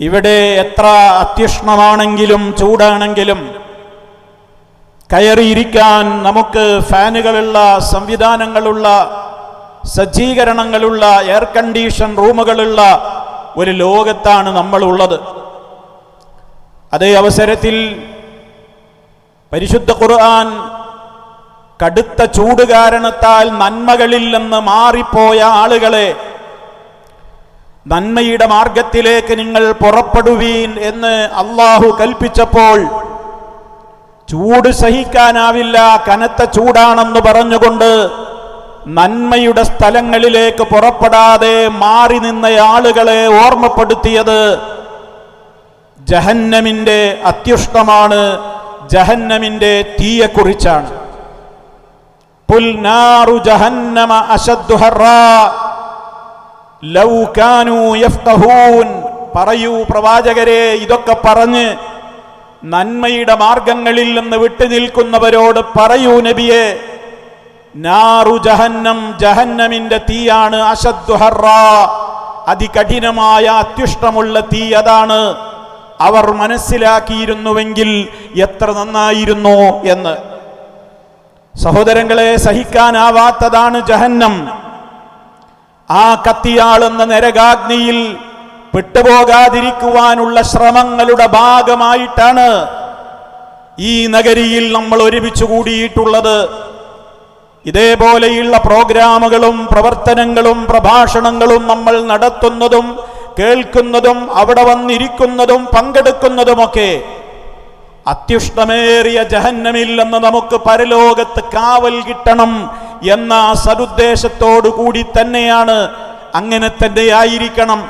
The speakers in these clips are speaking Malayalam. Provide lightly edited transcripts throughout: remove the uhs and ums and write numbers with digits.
ഇവിടെ എത്ര അത്യുഷ്ണമാണെങ്കിലും ചൂടാണെങ്കിലും കയറിയിരിക്കാൻ നമുക്ക് ഫാനുകളുള്ള, സംവിധാനങ്ങളുള്ള, സജ്ജീകരണങ്ങളുള്ള, എയർ കണ്ടീഷൻ റൂമുകളുള്ള ഒരു ലോകത്താണ് നമ്മളുള്ളത്. അതേ അവസരത്തിൽ പരിശുദ്ധ ഖുർആൻ കടുത്ത ചൂട് കാരണത്താൽ നന്മകളിൽ നിന്ന് മാറിപ്പോയ ആളുകളെ നന്മയുടെ മാർഗത്തിലേക്ക് നിങ്ങൾ പുറപ്പെടുവീൻ എന്ന് അല്ലാഹു കൽപ്പിച്ചപ്പോൾ ചൂട് സഹിക്കാനാവില്ല, കനത്ത ചൂടാണെന്ന് പറഞ്ഞുകൊണ്ട് നന്മയുടെ സ്ഥലങ്ങളിലേക്ക് പുറപ്പെടാതെ മാറി നിന്ന ആളുകളെ ഓർമ്മപ്പെടുത്തിയത് ജഹന്നമിന്റെ അത്യുഷ്ണമാണ്, ജഹന്നമിന്റെ തീയെക്കുറിച്ചാണ്. ഖുൽ നാറു ജഹന്നമ അശദ്ദു ഹർറാ ലൗ കാനൂ യഫ്ഖഹൂൻ. പറയൂ പ്രവാചകരെ, ഇതൊക്കെ പറഞ്ഞ് നന്മയുടെ മാർഗങ്ങളിൽ നിന്ന് വിട്ടുനിൽക്കുന്നവരോട് പറയൂ നബിയെ, നാറു ജഹന്നം, ജഹന്നമിന്റെ തീയാണ്, അശദ്ദു ഹർറാ, അതികഠിനമായ അത്യുഷ്ണമുള്ള തീ അതാണ്. അവർ മനസ്സിലാക്കിയിരുന്നുവെങ്കിൽ എത്ര നന്നായിരുന്നു എന്ന്. സഹോദരങ്ങളെ, സഹിക്കാനാവാത്തതാണ് ജഹന്നം. ആ കത്തിയാളുന്ന നരകാഗ്നിയിൽ പെട്ടുപോകാതിരിക്കുവാനുള്ള ശ്രമങ്ങളുടെ ഭാഗമായിട്ടാണ് ഈ നഗരിയിൽ നമ്മൾ ഒരുമിച്ച് കൂടിയിട്ടുള്ളത്. ഇതേപോലെയുള്ള പ്രോഗ്രാമുകളും പ്രവർത്തനങ്ങളും പ്രഭാഷണങ്ങളും നമ്മൾ നടത്തുന്നതും കേൾക്കുന്നതും അവിടെ വന്നിരിക്കുന്നതും പങ്കെടുക്കുന്നതുമൊക്കെ അത്യുഷ്ണമേറിയ ജഹന്നമിൽ നിന്ന് നമുക്ക് പരലോകത്ത് കാവൽ കിട്ടണം എന്ന സതുദ്ദേശത്തോടു കൂടി തന്നെയാണ്. അങ്ങനെ തന്നെ ആയിരിക്കണം.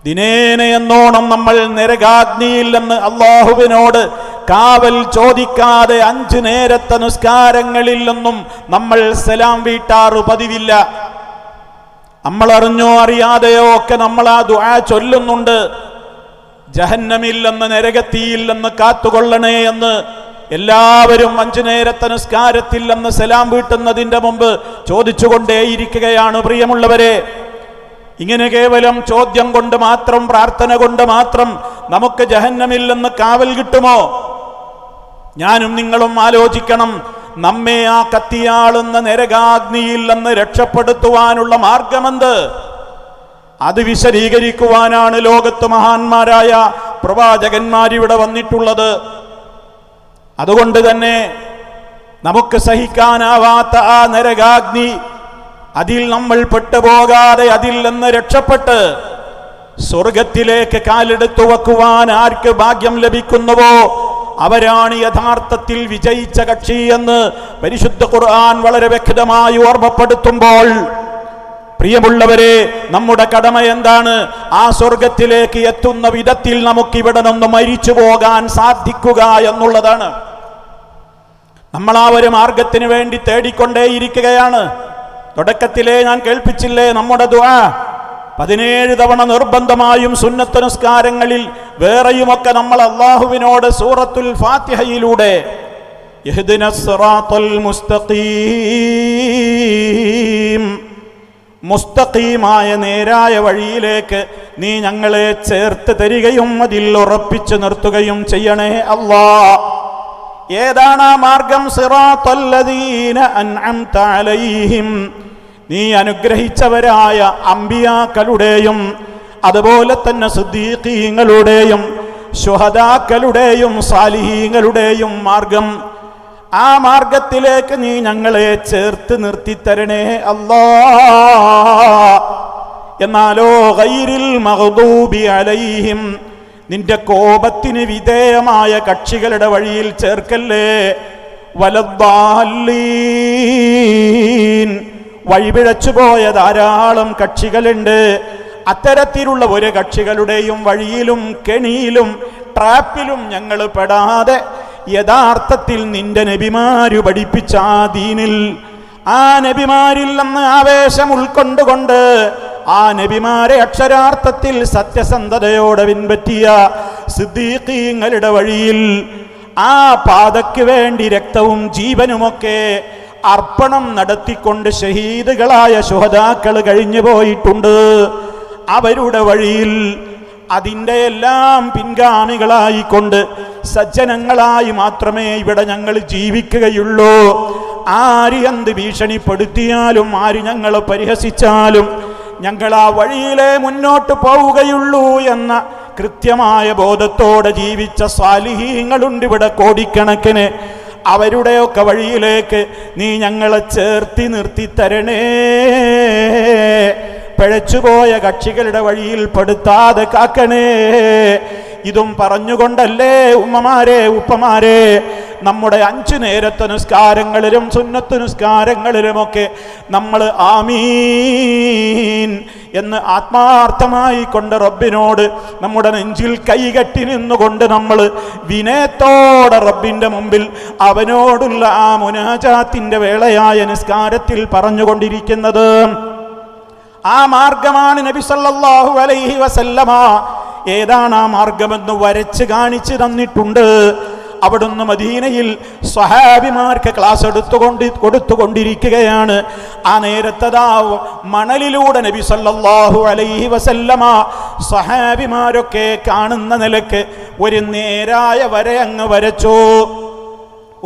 ദിനേന എന്നോണം നമ്മൾ നരകാഗ്നിയിൽ നിന്ന് അല്ലാഹുവിനോട് കാവൽ ചോദിക്കാതെ 5 നേരത്തെ നിസ്കാരങ്ങളിൽ നിന്നും നമ്മൾ സലാം വീട്ടാറ് പതിവില്ല. നമ്മൾ അറിഞ്ഞോ അറിയാതെയോ ഒക്കെ നമ്മൾ ആ ദുആ ചൊല്ലുന്നുണ്ട്. ജഹന്നമിൽ നിന്ന്, നരകത്തിയിൽ നിന്ന് കാത്തുകൊള്ളണേ എന്ന് എല്ലാവരും 5 നേരത്തെ നിസ്കാരത്തിൽ നിന്ന് സലാം വീട്ടുന്നതിന്റെ മുമ്പ് ചോദിച്ചുകൊണ്ടേയിരിക്കുകയാണ്. പ്രിയമുള്ളവരെ, ഇങ്ങനെ കേവലം ചോദ്യം കൊണ്ട് മാത്രം, പ്രാർത്ഥന കൊണ്ട് മാത്രം നമുക്ക് ജഹന്നമിൽ നിന്ന് കാവൽ കിട്ടുമോ? ഞാനും നിങ്ങളും ആലോചിക്കണം. നമ്മെ ആ കത്തിയാളുന്ന നരകാഗ്നിയിൽ നിന്ന് രക്ഷപ്പെടുത്തുവാനുള്ള മാർഗമെന്ത്? അത് വിശദീകരിക്കുവാനാണ് ലോകത്ത് മഹാന്മാരായ പ്രവാചകന്മാരിവിടെ വന്നിട്ടുള്ളത്. അതുകൊണ്ട് തന്നെ നമുക്ക് സഹിക്കാനാവാത്ത ആ നരകാഗ്നി, അതിൽ നമ്മൾ പെട്ടുപോകാതെ അതിൽ നിന്ന് രക്ഷപ്പെട്ട് സ്വർഗത്തിലേക്ക് കാലെടുത്തു വെക്കുവാൻ ആർക്ക് ഭാഗ്യം ലഭിക്കുന്നുവോ അവരാണ് യഥാർത്ഥത്തിൽ വിജയിച്ച കക്ഷി എന്ന് പരിശുദ്ധ ഖുർആൻ വളരെ വ്യക്തമായി ഓർമ്മപ്പെടുത്തുമ്പോൾ, പ്രിയമുള്ളവരെ, നമ്മുടെ കടമ എന്താണ്? ആ സ്വർഗത്തിലേക്ക് എത്തുന്ന വിധത്തിൽ നമുക്കിവിടെ നിന്ന് മരിച്ചു പോകാൻ സാധിക്കുക എന്നുള്ളതാണ്. നമ്മൾ ആ ഒരു മാർഗത്തിന് വേണ്ടി തേടിക്കൊണ്ടേയിരിക്കുകയാണ്. തുടക്കത്തിലേ ഞാൻ കേൾപ്പിച്ചില്ലേ നമ്മുടെ ദുആ? 17 തവണ നിർബന്ധമായും സുന്നത്ത് നിസ്കാരങ്ങളിൽ വേറെയുമൊക്കെ നമ്മൾ അല്ലാഹുവിനോട് സൂറത്തുൽ ഫാത്തിഹയിലൂടെ ഇഹ്ദിനസ് സിറാത്തൽ മുസ്തഖീം, മുസ്തഖീമായ നേരായ വഴിയിലേക്ക് നീ ഞങ്ങളെ ചേർത്ത് തരികയും അതിൽ ഉറപ്പിച്ചു നിർത്തുകയും ചെയ്യണേ അല്ലാഹ്. ഏതാണ് ആ മാർഗം? സിറാത്തല്ലദീന അൻഅംത അലൈഹിം, നീ അനുഗ്രഹിച്ചവരായ അംബിയാക്കളുടെയും അതുപോലെ തന്നെ സിദ്ദീഖീങ്ങളുടെയും ശുഹദാക്കളുടെയും സാലിഹീങ്ങളുടെയും മാർഗം. ആ മാർഗത്തിലേക്ക് നീ ഞങ്ങളെ ചേർത്ത് നിർത്തിത്തരണേ അല്ലാഹ്. എന്നാലോ ഗൈരിൽ മഗ്ദൂബി അലൈഹിം, നിന്റെ കോപത്തിന് വിധേയമായ കക്ഷികളുടെ വഴിയിൽ ചേർക്കല്ലേ. വലദ്ദാല്ലീൻ, വഴിപിഴച്ചുപോയ ധാരാളം കക്ഷികളുണ്ട്. അത്തരത്തിലുള്ള ഒരു കക്ഷികളുടെയും വഴിയിലും കെണിയിലും ട്രാപ്പിലും ഞങ്ങൾ പെടാതെ യഥാർത്ഥത്തിൽ നിന്റെ നബിമാര് പഠിപ്പിച്ച ആ ദീനിൽ, ആ നബിമാരിൽ നിന്ന് ആവേശം ഉൾക്കൊണ്ടുകൊണ്ട് ആ നബിമാരെ അക്ഷരാർത്ഥത്തിൽ സത്യസന്ധതയോടെ പിൻപറ്റിയ സിദ്ദീഖീങ്ങളുടെ വഴിയിൽ ആ പാതയ്ക്ക് വേണ്ടി രക്തവും ജീവനുമൊക്കെ അർപ്പണം നടത്തിക്കൊണ്ട് ഷഹീദുകളായ ശുഹദാക്കൾ കഴിഞ്ഞു പോയിട്ടുണ്ട്. അവരുടെ വഴിയിൽ അതിൻ്റെ എല്ലാം പിൻഗാമികളായിക്കൊണ്ട് സജ്ജനങ്ങളായി മാത്രമേ ഇവിടെ ഞങ്ങൾ ജീവിക്കുകയുള്ളൂ. ആര് എന്ത് ഭീഷണിപ്പെടുത്തിയാലും, ആര് ഞങ്ങളെ പരിഹസിച്ചാലും ഞങ്ങൾ ആ വഴിയിലേ മുന്നോട്ട് പോവുകയുള്ളൂ എന്ന കൃത്യമായ ബോധത്തോടെ ജീവിച്ച സാലിഹീങ്ങളുണ്ട് ഇവിടെ കോടിക്കണക്കിന്. അവരുടെയൊക്കെ വഴിയിലേക്ക് നീ ഞങ്ങളെ ചേർത്തി നിർത്തി തരണേ. പിഴച്ചുപോയ കക്ഷികളുടെ വഴിയിൽ പെടുത്താതെ കാക്കണേ. ഇതും പറഞ്ഞുകൊണ്ടല്ലേ ഉമ്മമാരെ, ഉപ്പമാരെ, നമ്മുടെ 5 നേരത്തെ നിസ്കാരങ്ങളിലും സുന്നത്ത് നിസ്കാരങ്ങളിലുമൊക്കെ നമ്മൾ ആമീൻ എന്ന് ആത്മാർത്ഥമായി കൊണ്ട് റബ്ബിനോട് നമ്മുടെ നെഞ്ചിൽ കൈകെട്ടി നിന്നുകൊണ്ട് നമ്മൾ വിനയത്തോടെ റബ്ബിൻ്റെ മുമ്പിൽ അവനോടുള്ള ആ മുനാജാത്തിൻ്റെ വേളയായ നിസ്കാരത്തിൽ പറഞ്ഞുകൊണ്ടിരിക്കുന്നത്. ആ മാർഗമാണ് നബി സല്ലല്ലാഹു അലൈഹി വസല്ലമ. ഏതാണ് ആ മാർഗമെന്ന് വരച്ച് കാണിച്ചു തന്നിട്ടുണ്ട്. അവിടുന്ന് മദീനയിൽ സ്വഹാബിമാർക്ക് ക്ലാസ് കൊടുത്തുകൊണ്ടിരിക്കുകയാണ്. ആ നേരത്തതാ മണലിലൂടെ നബി സല്ലല്ലാഹു അലൈഹി വസല്ലമ സ്വഹാബിമാരൊക്കെ കാണുന്ന നിലക്ക് ഒരു നേരായ വര അങ്ങ് വരച്ചു.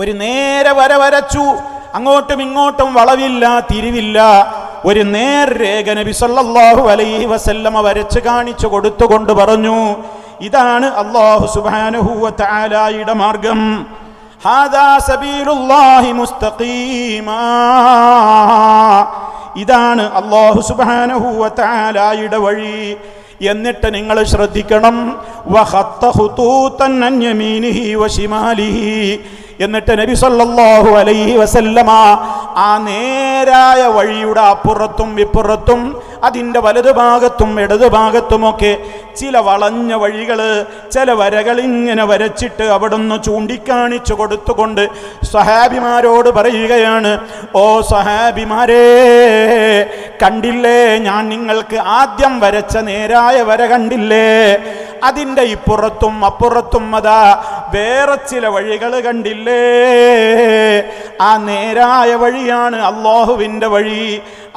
ഒരു നേര വര വരച്ചു. അങ്ങോട്ടും ഇങ്ങോട്ടും വളവില്ല, തിരിവില്ല. ഒരു നേർരേഖ നബി സല്ലല്ലാഹു അലൈഹി വസല്ലമ വരച്ച് കാണിച്ചു കൊടുത്തുകൊണ്ട് പറഞ്ഞു, ഇതാണ് അല്ലാഹു സുബ്ഹാനഹു വ തആലയുടെ മാർഗം. ഹാദാ സബീലുല്ലാഹി മുസ്തഖീമാ. ഇതാണ് അല്ലാഹു സുബ്ഹാനഹു വ തആലയുടെ വഴി. എന്നിട്ട് നിങ്ങൾ ശ്രദ്ധിക്കണം, വഖത്ത ഖുതൂതൻ അൻ യമീനിഹി വ ശിമാലിഹി. എന്നിട്ട് നബി സല്ലല്ലാഹു അലൈഹി വസല്ലമ ആ നേരായ വഴിയുടെ അപ്പുറത്തും ഇപ്പുറത്തും അതിൻ്റെ വലതുഭാഗത്തും ഇടതുഭാഗത്തുമൊക്കെ ചില വളഞ്ഞ വഴികൾ, ചില വരകൾ ഇങ്ങനെ വരച്ചിട്ട് അവിടുന്ന് ചൂണ്ടിക്കാണിച്ചു കൊടുത്തുകൊണ്ട് സ്വഹാബിമാരോട് പറയുകയാണ്, ഓ സ്വഹാബിമാരേ, കണ്ടില്ലേ ഞാൻ നിങ്ങൾക്ക് ആദ്യം വരച്ച നേരായ വര കണ്ടില്ലേ? അതിൻ്റെ ഇപ്പുറത്തും അപ്പുറത്തും അതാ വേറെ ചില വഴികൾ കണ്ടില്ലേ? ആ നേരായ വഴിയാണ് അല്ലാഹുവിൻ്റെ വഴി.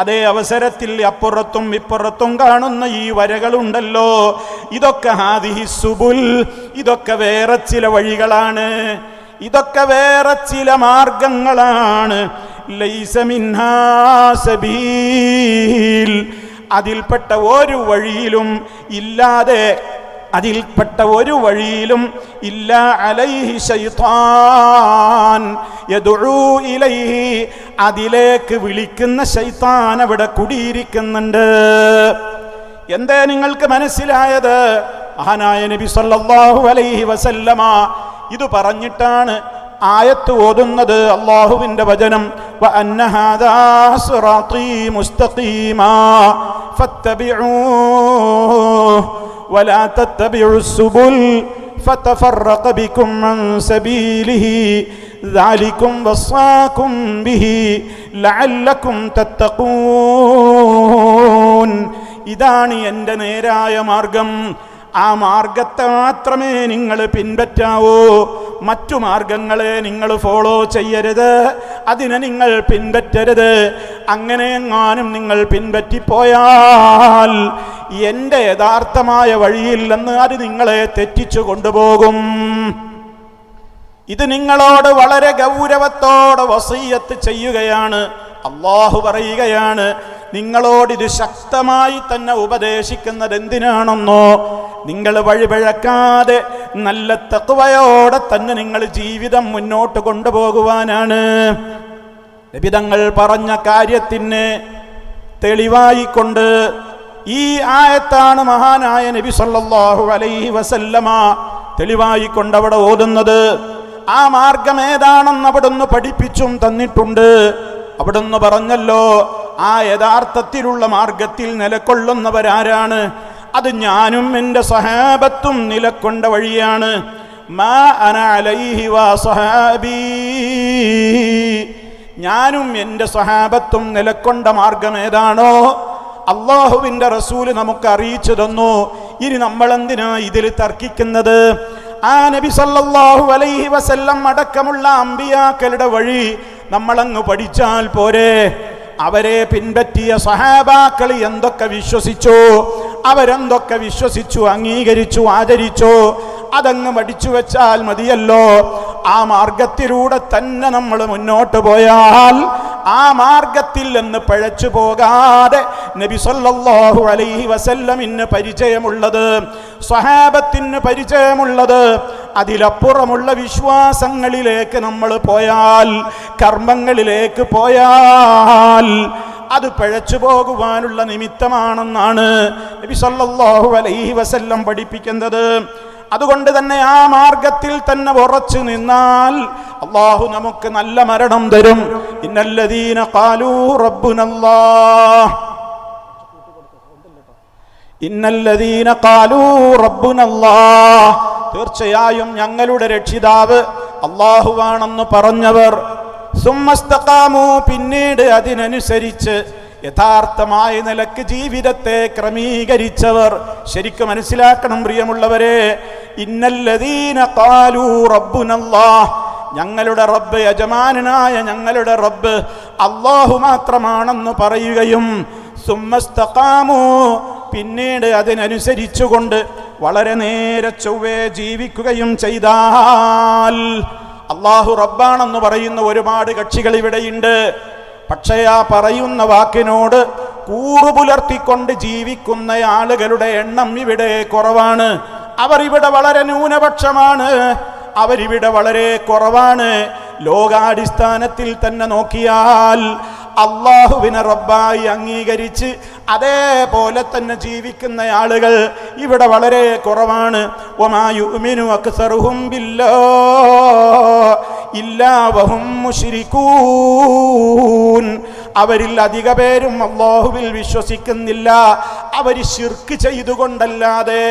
അതേ അവസരത്തിൽ അപ്പുറത്തും ഇപ്പുറത്തും കാണുന്ന ഈ വരകളുണ്ടല്ലോ, ഇതൊക്കെ ഹാദിഹി സുബുൽ, ഇതൊക്കെ വേറെ ചില വഴികളാണ്, ഇതൊക്കെ വേറെ ചില മാർഗങ്ങളാണ്. ലൈസ മിൻഹാ സബീൽ, അതിൽപ്പെട്ട ഒരു വഴിയിലും ഇല്ലാതെ, അതിൽപ്പെട്ട ഒരു വഴിയിലും ഇല്ല അലൈഹി ശൈത്താൻ യദഉ ഇലൈഹി, അതിലേക്ക് വിളിക്കുന്ന ശൈത്താൻ അവിടെ കുടിയിരിക്കുന്നുണ്ട്. എന്തേ നിങ്ങൾക്ക് മനസ്സിലായത്? മഹാനായ നബി സല്ലല്ലാഹു അലൈഹി വസല്ലമ ഇത് പറഞ്ഞിട്ടാണ് ആയത്ത് ഓതുന്നത്. അല്ലാഹുവിൻ്റെ വചനം, വ അന്ന ഹാദാ സിറാത്തീ മുസ്തഖീമാ ഫത്തബിഊഹു ولا تتبعوا السبل فتفرق بكم عن سبيله ذلكم وصاكم به لعلكم تتقون. ഇതാണ് എൻ്റെ നേരായ മാർഗം. ആ മാർഗത്തെ മാത്രമേ നിങ്ങൾ പിൻപറ്റാവൂ. മറ്റു മാർഗങ്ങളെ നിങ്ങൾ ഫോളോ ചെയ്യരുത്, അതിനെ നിങ്ങൾ പിൻപറ്റരുത്. അങ്ങനെ എങ്ങാനും നിങ്ങൾ പിൻപറ്റിപ്പോയാൽ എൻ്റെ യഥാർത്ഥമായ വഴിയിൽ നിന്ന് അത് നിങ്ങളെ തെറ്റിച്ചു കൊണ്ടുപോകും. ഇത് നിങ്ങളോട് വളരെ ഗൗരവത്തോടെ വസിയ്യത്ത് ചെയ്യുകയാണ്. അല്ലാഹു പറയുകയാണ്, നിങ്ങളോട് ഇത് ശക്തമായി തന്നെ ഉപദേശിക്കുന്നത് എന്തിനാണെന്നോ, നിങ്ങൾ വഴിപിഴക്കാതെ നല്ല തഖ്വയോടെ തന്നെ നിങ്ങൾ ജീവിതം മുന്നോട്ട് കൊണ്ടുപോകുവാനാണ്. നബി തങ്ങൾ പറഞ്ഞ കാര്യത്തിന് തെളിവായിക്കൊണ്ട് ഈ ആയത്താണ് മഹാനായ നബി സല്ലല്ലാഹു അലൈഹി വസല്ലമ തെളിവായിക്കൊണ്ട് അവിടെ ഓതുന്നത്. ആ മാർഗം ഏതാണെന്ന് അവിടുന്ന് പഠിപ്പിച്ചും തന്നിട്ടുണ്ട്. അവിടുന്ന് പറഞ്ഞല്ലോ, ആ യഥാർത്ഥത്തിലുള്ള മാർഗത്തിൽ നിലകൊള്ളുന്നവരാരാണ്? അത് ഞാനും എൻ്റെ സ്വഹാബത്തും നിലകൊണ്ട വഴിയാണ്. മാ അന അലൈഹി വസഹാബി, ഞാനും എൻ്റെ സ്വഹാബത്തും നിലകൊണ്ട മാർഗം ഏതാണോ അല്ലാഹുവിൻ്റെ റസൂല് നമുക്ക് അറിയിച്ചു തന്നു. ഇനി നമ്മളെന്തിനാ ഇതിൽ തർക്കിക്കുന്നത്? ആ നബി സല്ലല്ലാഹു അലൈഹി വസല്ലം അടക്കമുള്ള അമ്പിയാക്കളുടെ വഴി നമ്മളങ്ങ് പഠിച്ചാൽ പോരെ? അവരെ പിൻപറ്റിയ സഹാബാക്കൾ എന്തൊക്കെ വിശ്വസിച്ചു, അവരെന്തൊക്കെ വിശ്വസിച്ചു, അംഗീകരിച്ചു, ആചരിച്ചു, അതങ്ങ് മടിച്ചു വെച്ചാൽ മതിയല്ലോ. ആ മാർഗത്തിലൂടെ തന്നെ നമ്മൾ മുന്നോട്ട് പോയാൽ ആ മാർഗത്തിൽ നിന്ന് പഴച്ചു പോകാതെ നബി സല്ലല്ലാഹു അലൈഹി വസല്ലമിന് പരിചയമുള്ളത്, സ്വഹാബത്തിന് പരിചയമുള്ളത്, അതിലപ്പുറമുള്ള വിശ്വാസങ്ങളിലേക്ക് നമ്മൾ പോയാൽ, കർമ്മങ്ങളിലേക്ക് പോയാൽ അത് പഴച്ചു പോകുവാനുള്ള നിമിത്തമാണെന്നാണ് നബി സല്ലല്ലാഹു അലൈഹി വസല്ലം പഠിപ്പിക്കുന്നത്. അതുകൊണ്ട് തന്നെ ആ മാർഗത്തിൽ തന്നെ ഉറച്ചു നിന്നാൽ അല്ലാഹു നമുക്ക് നല്ല മരണം തരും. ഇന്നല്ലദീന ഖാലൂ റബ്ബുനല്ലാഹ്, ഇന്നല്ലദീന ഖാലൂ റബ്ബുനല്ലാഹ്, തീർച്ചയായും ഞങ്ങളുടെ രക്ഷിതാവ് അല്ലാഹുവാണെന്ന് പറഞ്ഞവർ, സുമ്മസ്തഖാമു, പിന്നീട് അതിനനുസരിച്ച് യഥാർത്ഥമായ നിലക്ക് ജീവിതത്തെ ക്രമീകരിച്ചവർ. ശരിക്കും മനസ്സിലാക്കണം പ്രിയമുള്ളവരെ, ഇന്നല്ലദീന ഖാലൂ റബ്ബുനല്ലാഹ്, ഞങ്ങളുടെ റബ്ബ്, യജമാനനായ ഞങ്ങളുടെ റബ്ബ് അല്ലാഹു മാത്രമാണെന്ന് പറയുകയും സുമ്മസ്തഖാമു, പിന്നീട് അതിനനുസരിച്ചുകൊണ്ട് വളരെ നേരെ ചൊവ്വേ ജീവിക്കുകയും ചെയ്താൽ, അല്ലാഹു റബ്ബാണെന്ന് പറയുന്ന ഒരുപാട് കക്ഷികൾ ഇവിടെയുണ്ട്. പക്ഷേ ആ പറയുന്ന വാക്കിനോട് കൂറുപുലർത്തിക്കൊണ്ട് ജീവിക്കുന്ന ആളുകളുടെ എണ്ണം ഇവിടെ കുറവാണ്. അവരിവിടെ വളരെ ന്യൂനപക്ഷമാണ്, അവരിവിടെ വളരെ കുറവാണ്. ലോകാടിസ്ഥാനത്തിൽ തന്നെ നോക്കിയാൽ അല്ലാഹുവിനെ റബ്ബായി അംഗീകരിച്ച് അതേപോലെ തന്നെ ജീവിക്കുന്ന ആളുകൾ ഇവിടെ വളരെ കുറവാണ്. വമാ യുഅ്മിനു അക്സറുഹും ബില്ലാഹി ഇല്ലാ വഹും മുശ്രികൂൻ, അവരിൽ അധിക പേരും അല്ലാഹുവിൽ വിശ്വസിക്കുന്നില്ല, അവർ ശിർക്ക് ചെയ്തുകൊണ്ടല്ലാതെ.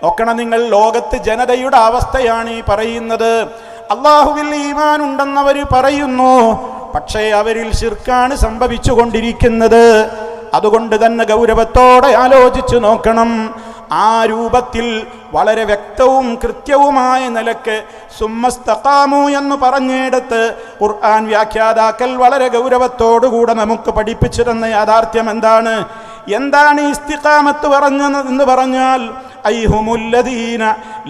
നോക്കണം നിങ്ങൾ, ലോകത്ത് ജനതയുടെ അവസ്ഥയാണ് ഈ പറയുന്നത്. അല്ലാഹുവിൽ ഈമാൻ ഉണ്ടെന്നവർ പറയുന്നു, പക്ഷേ അവരിൽ ശിർക്കാണ് സംഭവിച്ചു കൊണ്ടിരിക്കുന്നത്. അതുകൊണ്ട് തന്നെ ഗൗരവത്തോടെ ആലോചിച്ചു നോക്കണം. ആ രൂപത്തിൽ വളരെ വ്യക്തവും കൃത്യവുമായ നിലക്ക് സുമ്മസ്തഖാമു എന്ന് പറഞ്ഞിടത്ത് ഖുർആൻ വ്യാഖ്യാതാക്കൾ വളരെ ഗൗരവത്തോടുകൂടെ നമുക്ക് പഠിപ്പിച്ചു തന്ന യാഥാർത്ഥ്യം എന്താണ്? എന്താണ് ഇസ്തിഖാമത്ത് എന്ന് പറഞ്ഞാൽ? ഐഹുമുല്ലദീന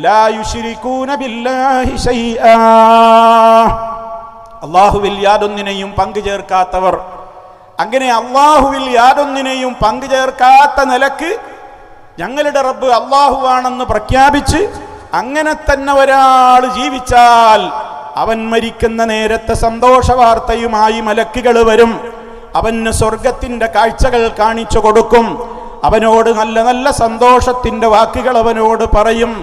ലാ യുശ്രികൂന ബില്ലാഹി ശൈആ, അല്ലാഹുവിൽ യാതൊന്നിനെയും പങ്കു ചേർക്കാത്തവർ. അങ്ങനെ അല്ലാഹുവിൽ യാതൊന്നിനെയും പങ്കു ചേർക്കാത്ത നിലക്ക് ഞങ്ങളുടെ റബ്ബ് അല്ലാഹുവാണെന്ന് പ്രഖ്യാപിച്ച് അങ്ങനെ തന്നെ ഒരാൾ ജീവിച്ചാൽ അവൻ മരിക്കുന്ന നേരത്തെ സന്തോഷ വാർത്തയുമായി മലക്കുകൾ വരും. അവന് സ്വർഗത്തിന്റെ കാഴ്ചകൾ കാണിച്ചു കൊടുക്കും. അവനോട് നല്ല നല്ല സന്തോഷത്തിന്റെ വാക്കുകൾ അവനോട് പറയും.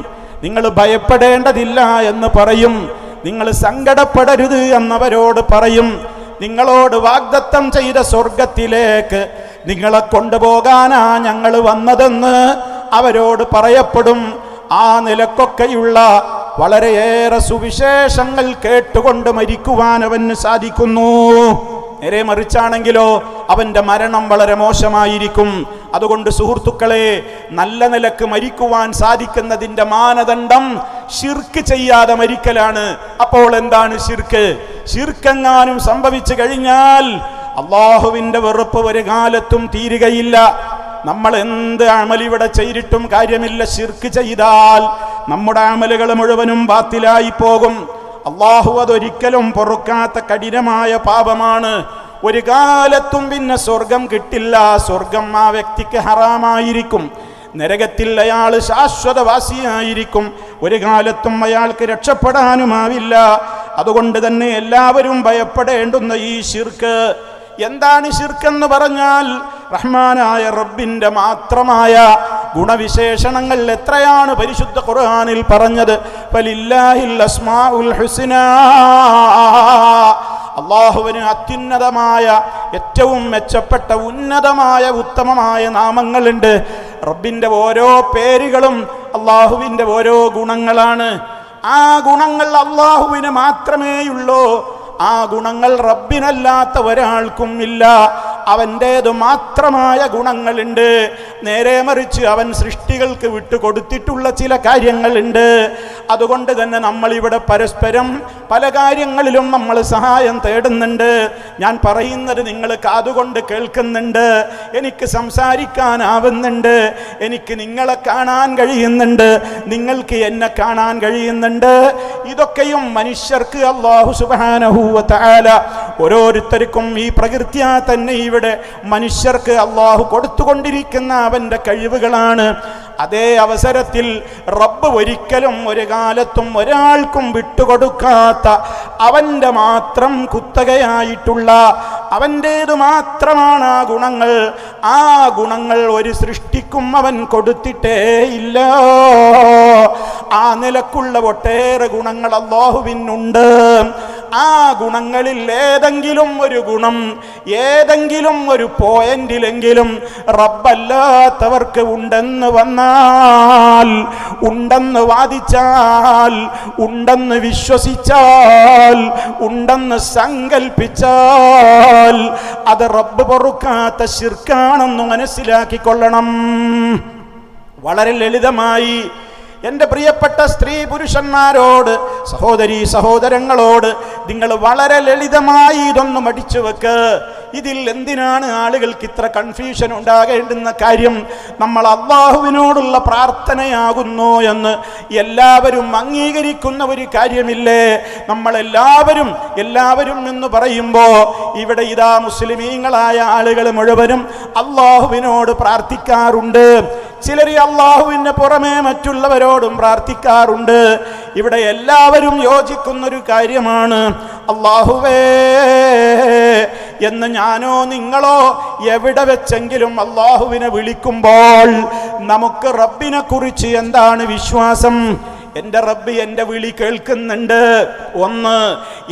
നിങ്ങൾ ഭയപ്പെടേണ്ടതില്ല എന്ന് പറയും. നിങ്ങൾ സങ്കടപ്പെടരുത് എന്നവരോട് പറയും. നിങ്ങളോട് വാഗ്ദത്തം ചെയ്ത സ്വർഗത്തിലേക്ക് നിങ്ങളെ കൊണ്ടുപോകാനാ ഞങ്ങൾ വന്നതെന്ന് അവരോട് പറയപ്പെടും. ആ നിലക്കൊക്കെയുള്ള വളരെയേറെ സുവിശേഷങ്ങൾ കേട്ടുകൊണ്ട് മരിക്കുവാൻ അവന് സാധിക്കുന്നു. നേരെ മറിച്ചാണെങ്കിലോ അവന്റെ മരണം വളരെ മോശമായിരിക്കും. അതുകൊണ്ട് സുഹൃത്തുക്കളെ, നല്ല നിലക്ക് മരിക്കുവാൻ സാധിക്കുന്നതിന്റെ മാനദണ്ഡം ശിർക്ക് ചെയ്യാതെ മരിക്കലാണ്. അപ്പോൾ എന്താണ് ശിർക്ക്? ശിർക്കെങ്ങാനും സംഭവിച്ചു കഴിഞ്ഞാൽ അല്ലാഹുവിന്റെ വെറുപ്പ് ഒരു കാലത്തും തീരുകയില്ല. നമ്മൾ എന്ത് അമലിവിടെ ചെയ്തിട്ടും കാര്യമില്ല. ശിർക്ക് ചെയ്താൽ നമ്മുടെ അമലുകൾ മുഴുവനും ബാത്തിലായി പോകും. അല്ലാഹു അതൊരിക്കലും പൊറുക്കാത്ത കഠിനമായ പാപമാണ്. ഒരു കാലത്തും പിന്നെ സ്വർഗം കിട്ടില്ല. സ്വർഗം ആ വ്യക്തിക്ക് ഹറാമായിരിക്കും. നരകത്തിൽ അയാൾ ശാശ്വതവാസിയായിരിക്കും. ഒരു കാലത്തും അയാൾക്ക് രക്ഷപ്പെടാനുമാവില്ല. അതുകൊണ്ട് തന്നെ എല്ലാവരും ഭയപ്പെടേണ്ടുന്ന ഈ ശിർക്ക്. എന്താണ് ശിർക്കെന്ന് പറഞ്ഞാൽ? റഹ്മാനായ റബ്ബിന്റെ മാത്രമായ ഗുണവിശേഷണങ്ങൾ എത്രയാണ് പരിശുദ്ധ ഖുർആനിൽ പറഞ്ഞത്? ഫലില്ലാഹിൽ അസ്മാഉൽ ഹുസ്നാ, അല്ലാഹുവിന് അത്യുന്നതമായ, ഏറ്റവും മെച്ചപ്പെട്ട, ഉന്നതമായ, ഉത്തമമായ നാമങ്ങളുണ്ട്. റബ്ബിന്റെ ഓരോ പേരുകളും അല്ലാഹുവിന്റെ ഓരോ ഗുണങ്ങളാണ്. ആ ഗുണങ്ങൾ അല്ലാഹുവിന് മാത്രമേയുള്ളൂ. ആ ഗുണങ്ങൾ റബ്ബിനല്ലാത്ത ഒരാൾക്കും ഇല്ല. അവൻ്റേത് മാത്രമായ ഗുണങ്ങളുണ്ട്. നേരെ മറിച്ച് അവൻ സൃഷ്ടികൾക്ക് വിട്ടുകൊടുത്തിട്ടുള്ള ചില കാര്യങ്ങളുണ്ട്. അതുകൊണ്ട് തന്നെ നമ്മൾ ഇവിടെ പരസ്പരം പല കാര്യങ്ങളിലും നമ്മൾ സഹായം തേടുന്നുണ്ട്. ഞാൻ പറയുന്നത് നിങ്ങൾ കാതുകൊണ്ട് കേൾക്കുന്നുണ്ട്, എനിക്ക് സംസാരിക്കാനാവുന്നുണ്ട്, എനിക്ക് നിങ്ങളെ കാണാൻ കഴിയുന്നുണ്ട്, നിങ്ങൾക്ക് എന്നെ കാണാൻ കഴിയുന്നുണ്ട്. ഇതൊക്കെയും മനുഷ്യർക്ക് അല്ലാഹു സുബ്ഹാനഹു വ തആല ഓരോരുത്തർക്കും ഈ പ്രകൃതിയാ തന്നെ ഇവിടെ മനുഷ്യർക്ക് അല്ലാഹു കൊടുത്തുകൊണ്ടിരിക്കുന്ന അവന്റെ കഴിവുകളാണ്. അതേ അവസരത്തിൽ റബ്ബ് ഒരിക്കലും ഒരു കാലത്തും ഒരാൾക്കും വിട്ടുകൊടുക്കാത്ത അവന്റെ മാത്രം കുത്തകയായിട്ടുള്ള അവൻ്റേത് മാത്രമാണ് ആ ഗുണങ്ങൾ. ആ ഗുണങ്ങൾ ഒരു സൃഷ്ടിക്കും അവൻ കൊടുത്തിട്ടേ ഇല്ല. ആ നിലക്കുള്ള ഒട്ടേറെ ഗുണങ്ങൾ അല്ലാഹുവിനുണ്ട്. ആ ഗുണങ്ങളിൽ ഏതെങ്കിലും ഒരു ഗുണം ഏതെങ്കിലും ഒരു പോയിന്റിലെങ്കിലും റബ്ബല്ലാത്തവർക്ക് ഉണ്ടെന്ന് വന്നാൽ, ഉണ്ടെന്ന് വാദിച്ചാൽ, ഉണ്ടെന്ന് വിശ്വസിച്ചാൽ, ഉണ്ടെന്ന് സങ്കൽപ്പിച്ചാൽ അത് റബ്ബ് പൊറുക്കാത്ത ശിർക്കാണെന്ന് മനസ്സിലാക്കിക്കൊള്ളണം. വളരെ ലളിതമായി എൻ്റെ പ്രിയപ്പെട്ട സ്ത്രീ പുരുഷന്മാരോട്, സഹോദരീ സഹോദരങ്ങളോട് നിങ്ങൾ വളരെ ലളിതമായി ഇതൊന്ന് മടിച്ചു വെക്ക്. ഇതിൽ എന്തിനാണ് ആളുകൾക്ക് ഇത്ര കൺഫ്യൂഷൻ ഉണ്ടാകേണ്ടുന്ന കാര്യം? നമ്മൾ അല്ലാഹുവിനോടുള്ള പ്രാർത്ഥനയാകുന്നു എന്ന് എല്ലാവരും അംഗീകരിക്കുന്ന ഒരു കാര്യമില്ലേ? നമ്മളെല്ലാവരും എന്ന് പറയുമ്പോൾ ഇവിടെ ഇതാ മുസ്ലിമീങ്ങളായ ആളുകൾ മുഴുവനും അല്ലാഹുവിനോട് പ്രാർത്ഥിക്കാറുണ്ട്. ചിലർ അല്ലാഹുവിന് പുറമെ മറ്റുള്ളവരോടും പ്രാർത്ഥിക്കാറുണ്ട്. ഇവിടെ എല്ലാവരും യോജിക്കുന്നൊരു കാര്യമാണ്, അല്ലാഹുവേ എന്ന് ഞാനോ നിങ്ങളോ എവിടെ വെച്ചെങ്കിലും അല്ലാഹുവിനെ വിളിക്കുമ്പോൾ നമുക്ക് റബ്ബിനെ കുറിച്ച് എന്താണ് വിശ്വാസം? എൻ്റെ റബ്ബ് എൻ്റെ വിളി കേൾക്കുന്നുണ്ട്. ഒന്ന്,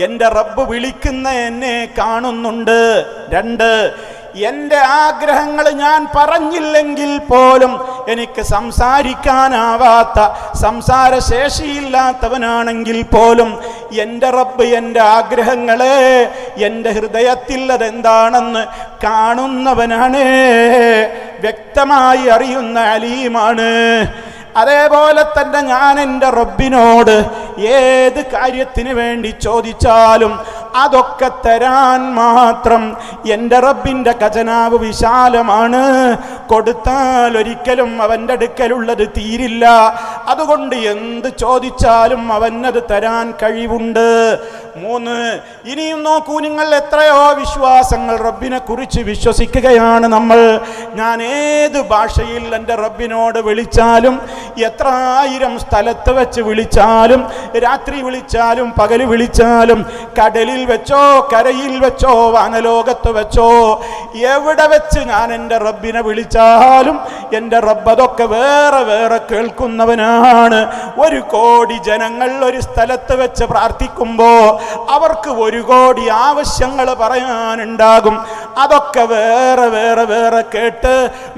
എൻ്റെ റബ്ബ് വിളിക്കുന്ന എന്നെ കാണുന്നുണ്ട്. രണ്ട്, എൻ്റെ ആഗ്രഹങ്ങൾ ഞാൻ പറഞ്ഞില്ലെങ്കിൽ പോലും എനിക്ക് സംസാരിക്കാനാവാത്ത സംസാരശേഷിയില്ലാത്തവനാണെങ്കിൽ പോലും എൻ്റെ റബ്ബ് എൻ്റെ ആഗ്രഹങ്ങളെ എൻ്റെ ഹൃദയത്തിൽ അതെന്താണെന്ന് കാണുന്നവനാണ്, വ്യക്തമായി അറിയുന്ന അലീമാണ്. അതേപോലെ തന്നെ ഞാൻ എൻ്റെ റബ്ബിനോട് ഏത് കാര്യത്തിന് വേണ്ടി ചോദിച്ചാലും അതൊക്കെ തരാൻ മാത്രം എൻ്റെ റബ്ബിൻ്റെ ഖജനാവ് വിശാലമാണ്. കൊടുത്താൽ ഒരിക്കലും അവൻ്റെ അടുക്കലുള്ളത് തീരില്ല. അതുകൊണ്ട് എന്ത് ചോദിച്ചാലും അവനത് തരാൻ കഴിവുണ്ട്. മൂന്ന്, ഇനിയും നോക്കൂ നിങ്ങൾ, എത്രയോ വിശ്വാസങ്ങൾ റബ്ബിനെ കുറിച്ച് വിശ്വസിക്കുകയാണ് നമ്മൾ. ഞാൻ ഏത് ഭാഷയിൽ എൻ്റെ റബ്ബിനോട് വിളിച്ചാലും, എത്ര ആയിരം സ്ഥലത്ത് വെച്ച് വിളിച്ചാലും, രാത്രി വിളിച്ചാലും പകല് വിളിച്ചാലും, കടലിൽ വെച്ചോ കരയിൽ വെച്ചോ വാനലോകത്ത് വെച്ചോ എവിടെ വെച്ച് ഞാൻ എൻ്റെ റബ്ബിനെ വിളിച്ചാലും എൻ്റെ റബ്ബ് അതൊക്കെ വേറെ വേറെ കേൾക്കുന്നവനാണ്. 1 കോടി ജനങ്ങൾ ഒരു സ്ഥലത്ത് വെച്ച് പ്രാർത്ഥിക്കുമ്പോൾ അവർക്ക് 1 കോടി ആവശ്യങ്ങൾ പറയാനുണ്ടാകും. അതൊക്കെ വേറെ വേറെ വേറെ കേട്ട്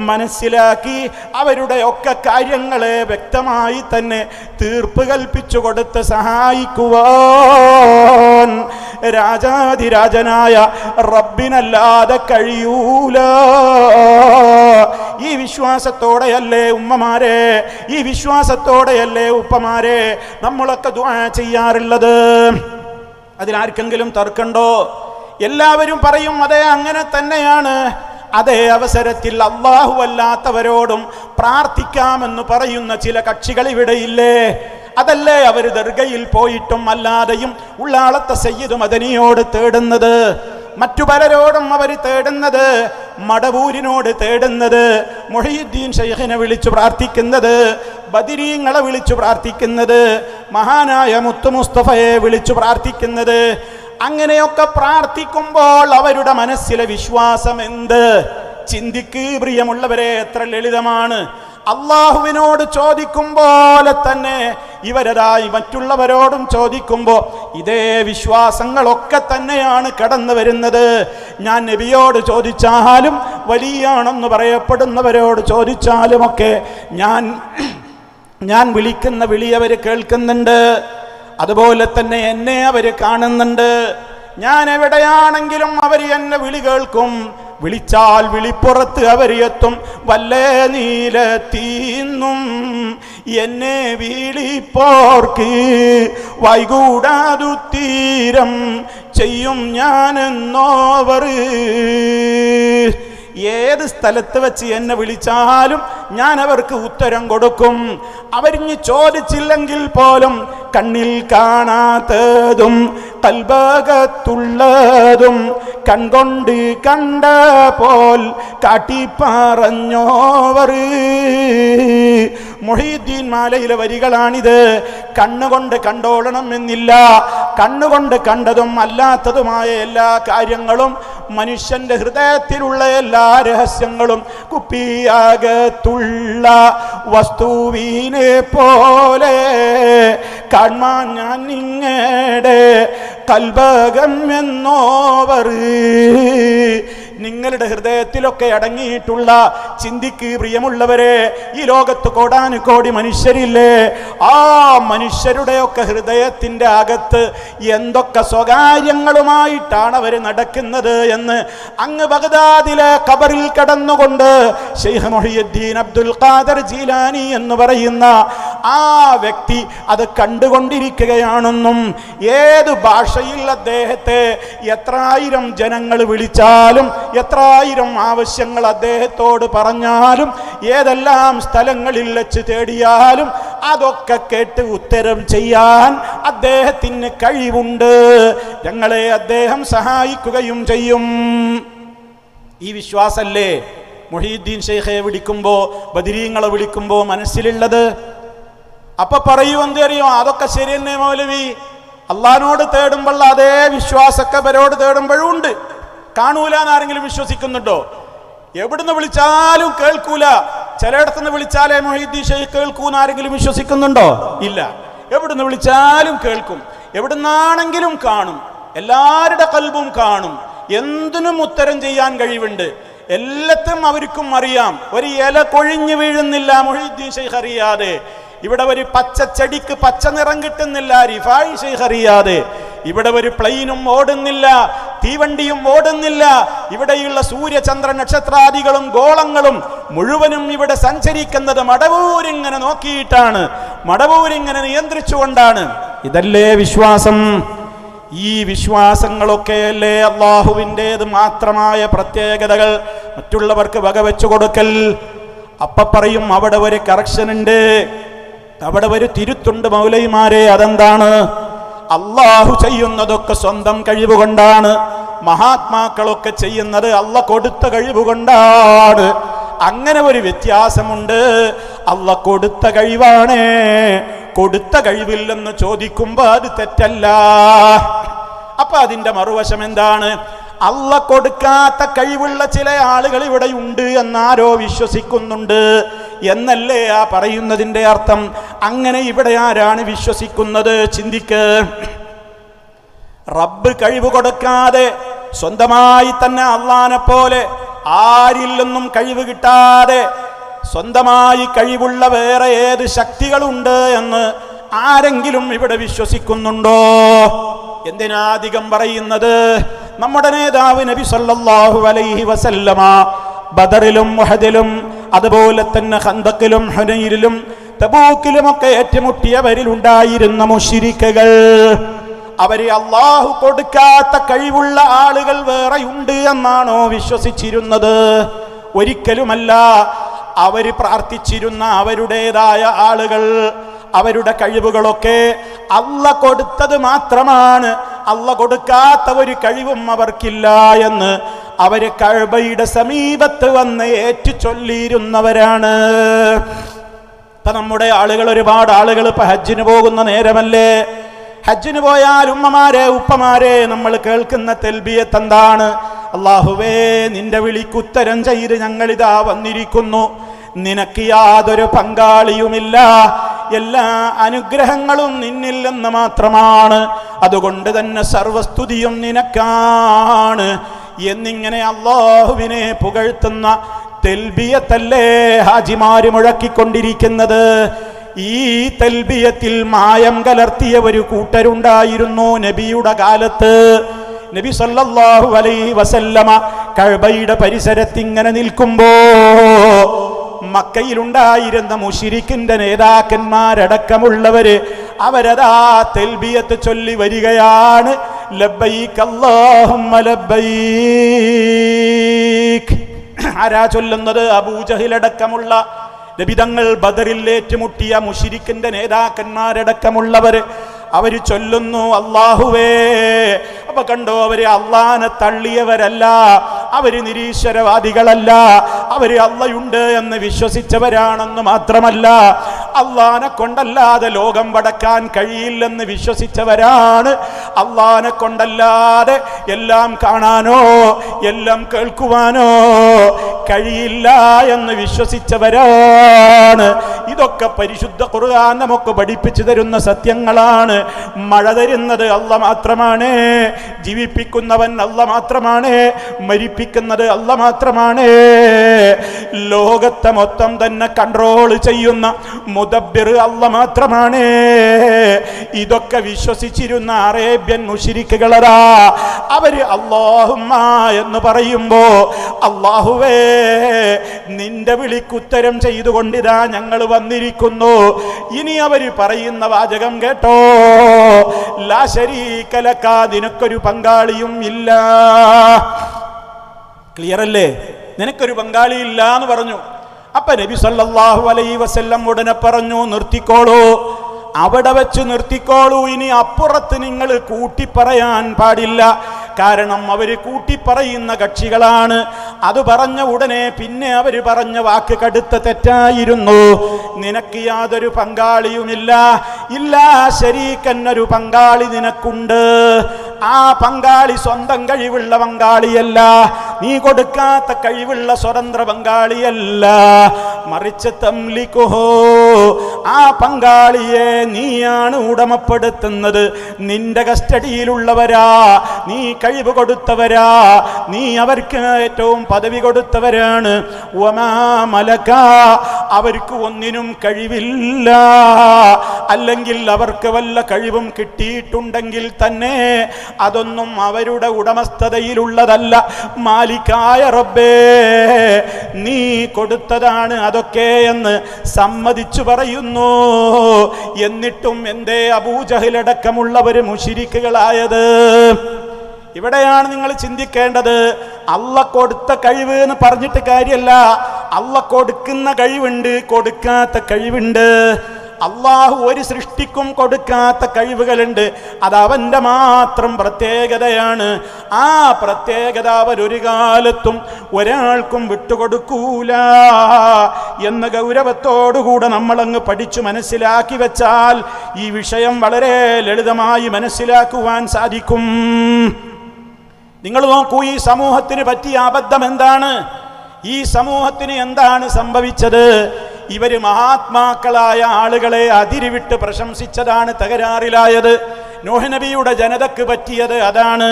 മനസ്സിലാക്കി അവരുടെ ഒക്കെ കാര്യങ്ങളെ വ്യക്തമായി തന്നെ തീർപ്പ് കൽപ്പിച്ചു കൊടുത്ത് സഹായിക്കുവാൻ രാജാതിരാജനായ റബ്ബിനല്ലാതെ കഴിയൂല. ഈ വിശ്വാസത്തോടെയല്ലേ ഉമ്മമാരെ, ഈ വിശ്വാസത്തോടെയല്ലേ ഉപ്പമാരെ നമ്മളൊക്കെ ദുആ ചെയ്യാറുള്ളത്? അതിലാർക്കെങ്കിലും തർക്കണ്ടോ? എല്ലാവരും പറയും അതെ അങ്ങനെ തന്നെയാണ്. അതേ അവസരത്തിൽ അല്ലാഹു അല്ലാത്തവരോടും പ്രാർത്ഥിക്കാമെന്ന് പറയുന്ന ചില കക്ഷികൾ ഇവിടെയില്ലേ? അതല്ലേ അവർ ദർഗയിൽ പോയിട്ടും അല്ലാതെയും ഉള്ളാളത്തെ സയ്യിദ് മദനിയോട് തേടുന്നത്, മറ്റു പലരോടും അവർ തേടുന്നത്, മടവൂരിനോട് തേടുന്നത്, മുഹയ്യിദ്ദീൻ ശൈഖിനെ വിളിച്ചു പ്രാർത്ഥിക്കുന്നത്, ബദരീങ്ങളെ വിളിച്ചു പ്രാർത്ഥിക്കുന്നത്, മഹാനായ മുത്തു മുസ്തഫയെ വിളിച്ചു പ്രാർത്ഥിക്കുന്നത്. അങ്ങനെയൊക്കെ പ്രാർത്ഥിക്കുമ്പോൾ അവരുടെ മനസ്സിലെ വിശ്വാസം എന്ത്? ചിന്തിക്ക് പ്രിയമുള്ളവരെ, എത്ര ലളിതമാണ്. അള്ളാഹുവിനോട് ചോദിക്കും പോലെ തന്നെ ഇവരതായി മറ്റുള്ളവരോടും ചോദിക്കുമ്പോൾ ഇതേ വിശ്വാസങ്ങളൊക്കെ തന്നെയാണ് കടന്നു വരുന്നത്. ഞാൻ നബിയോട് ചോദിച്ചാലും വലിയാണെന്ന് പറയപ്പെടുന്നവരോട് ചോദിച്ചാലുമൊക്കെ ഞാൻ വിളിക്കുന്ന വിളി അവർ കേൾക്കുന്നുണ്ട്. അതുപോലെ തന്നെ എന്നെ അവർ കാണുന്നുണ്ട്. ഞാൻ എവിടെയാണെങ്കിലും അവർ എന്നെ വിളി കേൾക്കും. വിളിച്ചാൽ വിളിപ്പുറത്ത് അവരെത്തും. വല്ലേ നീലത്തീന്നും എന്നെ വിളിപ്പോർക്ക് വൈകൂടാതു തീരം ചെയ്യും ഞാനെന്നോവർ. ഏത് സ്ഥലത്ത് വെച്ച് എന്നെ വിളിച്ചാലും ഞാൻ അവർക്ക് ഉത്തരം കൊടുക്കും. അവരിഞ്ഞ് ചോദിച്ചില്ലെങ്കിൽ പോലും കണ്ണിൽ കാണാത്തതും കൽബകത്തുള്ളതും കൺകൊണ്ട് കണ്ട പോൽ കാട്ടിപ്പറഞ്ഞോവർ. മുഹീദ്ദീൻ മാലയിലെ വരികളാണിത്. കണ്ണുകൊണ്ട് കണ്ടോളണം എന്നില്ല. കണ്ണുകൊണ്ട് കണ്ടതും അല്ലാത്തതുമായ എല്ലാ കാര്യങ്ങളും, മനുഷ്യന്റെ ഹൃദയത്തിലുള്ള എല്ലാ രഹസ്യങ്ങളും കുപ്പിയാകത്തുള്ള വസ്തുവിനെ പോലെ കാൺമാൻ ഞാൻ നിങ്ങളുടെ കൽബകം എന്നോവർ. നിങ്ങളുടെ ഹൃദയത്തിലൊക്കെ അടങ്ങിയിട്ടുള്ള, ചിന്തിക്ക് പ്രിയമുള്ളവരെ, ഈ ലോകത്ത് കോടാനുകോടി മനുഷ്യരില്ലേ, ആ മനുഷ്യരുടെയൊക്കെ ഹൃദയത്തിൻ്റെ അകത്ത് എന്തൊക്കെ സ്വകാര്യങ്ങളുമായിട്ടാണ് അവർ നടക്കുന്നത് എന്ന് അങ്ങ് ബഗ്ദാദിലെ ഖബറിൽ കടന്നുകൊണ്ട് ശൈഖ് മുഹയ്യിദ്ദീൻ അബ്ദുൽ ഖാദർ ജീലാനി എന്ന് പറയുന്ന ആ വ്യക്തി അത് കണ്ടുകൊണ്ടിരിക്കുകയാണെന്നും, ഏത് ഭാഷയിൽ അദ്ദേഹത്തെ എത്രായിരം ജനങ്ങൾ വിളിച്ചാലും, എത്രായിരം ആവശ്യങ്ങൾ അദ്ദേഹത്തോട് പറഞ്ഞാലും, ഏതെല്ലാം സ്ഥലങ്ങളിൽ വെച്ച് തേടിയാലും അതൊക്കെ കേട്ട് ഉത്തരം ചെയ്യാൻ അദ്ദേഹത്തിന് കഴിവുണ്ട്. ഞങ്ങളെ അദ്ദേഹം സഹായിക്കുകയും ചെയ്യും. ഈ വിശ്വാസല്ലേ മുഹീദ്ദീൻ ശൈഖയെ വിളിക്കുമ്പോ, ബദരീങ്ങളെ വിളിക്കുമ്പോ മനസ്സിലുള്ളത്? അപ്പൊ പറയൂ, എന്തറിയോ, അതൊക്കെ ശരി തന്നെ മൗലവി, അള്ളാഹിനോട് തേടുമ്പോൾ അതേ വിശ്വാസമൊക്കെ അവരോട് തേടുമ്പോഴും ഉണ്ട്. കാണൂല എന്നാരെങ്കിലും വിശ്വസിക്കുന്നുണ്ടോ? എവിടുന്ന് വിളിച്ചാലും കേൾക്കൂല. ചിലയിടത്തുനിന്ന് വിളിച്ചാലേ മുഹീദ്ദീൻ ശൈഖ് കേൾക്കൂന്ന് ആരെങ്കിലും വിശ്വസിക്കുന്നുണ്ടോ? ഇല്ല. എവിടുന്ന് വിളിച്ചാലും കേൾക്കും, എവിടുന്നാണെങ്കിലും കാണും, എല്ലാവരുടെ കൽബും കാണും. എന്തിനും ഉത്തരം ചെയ്യാൻ കഴിവുണ്ട്. എല്ലാത്തിനും അവർക്കും അറിയാം. ഒരു ഇല കൊഴിഞ്ഞു വീഴുന്നില്ല മുഹീദ്ദീൻ ശൈഖ് അറിയാതെ. ഇവിടെ ഒരു പച്ച ചെടിക്ക് പച്ച നിറം കിട്ടുന്നില്ല റിഫായി ശൈഖ് അറിയാതെ. ഇവിടെ ഒരു പ്ലെയിനും ഓടുന്നില്ല, തീവണ്ടിയും ഓടുന്നില്ല. ഇവിടെയുള്ള സൂര്യചന്ദ്ര നക്ഷത്രാദികളും ഗോളങ്ങളും മുഴുവനും ഇവിടെ സഞ്ചരിക്കുന്നത് മടവൂരിങ്ങനെ നോക്കിയിട്ടാണ്, മടവൂരിങ്ങനെ നിയന്ത്രിച്ചുകൊണ്ടാണ്. ഇതല്ലേ വിശ്വാസം? ഈ വിശ്വാസങ്ങളൊക്കെയല്ലേ അള്ളാഹുവിൻ്റേത് മാത്രമായ പ്രത്യേകതകൾ മറ്റുള്ളവർക്ക് വകവെച്ചു കൊടുക്കൽ. അപ്പ പറയും അവിടെ ഒരു കറക്ഷൻ ഉണ്ട്, അവിടെ ഒരു തിരുത്തുണ്ട് മൗലൈമാരെ. അതെന്താണ്? അള്ളാഹു ചെയ്യുന്നതൊക്കെ സ്വന്തം കഴിവുകൊണ്ടാണ്. മഹാത്മാക്കളൊക്കെ ചെയ്യുന്നത് അള്ളാഹ് കൊടുത്ത കഴിവുകൊണ്ടാണ്. അങ്ങനെ ഒരു വ്യത്യാസമുണ്ട്. അള്ളാഹ് കൊടുത്ത കഴിവാണ്. കൊടുത്ത കഴിവില്ലെന്ന് ചോദിക്കുമ്പോ അത് തെറ്റല്ല. അപ്പൊ അതിന്റെ മറുവശം എന്താണ്? അള്ളാഹ് കൊടുക്കാത്ത കഴിവുള്ള ചില ആളുകൾ ഇവിടെ ഉണ്ട് എന്നാരോ വിശ്വസിക്കുന്നുണ്ട് എന്നല്ലേ ആ പറയുന്നതിന്റെ അർത്ഥം? അങ്ങനെ ഇവിടെ ആരാണ് വിശ്വസിക്കുന്നത്? ചിന്തിക്ക്. റബ്ബ് കഴിവ് കൊടുക്കാതെ സ്വന്തമായി തന്നെ അള്ളാനെ പോലെ ആരിൽ നിന്നും കഴിവ് കിട്ടാതെ സ്വന്തമായി കഴിവുള്ള വേറെ ഏത് ശക്തികളുണ്ട് എന്ന് ആരെങ്കിലും ഇവിടെ വിശ്വസിക്കുന്നുണ്ടോ? എന്തിനാധികം പറയുന്നത്? നമ്മുടെ നേതാവ് നബി സല്ലല്ലാഹു അലൈഹി വസല്ലമ ബദറിലും ഉഹദിലും അതുപോലെ തന്നെ ഖന്തഖിലും ഹുനൈനിലും തബൂക്കിലുമൊക്കെ ഏറ്റുമുട്ടിയവരിൽ ഉണ്ടായിരുന്ന മുശ്രിക്കുകൾ, അവര് അള്ളാഹു കൊടുക്കാത്ത കഴിവുള്ള ആളുകൾ വേറെയുണ്ട് എന്നാണോ വിശ്വസിച്ചിരുന്നത്? ഒരിക്കലുമല്ല. അവര് പ്രാർത്ഥിച്ചിരുന്ന അവരുടേതായ ആളുകൾ, അവരുടെ കഴിവുകളൊക്കെ അള്ളാഹ് കൊടുത്തത് മാത്രമാണ്, അള്ളാഹ് കൊടുക്കാത്ത ഒരു കഴിവും അവർക്കില്ല എന്ന് അവര് കഅബയുടെ സമീപത്ത് വന്ന് ഏറ്റു ചൊല്ലിയിരുന്നവരാണ്. ഇപ്പൊ നമ്മുടെ ആളുകൾ, ഒരുപാട് ആളുകൾ ഇപ്പൊ ഹജ്ജിന് പോകുന്ന നേരമല്ലേ? ഹജ്ജിന് പോയാൽ ഉമ്മമാരെ ഉപ്പമാരെ നമ്മൾ കേൾക്കുന്ന തൽബിയത്ത് എന്താണ്? അല്ലാഹുവേ, നിന്റെ വിളിക്കുത്തരം ചെയ്ത് ഞങ്ങളിതാ വന്നിരിക്കുന്നു, നിനക്ക് യാതൊരു പങ്കാളിയുമില്ല, എല്ലാ അനുഗ്രഹങ്ങളും നിന്നിൽ നിന്ന് മാത്രമാണ്, അതുകൊണ്ട് തന്നെ സർവസ്തുതിയും നിനക്കാണ് എന്നിങ്ങനെ അല്ലാഹുവിനെ പുകഴ്ത്തുന്ന തൽബിയത്തല്ലേ ഹാജിമാര് മുഴക്കിക്കൊണ്ടിരിക്കുന്നത്. ഈ തൽബിയത്തിൽ മായം കലർത്തിയ ഒരു കൂട്ടരുണ്ടായിരുന്നു നബിയുടെ കാലത്ത്. നബി സല്ലല്ലാഹു അലൈഹി വസല്ലമ കഅബയുടെ പരിസരത്ത് ഇങ്ങനെ നിൽക്കുമ്പോ മക്കയിലുണ്ടായിരുന്ന മുശ്രിക്കിന്റെ നേതാക്കന്മാരടക്കമുള്ളവര് അവരതാ തൽബിയത്ത് ചൊല്ലി വരികയാണ്. ലബ്ബൈക അല്ലാഹുമ്മ ലബ്ബൈക്. ആരാ ചൊല്ലുന്നത്? അബൂജഹിലടക്കമുള്ള നബിതങ്ങൾ ബദറിൽ ഏറ്റുമുട്ടിയ മുശ്രിക്കിന്റെ നേതാക്കന്മാരടക്കമുള്ളവര് അവര് ചൊല്ലുന്നു അല്ലാഹുവേ. അപ്പൊ കണ്ടോ, അവര് അള്ളാനെ തള്ളിയവരല്ല, അവര് നിരീശ്വരവാദികളല്ല, അവര് അള്ളയുണ്ട് എന്ന് വിശ്വസിച്ചവരാണെന്ന് മാത്രമല്ല, അള്ളാനെ കൊണ്ടല്ലാതെ ലോകം വടക്കാൻ കഴിയില്ലെന്ന് വിശ്വസിച്ചവരാണ്. അള്ളാനെ കൊണ്ടല്ലാതെ എല്ലാം കാണാനോ എല്ലാം കേൾക്കുവാനോ കഴിയില്ല എന്ന് വിശ്വസിച്ചവരാണ്. ഇതൊക്കെ പരിശുദ്ധ ഖുർആൻ നമുക്ക് പഠിപ്പിച്ചു തരുന്ന സത്യങ്ങളാണ്. മഴ തരുന്നത് അല്ലാഹ് മാത്രമാണ്, ജീവിപ്പിക്കുന്നവൻ അല്ലാഹ് മാത്രമാണ്, മരിപ്പിക്കുന്നത് അല്ലാഹ് മാത്രമാണ്, ലോകത്തെ മൊത്തം തന്നെ കൺട്രോൾ ചെയ്യുന്ന മുദബ്ബിർ അല്ലാഹ് മാത്രമാണ്. ഇതൊക്കെ വിശ്വസിച്ചിരുന്ന അറേബ്യൻ മുശ്രിക്കുകളാ. അവര് അല്ലാഹുമ്മ എന്ന് പറയുമ്പോ അല്ലാഹുവേ നിന്റെ വിളിക്കുത്തരം ചെയ്തുകൊണ്ടിതാ ഞങ്ങൾ വന്നിരിക്കുന്നു. ഇനി അവര് പറയുന്ന വാചകം കേട്ടോ, ലാ ശരീക ലക, നിനക്കൊരു പങ്കാളിയും ഇല്ല. ക്ലിയർ അല്ലേ? നിനക്കൊരു പങ്കാളി ഇല്ല എന്ന് പറഞ്ഞു. അപ്പൊ നബി സല്ലല്ലാഹു അലൈഹി വസല്ലം ഉടനെ പറഞ്ഞു, നിർത്തിക്കോളൂ, അവിടെ വെച്ച് നിർത്തിക്കോളൂ, ഇനി അപ്പുറത്ത് നിങ്ങൾ കൂട്ടിപ്പറയാൻ പാടില്ല. കാരണം അവര് കൂട്ടിപ്പറയുന്ന കക്ഷികളാണ്. അത് പറഞ്ഞ ഉടനെ പിന്നെ അവര് പറഞ്ഞ വാക്ക് കടുത്ത തെറ്റായിരുന്നു. നിനക്ക് യാതൊരു പങ്കാളിയുമില്ല, ഇല്ലാ ശരീക്കൻ, ഒരു പങ്കാളി നിനക്കുണ്ട്. ആ പങ്കാളി സ്വന്തം കഴിവുള്ള പങ്കാളിയല്ല, നീ കൊടുക്കാത്ത കഴിവുള്ള സ്വതന്ത്ര പങ്കാളിയല്ല, മറിച്ച് തംലിക്കുഹു, ആ പങ്കാളിയെ നീയാണ് ഉടമപ്പെടുത്തുന്നത്. നിന്റെ കസ്റ്റഡിയിലുള്ളവരാ, നീ കഴിവ് കൊടുത്തവരാ, നീ അവർക്ക് ഏറ്റവും പദവി കൊടുത്തവരാണ്. വമാ മലക, അവർക്ക് ഒന്നിനും കഴിവില്ല. അല്ലെങ്കിൽ അവർക്ക് വല്ല കഴിവും കിട്ടിയിട്ടുണ്ടെങ്കിൽ തന്നെ അതൊന്നും അവരുടെ ഉടമസ്ഥതയിലുള്ളതല്ല. മാലിക്കായ റബ്ബേ, നീ കൊടുത്തതാണ് അതൊക്കെ എന്ന് സമ്മതിച്ചു പറയുന്നു. എന്നിട്ടും എന്തേ അബൂജഹലടക്കമുള്ളവര് മുശ്രിക്കുകളായത്? ഇവിടെയാണ് നിങ്ങൾ ചിന്തിക്കേണ്ടത്. അല്ലാഹ് കൊടുത്ത കഴിവ് എന്ന് പറഞ്ഞിട്ട് കാര്യമല്ല. അല്ലാഹ് കൊടുക്കുന്ന കഴിവുണ്ട്, കൊടുക്കാത്ത കഴിവുണ്ട്. അള്ളാഹു ഒരു സൃഷ്ടിക്കും കൊടുക്കാത്ത കഴിവുകളുണ്ട്. അത് അവന്റെ മാത്രം പ്രത്യേകതയാണ്. ആ പ്രത്യേകത അവരൊരു കാലത്തും ഒരാൾക്കും വിട്ടുകൊടുക്കൂല എന്ന ഗൗരവത്തോടുകൂടെ നമ്മളങ്ങ് പഠിച്ചു മനസ്സിലാക്കി വെച്ചാൽ ഈ വിഷയം വളരെ ലളിതമായി മനസ്സിലാക്കുവാൻ സാധിക്കും. നിങ്ങൾ നോക്കൂ, ഈ സമൂഹത്തിന് പറ്റിയ അബദ്ധം എന്താണ്? ഈ സമൂഹത്തിന് എന്താണ് സംഭവിച്ചത്? ഇവര് മഹാത്മാക്കളായ ആളുകളെ അതിരുവിട്ട് പ്രശംസിച്ചതാണ് തകരാറിലായത്. നൂഹ് നബിയുടെ ജനതക്ക് പറ്റിയത് അതാണ്.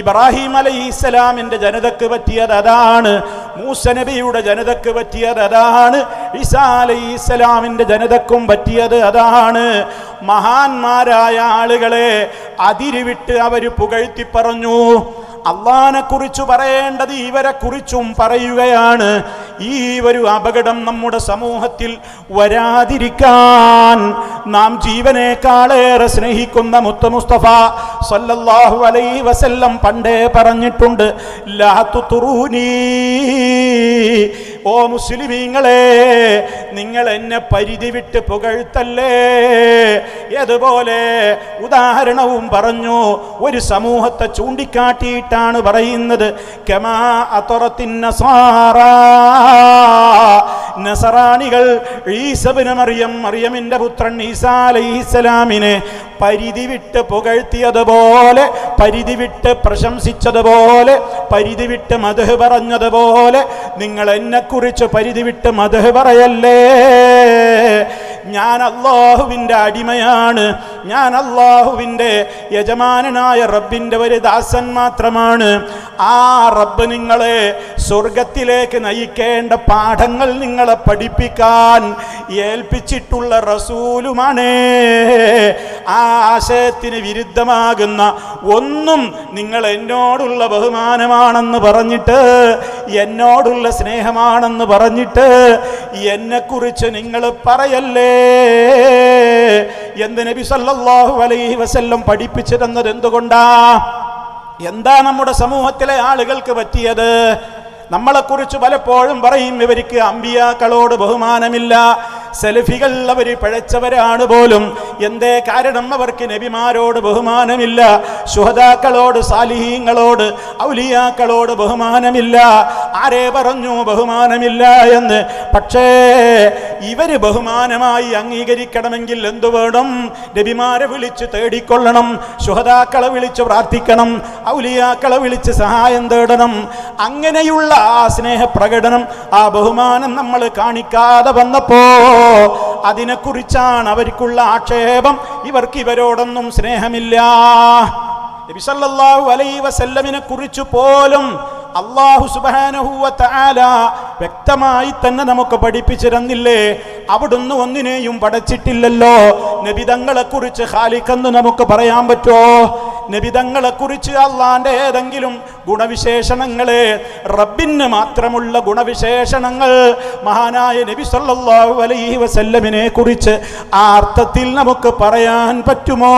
ഇബ്രാഹിം അലൈഹിസ്സലാമിന്റെ ജനതക്ക് പറ്റിയത് അതാണ്. മൂസ നബിയുടെ ജനതക്ക് പറ്റിയത് അതാണ്. ഈസാ അലൈഹിസ്സലാമിന്റെ ജനതക്കും പറ്റിയത് അതാണ്. മഹാന്മാരായ ആളുകളെ അതിരുവിട്ട് അവര് പുകഴ്ത്തി പറഞ്ഞു. അള്ളാനെ കുറിച്ച് പറയേണ്ടത് ഇവരെ കുറിച്ചും പറയുകയാണ്. ഈ ഒരു അപകടം നമ്മുടെ സമൂഹത്തിൽ വരാതിരിക്കാൻ നാം ജീവനേക്കാളേറെ സ്നേഹിക്കുന്ന മുത്ത മുസ്തഫ സല്ലല്ലാഹു അലൈഹി വസല്ലം പണ്ടേ പറഞ്ഞിട്ടുണ്ട്, ലാ തുതുറൂനി, ഓ മുസ്ലിമീങ്ങളെ, നിങ്ങൾ എന്നെ പരിധി വിട്ട് പുകഴ്ത്തല്ലേ. അതുപോലെ ഉദാഹരണവും പറഞ്ഞു. ഒരു സമൂഹത്തെ ചൂണ്ടിക്കാട്ടിയിട്ടാണ് പറയുന്നത്, കമാ അത്റത്തിൻ നസാറാ, നസറാനികൾ ഈസബിന് മറിയം, മറിയമിന്റെ പുത്രൻ ഈസാ അലൈഹിസ്സലാമിനെ പരിധി വിട്ട് പുകഴ്ത്തിയതുപോലെ, പരിധി വിട്ട് പ്രശംസിച്ചതുപോലെ, പരിധി വിട്ട് മദ്ഹ് പറഞ്ഞതുപോലെ നിങ്ങൾ എന്നെക്കുറിച്ച് പരിധി വിട്ട് മദ്ഹ് പറയല്ലേ. ഞാൻ അല്ലാഹുവിൻ്റെ അടിമയാണ്, ഞാൻ അല്ലാഹുവിൻ്റെ യജമാനനായ റബ്ബിൻ്റെ ഒരു ദാസൻ മാത്രമാണ്. ആ റബ്ബ് നിങ്ങളെ സ്വർഗത്തിലേക്ക് നയിക്കേണ്ട പാഠങ്ങൾ നിങ്ങളെ പഠിപ്പിക്കാൻ ഏൽപ്പിച്ചിട്ടുള്ള റസൂലുമാണ്. ആ ആശയത്തിന് വിരുദ്ധമാകുന്ന ഒന്നും നിങ്ങൾ എന്നോടുള്ള ബഹുമാനമാണെന്ന് പറഞ്ഞിട്ട്, എന്നോടുള്ള സ്നേഹമാണെന്ന് പറഞ്ഞിട്ട് എന്നെക്കുറിച്ച് നിങ്ങൾ പറയല്ലേ എന്ന് നബി സല്ലല്ലാഹു അലൈഹി വസല്ലം പഠിപ്പിച്ചു തന്നത് എന്തുകൊണ്ടാ? എന്താ നമ്മുടെ സമൂഹത്തിലെ ആളുകൾക്ക് പറ്റിയത്? നമ്മളെക്കുറിച്ച് പലപ്പോഴും പറയും ഇവർക്ക് അമ്പിയാക്കളോട് ബഹുമാനമില്ല, സെൽഫികൾ അവർ പിഴച്ചവരാണ് പോലും. എന്തേ കാരണം? അവർക്ക് നബിമാരോട് ബഹുമാനമില്ല, ശുഹദാക്കളോട്, സാലിഹീങ്ങളോട്, ഔലിയാക്കളോട് ബഹുമാനമില്ല. ആരെ പറഞ്ഞു ബഹുമാനമില്ല എന്ന്? പക്ഷേ ഇവര് ബഹുമാനമായി അംഗീകരിക്കണമെങ്കിൽ എന്തു വേണം? നബിമാരെ വിളിച്ച് തേടിക്കൊള്ളണം, ശുഹദാക്കളെ വിളിച്ച് പ്രാർത്ഥിക്കണം, ഔലിയാക്കളെ വിളിച്ച് സഹായം തേടണം. അങ്ങനെയുള്ള ആ സ്നേഹപ്രകടനം, ആ ബഹുമാനം നമ്മൾ കാണിക്കാതെ വന്നപ്പോ അതിനെക്കുറിച്ചാണ് അവർക്കുള്ള ആക്ഷേപം. ഇവർക്ക് ഇവരോടൊന്നും സ്നേഹമില്ല. നബി സല്ലല്ലാഹു അലൈഹി വസല്ലമിനെ കുറിച്ച് പോലും അല്ലാഹു സുബ്ഹാനഹു വ തആല വ്യക്തമായി തന്നെ നമുക്ക് പഠിപ്പിച്ചു തന്നില്ലേ? അവിടുന്ന് ഒന്നിനെയും പടച്ചിട്ടില്ലല്ലോ. നബിതങ്ങളെ കുറിച്ച് ഖാലിഖെന്ന് നമുക്ക് പറയാൻ പറ്റുമോ? നബിതങ്ങളെ കുറിച്ച് അള്ളാന്റെ ഏതെങ്കിലും ഗുണവിശേഷണങ്ങളെ, റബ്ബിന് മാത്രമുള്ള ഗുണവിശേഷണങ്ങൾ മഹാനായ നബി സല്ലല്ലാഹു അലൈഹി വസല്ലമിനെ കുറിച്ച് ആ അർത്ഥത്തിൽ നമുക്ക് പറയാൻ പറ്റുമോ?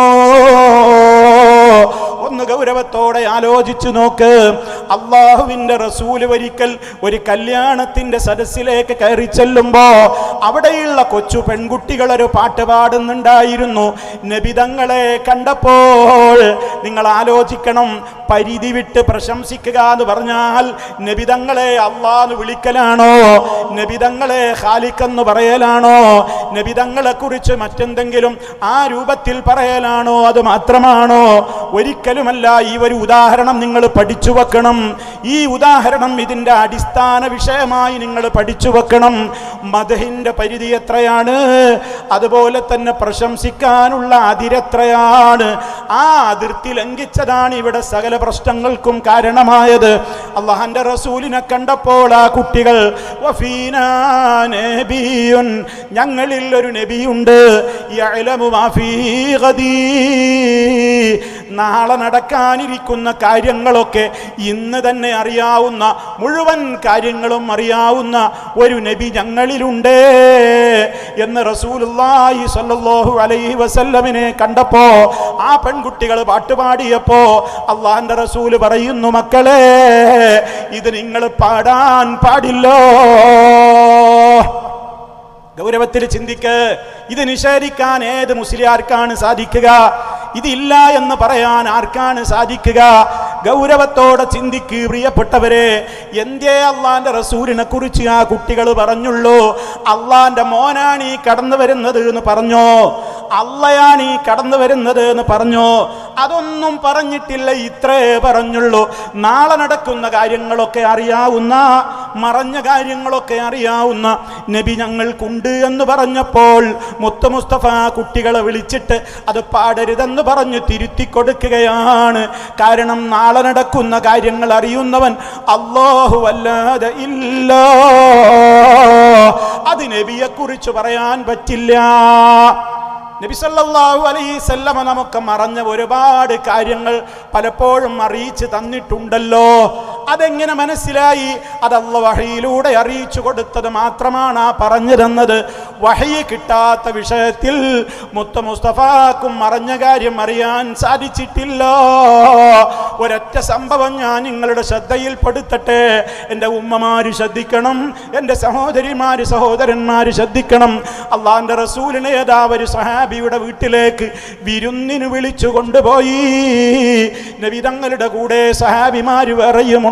ഒന്ന് ഗൗരവത്തോടെ ആലോചിച്ചു നോക്ക്. അള്ളാഹുവിന്റെ റസൂല് ഒരിക്കൽ ഒരു കല്യാണത്തിന്റെ സദസ്സിലേക്ക് കയറി ചെല്ലുമ്പോ അവിടെയുള്ള കൊച്ചു പെൺകുട്ടികൾ ഒരു പാട്ട് പാടുന്നുണ്ടായിരുന്നു. നബിതങ്ങളെ കണ്ടപ്പോൾ നിങ്ങൾ ആലോചിക്കണം, പരിധി വിട്ട് പ്രശംസിക്കുക എന്ന് പറഞ്ഞാൽ നബിതങ്ങളെ അള്ളാഹ് വിളിക്കലാണോ? നബിതങ്ങളെ ഖാലിഖെന്ന് പറയലാണോ? നബിതങ്ങളെ കുറിച്ച് മറ്റെന്തെങ്കിലും ആ രൂപത്തിൽ പറയലാണോ? അത് മാത്രമാണോ? ഒരിക്കലുമല്ല. ഈ ഒരു ഉദാഹരണം നിങ്ങൾ പഠിച്ചു വെക്കണം. ഈ ഉദാഹരണം ഇതിന്റെ അടിസ്ഥാന വിഷയമായി നിങ്ങൾ പഠിച്ചു വെക്കണം. മദ്ഹിന്റെ പരിധി എത്രയാണ്, അതുപോലെ തന്നെ പ്രശംസിക്കാനുള്ള അതിരെത്രയാണ്. ആ അതിർത്തി ലംഘിച്ചതാണ് ഇവിടെ സകല പ്രശ്നങ്ങൾക്കും കാരണമായത്. അല്ലാഹുവിന്റെ റസൂലിനെ കണ്ടപ്പോൾ ആ കുട്ടികൾ വഫീനാ നബിയുൻ, ഞങ്ങളിൽ ഒരു നബിയുണ്ട്, യഅലമു മാ ഫീ ഗദീ, നാളെ നടക്കാനിരിക്കുന്ന കാര്യങ്ങളൊക്കെ ഇന്ന് തന്നെ അറിയാവുന്ന, മുഴുവൻ കാര്യങ്ങളും അറിയാവുന്ന ഒരു നബി ഞങ്ങളിലുണ്ട് എന്ന് റസൂലുള്ളാഹി സ്വല്ലല്ലാഹു അലൈഹി വസല്ലമിനെ കണ്ടപ്പോ ആ പെൺകുട്ടികൾ പാട്ടുപാടിയപ്പോ അള്ളാഹുവിന്റെ റസൂല് പറയുന്നു, മക്കളെ ഇത് നിങ്ങൾ പാടാൻ പാടില്ലോ. ഗൗരവത്തിൽ ചിന്തിക്ക്. ഇത് നിഷേധിക്കാൻ ഏത് മുസ്ലിയാർക്കാണ് സാധിക്കുക? ഇതില്ല എന്ന് പറയാൻ ആർക്കാണ് സാധിക്കുക? ഗൗരവത്തോടെ ചിന്തിക്ക് പ്രിയപ്പെട്ടവരെ. എന്തേ അള്ളാന്റെ റസൂലിനെ കുറിച്ച് ആ കുട്ടികൾ പറഞ്ഞുള്ളൂ? അള്ളാന്റെ മോനാണ് ഈ കടന്നു വരുന്നത് എന്ന് പറഞ്ഞോ? അള്ളയാണ് ഈ കടന്നു വരുന്നത് എന്ന് പറഞ്ഞോ? അതൊന്നും പറഞ്ഞിട്ടില്ല. ഇത്രേ പറഞ്ഞുള്ളൂ. നാളെ നടക്കുന്ന കാര്യങ്ങളൊക്കെ അറിയാവുന്ന, മറഞ്ഞ കാര്യങ്ങളൊക്കെ അറിയാവുന്ന നബി ഞങ്ങൾക്കുണ്ട് എന്ന് പറഞ്ഞപ്പോൾ മുത്ത് മുസ്തഫ കുട്ടികളെ വിളിച്ചിട്ട് അത് പാടരുതെന്ന് പറഞ്ഞു തിരുത്തി കൊടുക്കുകയാണ്. കാരണം നാളെ നടക്കുന്ന കാര്യങ്ങൾ അറിയുന്നവൻ അല്ലാഹു അല്ലാതെ ഇല്ല. അത് നബിയെ കുറിച്ച് പറയാൻ പറ്റില്ല. നബി സല്ലല്ലാഹു അലൈഹി വസല്ലമ നമുക്ക് മറഞ്ഞ ഒരുപാട് കാര്യങ്ങൾ പലപ്പോഴും അറിയിച്ച് തന്നിട്ടുണ്ടല്ലോ. അതെങ്ങനെ മനസ്സിലായി? അത് അല്ലാഹു വഹയിലൂടെ അറിയിച്ചു കൊടുത്തത് മാത്രമാണ് ആ പറഞ്ഞു തന്നത്. വഹയി കിട്ടാത്ത വിഷയത്തിൽ മുത്ത മുസ്തഫാക്കും മറഞ്ഞ കാര്യം അറിയാൻ സാധിച്ചിട്ടില്ല. ഒരൊറ്റ സംഭവം ഞാൻ നിങ്ങളുടെ ശ്രദ്ധയിൽപ്പെടുത്തട്ടെ. എൻ്റെ ഉമ്മമാര് ശ്രദ്ധിക്കണം, എൻ്റെ സഹോദരിമാര് സഹോദരന്മാര് ശ്രദ്ധിക്കണം. അള്ളാന്റെ റസൂലിനെ ഏതാ ഒരു സഹാബിയുടെ വീട്ടിലേക്ക് വിരുന്നിന് വിളിച്ചു കൊണ്ടുപോയി. നബി തങ്ങളുടെ കൂടെ സഹാബിമാര് വേറെയുമുണ്ട്.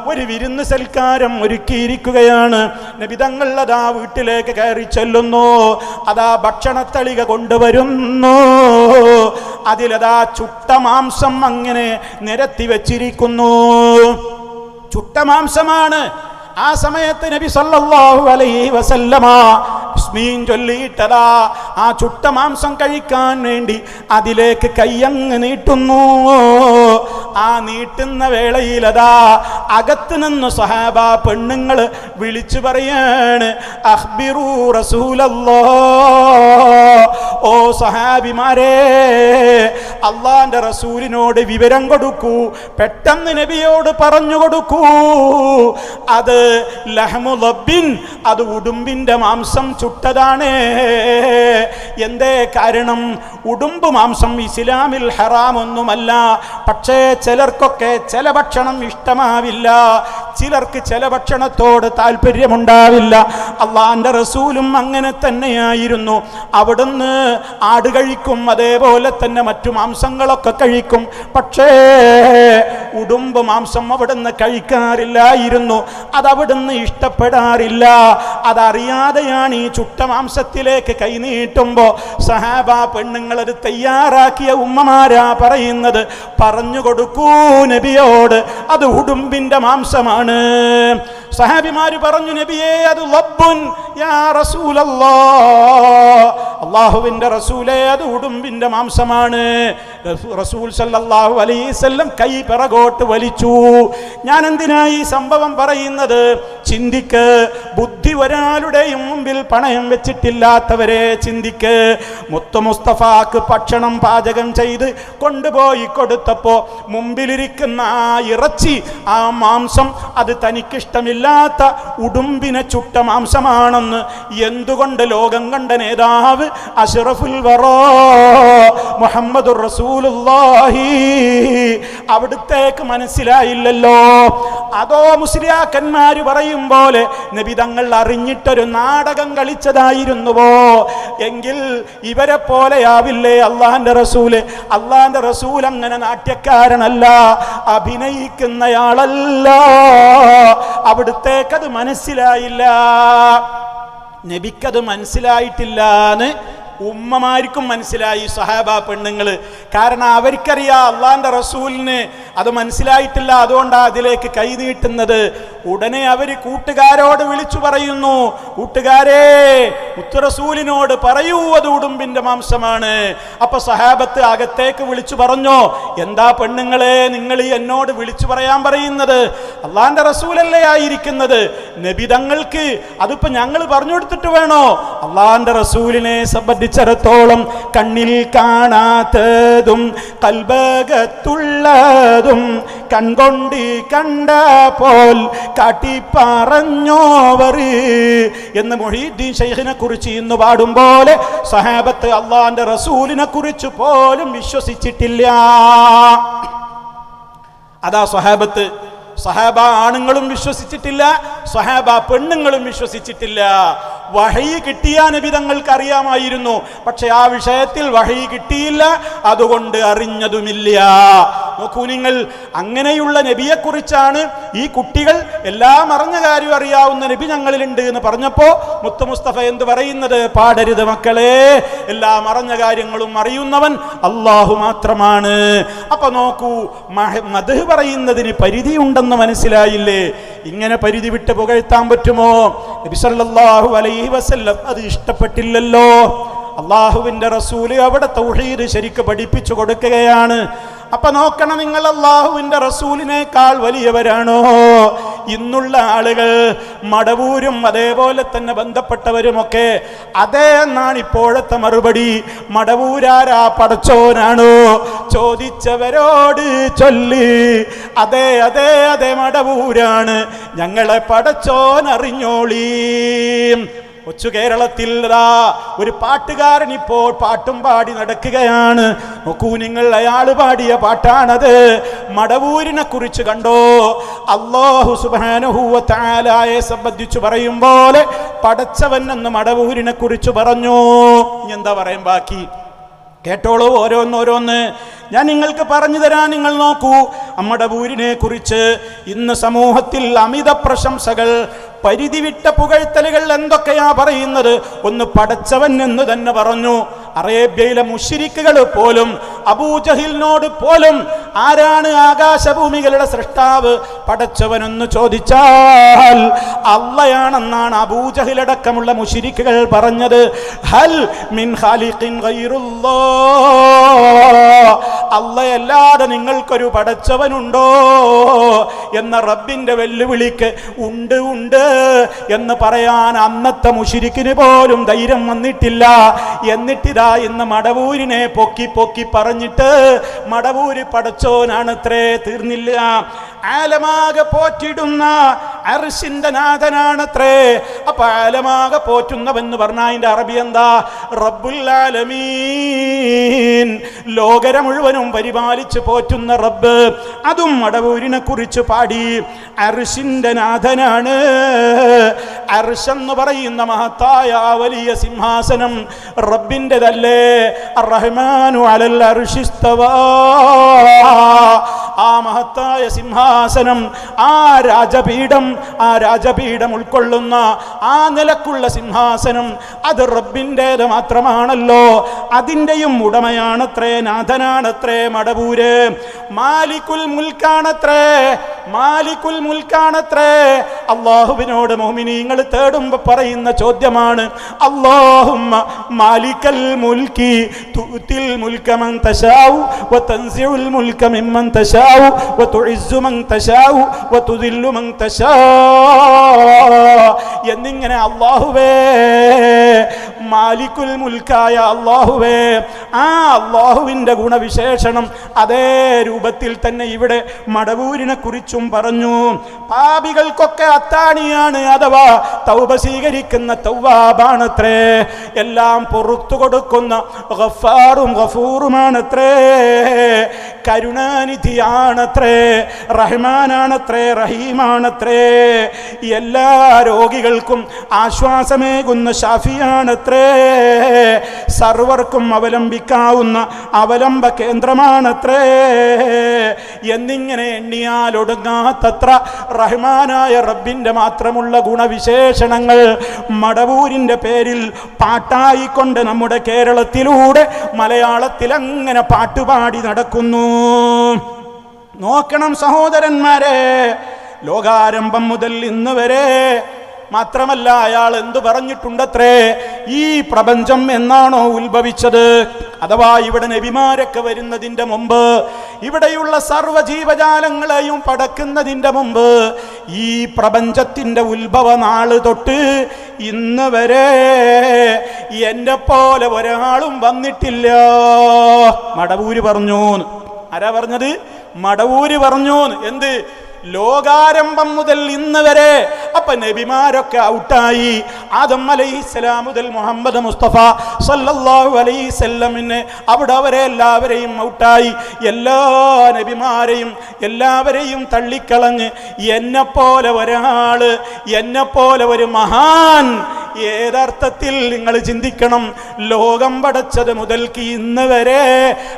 ഒരു വിരുന്ന് സൽക്കാരം ഒരുക്കിയിരിക്കുകയാണ്. നബി തങ്ങൾ അതാ വീട്ടിലേക്ക് കയറി ചെല്ലുന്നു. അതാ ഭക്ഷണത്തളിക കൊണ്ടുവരുന്നു. അതിലതാ ചുട്ട മാംസം അങ്ങനെ നിരത്തി വെച്ചിരിക്കുന്നു. ചുട്ട മാംസമാണ്. ആ സമയത്ത് നബി സല്ലല്ലാഹു അലൈഹി വസല്ലമ ബിസ്മീൻ ചൊല്ലിയിട്ടതാ ആ ചുട്ട മാംസം കഴിക്കാൻ വേണ്ടി അതിലേക്ക് കയ്യങ്ങ് നീട്ടുന്നു. ആ നീട്ടുന്ന വേളയിലതാ അകത്ത് നിന്ന് സ്വഹാബ പെണ്ണുങ്ങൾ വിളിച്ചു പറയാണ്, അഖ്ബിറൂ റസൂലല്ലാഹ്, ഓ സ്വഹാബിമാരെ, അള്ളാന്റെ റസൂലിനോട് വിവരം കൊടുക്കൂ, പെട്ടെന്ന് നബിയോട് പറഞ്ഞു കൊടുക്കൂ, അത് ലഹ്മു ലബ്ബിൻ, അത് ഉടുമ്പിന്റെ മാംസം ചുട്ടതാണ്. എന്തേ കാരണം? ഉടുമ്പ് മാംസം ഇസ്ലാമിൽ ഹറാമൊന്നുമല്ല. പക്ഷേ ചിലർക്കൊക്കെ ചില ഭക്ഷണം ഇഷ്ടമാവില്ല, ചിലർക്ക് ചില ഭക്ഷണത്തോട് താല്പര്യമുണ്ടാവില്ല. അള്ളാന്റെ റസൂലും അങ്ങനെ തന്നെയായിരുന്നു. അവിടുന്ന് ആട് കഴിക്കും, അതേപോലെ തന്നെ മറ്റു മാംസങ്ങളൊക്കെ കഴിക്കും. പക്ഷേ ഉടുമ്പ് മാംസം അവിടുന്ന് കഴിക്കാറില്ലായിരുന്നു, അതവിടുന്ന് ഇഷ്ടപ്പെടാറില്ല. അതറിയാതെയാണ് ഈ ചുട്ട മാംസത്തിലേക്ക് കൈനീട്ടുമ്പോ സഹാബ പെണ്ണുങ്ങളത് തയ്യാറാക്കിയ ഉമ്മമാരാ പറയുന്നത്, പറഞ്ഞു കൊടുക്കൂ നബിയോട്, അത് ഉടുമ്പിന്റെ മാംസമാണ്. സഹാബിമാര് പറഞ്ഞു, നബിയേ, അത് ലബ്ബുൻ യാ റസൂലല്ലാഹ്, അല്ലാഹുവിന്റെ റസൂലേ, അത് ഉടുമ്പിന്റെ മാംസമാണ്. റസൂൽ സല്ലല്ലാഹു അലൈഹി വസല്ലം കൈ പിറകോട്ട് വലിച്ചു. ഞാൻ എന്തിനാ ഈ സംഭവം പറയുന്നത്? ചിന്തിക്ക്, ബുദ്ധി ഒരാളുടെയും മുമ്പിൽ പണയം വെച്ചിട്ടില്ലാത്തവരെ ചിന്തിക്ക്. മുത്തു മുസ്തഫാക്ക് ഭക്ഷണം പാചകം ചെയ്ത് കൊണ്ടുപോയി കൊടുത്തപ്പോ മുമ്പിലിരിക്കുന്ന ആ ഇറച്ചി, ആ മാംസം, അത് തനിക്കിഷ്ടമില്ലാത്ത ഉടുമ്പിനെ ചുട്ട മാംസമാണെന്ന് എന്തുകൊണ്ട് ലോകം കണ്ട നേതാവ് അഷ്റഫുൽ വറാ മുഹമ്മദുർ റസൂലുള്ളാഹി അവിടുത്തേക്ക് മനസ്സിലായില്ലല്ലോ? അതോ മുസ്ലിയാക്കന്മാര് പറയും പോലെ നബി തങ്ങൾ അറിഞ്ഞിട്ടൊരു നാടകം കളിച്ചതായിരുന്നുവോ? എങ്കിൽ ഇവരെ പോലെയാവില്ലേ അള്ളാന്റെ റസൂല്? അള്ളാന്റെ റസൂൽ അങ്ങനെ നാട്യക്കാരനല്ല, അഭിനയിക്കുന്നയാളല്ല. അവിടുത്തേക്കത് മനസ്സിലായില്ല, നബിക്കത് മനസ്സിലായിട്ടില്ലാന്ന് ഉമ്മമാർക്കും മനസ്സിലായി, സഹാബ പെണ്ണുങ്ങൾ. കാരണം അവർക്കറിയാം അള്ളാന്റെ റസൂലിന് അത് മനസ്സിലായിട്ടില്ല, അതുകൊണ്ടാണ് അതിലേക്ക് കൈനീട്ടുന്നത്. ഉടനെ അവർ കൂട്ടുകാരോട് വിളിച്ചു പറയുന്നു, കൂട്ടുകാരെ, മുത്തുറസൂലിനോട് പറയൂ, അത് ഉടുമ്പിന്റെ മാംസമാണ്. അപ്പൊ സഹാബത്ത് അകത്തേക്ക് വിളിച്ചു പറഞ്ഞു, എന്താ പെണ്ണുങ്ങളെ നിങ്ങൾ ഈ എന്നോട് വിളിച്ചു പറയാൻ പറയുന്നത്? അള്ളാന്റെ റസൂലല്ലേ ആയിരിക്കുന്നത്, നബി തങ്ങൾക്ക് അതിപ്പോ ഞങ്ങൾ പറഞ്ഞു കൊടുത്തിട്ട് വേണോ? അള്ളാന്റെ റസൂലിനെ സംബന്ധിച്ചിടത്തോളം കണ്ണിൽ കാണാത്തതും കൽബകത്തുള്ളതും കൺകൊണ്ട് കണ്ട പോൽ കാട്ടിപ്പറഞ്ഞോവർ എന്ന് മുഹീദ്ദീൻ ശൈഖിനെ കുറിച്ച് ഇന്ന് പാടും പോലെ സഹാബത്ത് അള്ളാന്റെ റസൂലിനെ കുറിച്ച് പോലും വിശ്വസിച്ചിട്ടില്ല. അതാ സഹാബത്ത്. സഹാബ ആണുങ്ങളും വിശ്വസിച്ചിട്ടില്ല, സഹാബ പെണ്ണുങ്ങളും വിശ്വസിച്ചിട്ടില്ല. വഹയി കിട്ടിയ നബി തങ്ങൾക്ക് അറിയാമായിരുന്നു, പക്ഷെ ആ വിഷയത്തിൽ വഹയി കിട്ടിയില്ല, അതുകൊണ്ട് അറിഞ്ഞതുമില്ല. നോക്കൂ നിങ്ങൾ, അങ്ങനെയുള്ള നബിയെക്കുറിച്ചാണ് ഈ കുട്ടികൾ എല്ലാം അറിഞ്ഞ കാര്യം അറിയാവുന്ന നബി ഞങ്ങളിലുണ്ട് എന്ന് പറഞ്ഞപ്പോ മുത്തു മുസ്തഫ എന്ത് പറയുന്നത്? പാടരുത് മക്കളെ, എല്ലാം അറിഞ്ഞ കാര്യങ്ങളും അറിയുന്നവൻ അള്ളാഹു മാത്രമാണ്. അപ്പൊ നോക്കൂ, മദ്ഹ് പറയുന്നതിന് പരിധിയുണ്ടെന്ന് മനസ്സിലായില്ലേ? ഇങ്ങനെ പരിധി വിട്ട് പുകഴ്ത്താൻ പറ്റുമോ? നബി സല്ലല്ലാഹു അലൈഹി വസല്ലം അത് ഇഷ്ടപ്പെട്ടില്ലല്ലോ. അള്ളാഹുവിന്റെ റസൂല് അവിടെ തൗഹീദ് ശരിക്ക് പഠിപ്പിച്ചു കൊടുക്കുകയാണ്. അപ്പൊ നോക്കണം നിങ്ങൾ, അള്ളാഹുവിന്റെ റസൂലിനേക്കാൾ വലിയവരാണോ ഇന്നുള്ള ആളുകൾ? മടവൂരും അതേപോലെ തന്നെ ബന്ധപ്പെട്ടവരുമൊക്കെ അതേ എന്നാണ് ഇപ്പോഴത്തെ മറുപടി. മടവൂരാരാ? പടച്ചോനാണോ? ചോദിച്ചവരോട് ചൊല്ലി, അതെ അതെ അതെ മടവൂരാണ്, ഞങ്ങളെ പടച്ചോൻ അറിഞ്ഞോളീ. കൊച്ചു കേരളത്തിൽ ഒരു പാട്ടുകാരൻ ഇപ്പോൾ പാട്ടും പാടി നടക്കുകയാണ്. നോക്കൂ നിങ്ങൾ, അയാൾ പാടിയ പാട്ടാണത്. മടവൂരിനെ കുറിച്ച് കണ്ടോ? അല്ലാഹു സുബ്ഹാനഹു വ തആലയെ സംബന്ധിച്ചു പറയും പോലെ പടച്ചവൻ എന്ന് മടവൂരിനെ കുറിച്ച് പറഞ്ഞു. എന്താ പറയാൻ ബാക്കി? കേട്ടോളൂ, ഓരോന്നോരോന്ന് ഞാൻ നിങ്ങൾക്ക് പറഞ്ഞു തരാൻ. നിങ്ങൾ നോക്കൂ, മടവൂരിനെ കുറിച്ച് ഇന്ന് സമൂഹത്തിൽ അമിത പ്രശംസകൾ, പരിധിവിട്ട പുകഴ്ത്തലുകൾ എന്തൊക്കെയാ പറയുന്നത്? ഒന്ന് പടച്ചവൻ എന്ന് തന്നെ പറഞ്ഞു. അറേബ്യയിലെ മുശ്രിക്കുകൾ പോലും, അബൂജഹിലിനോട് പോലും ആരാണ് ആകാശഭൂമികളുടെ സൃഷ്ടാവ് പടച്ചവനെന്ന് ചോദിച്ചാൽ അള്ളയാണെന്നാണ് അബൂജഹിലടക്കമുള്ള മുശ്രിക്കുകൾ പറഞ്ഞത്. ഹൽ മിൻ ഖാലിഖിൻ ഗൈറുല്ലാഹ്, അല്ലാതെ നിങ്ങൾക്കൊരു പടച്ചവനുണ്ടോ എന്ന റബ്ബിന്റെ വെല്ലുവിളിക്ക് ഉണ്ട് ഉണ്ട് എന്ന് പറയാൻ അന്നത്തെ മുശ്രിക്കിന് പോലും ധൈര്യം വന്നിട്ടില്ല. എന്നിട്ടിതാ ഇന്ന് മടവൂരിനെ പൊക്കി പൊക്കി പറഞ്ഞിട്ട് മടവൂര് പടച്ചോനാണത്രേ. തീർന്നില്ല, ആലമാകെ പോറ്റിടുന്ന അർശിന്റെ നാഥനാണത്രേ. അപ്പൊ ആലമാകെ പോറ്റുന്നവെന്ന് പറഞ്ഞാൽ അതിന്റെ അറബി എന്താ? റബ്ബുൽ ആലമീൻ, ലോകര മുഴുവനും പരിപാലിച്ച് പോറ്റുന്ന റബ്ബ്. അതും മടവൂരിനെ കുറിച്ച് പാടി. അർശിന്റെ നാഥനാണ്. അർശെന്ന് പറയുന്ന മഹത്തായ വലിയ സിംഹാസനം റബ്ബിൻ്റെതല്ലേ? അർറഹ്മാനു അലൽ അർശിസ്തവാ. ആ മഹത്തായ സിംഹാസനം, ആ രാജപീഠം ഉൾക്കൊള്ളുന്ന ആ നിലക്കുള്ള സിംഹാസനം അത് റബ്ബിൻ്റേത് മാത്രമാണല്ലോ. അതിൻ്റെയും ഉടമയാണത്രേ, നാഥനാണത്രേ മടവൂര്. മാലിക്കുൽ മുൽക്കാണത്രേ, മാലിക്കുൽ മുൽക്കാണത്രേ. അല്ലാഹുവിനോട് മുഅ്മിനീങ്ങൾ തേടുമ്പോൾ പറയുന്ന ചോദ്യമാണ്, അല്ലാഹുമ്മ മാലിക്കൽ മുൽക്കി തുഅ്തിൽ മുൽക മൻ തശാഉ വതൻസിഉൽ മുൽക മിമ്മൻ തശാഉ വതുഇസ്സു മൻ തശാഉ വതുദില്ലു മൻ തശാഉ എന്നിങ്ങനെ അല്ലാഹുവേ, മാലിക്കുൽ മുൽക്കായ അല്ലാഹുവേ, ആ അല്ലാഹുവിൻ്റെ ഗുണവിശേഷണം അതേ രൂപത്തിൽ തന്നെ ഇവിടെ മടവൂരിനെ കുറിച്ചും പറഞ്ഞു. പാപികൾക്കൊക്കെ അത്താണിയാണ്, അഥവാ തൗബ സ്വീകരിക്കുന്ന തൗവാബാണത്രേ. എല്ലാം പൊറുത്തു കൊടുക്കുന്ന ഗഫാറും ഗഫൂറുമാണത്രേ. കരുണാനിധിയാണത്രേ, റഹ്മാനാണത്രേ, റഹീമാണത്രേ. എല്ലാ രോഗികൾക്കും ആശ്വാസമേകുന്ന ഷാഫിയാണത്രേ. സർവർക്കും അവലംബിക്കാവുന്ന അവലംബ കേന്ദ്രമാണത്രേ. എന്നിങ്ങനെ എണ്ണിയാൽ ഒടുങ്ങാത്തത്ര റഹ്മാനായ റബ്ബിൻ്റെ മാത്രമുള്ള ഗുണവിശേഷണങ്ങൾ മടവൂരിൻ്റെ പേരിൽ പാട്ടായിക്കൊണ്ട് നമ്മുടെ കേരളത്തിലൂടെ മലയാളത്തിൽ അങ്ങനെ പാട്ടുപാടി നടക്കുന്നു. നോക്കണം സഹോദരന്മാരെ, ലോകാരംഭം മുതൽ ഇന്ന് വരെ. മാത്രമല്ല, അയാൾ എന്തു പറഞ്ഞിട്ടുണ്ടത്രേ? ഈ പ്രപഞ്ചം എന്നാണോ ഉത്ഭവിച്ചത്, അഥവാ ഇവിടെ നബിമാരൊക്കെ വരുന്നതിൻ്റെ മുമ്പ്, ഇവിടെയുള്ള സർവ്വജീവജാലങ്ങളെയും പടക്കുന്നതിൻ്റെ മുമ്പ്, ഈ പ്രപഞ്ചത്തിൻ്റെ ഉത്ഭവ നാള് തൊട്ട് ഇന്ന് വരെ എന്നെ പോലെ ഒരാളും വന്നിട്ടില്ല. മടവൂര് പറഞ്ഞു. ആരാ പറഞ്ഞത്? മടവൂര് പറഞ്ഞു. എന്ത്? ലോകാരംഭം മുതൽ ഇന്ന് വരെ. അപ്പൊ നബിമാരൊക്കെ ഔട്ടായി. ആദം അലൈഹിസ്സലാം മുതൽ മുഹമ്മദ് മുസ്തഫ സല്ലല്ലാഹു അലൈഹി വസല്ലമിനെ അവിടെ അവരെ എല്ലാവരെയും ഔട്ടായി. എല്ലാ നബിമാരെയും എല്ലാവരെയും തള്ളിക്കളഞ്ഞ് എന്നെപ്പോലെ ഒരാള്, എന്നെപ്പോലെ ഒരു മഹാൻ. ഏതർത്ഥത്തിൽ നിങ്ങൾ ചിന്തിക്കണം. ലോകം പടച്ചത് മുതൽക്ക് ഇന്ന് വരെ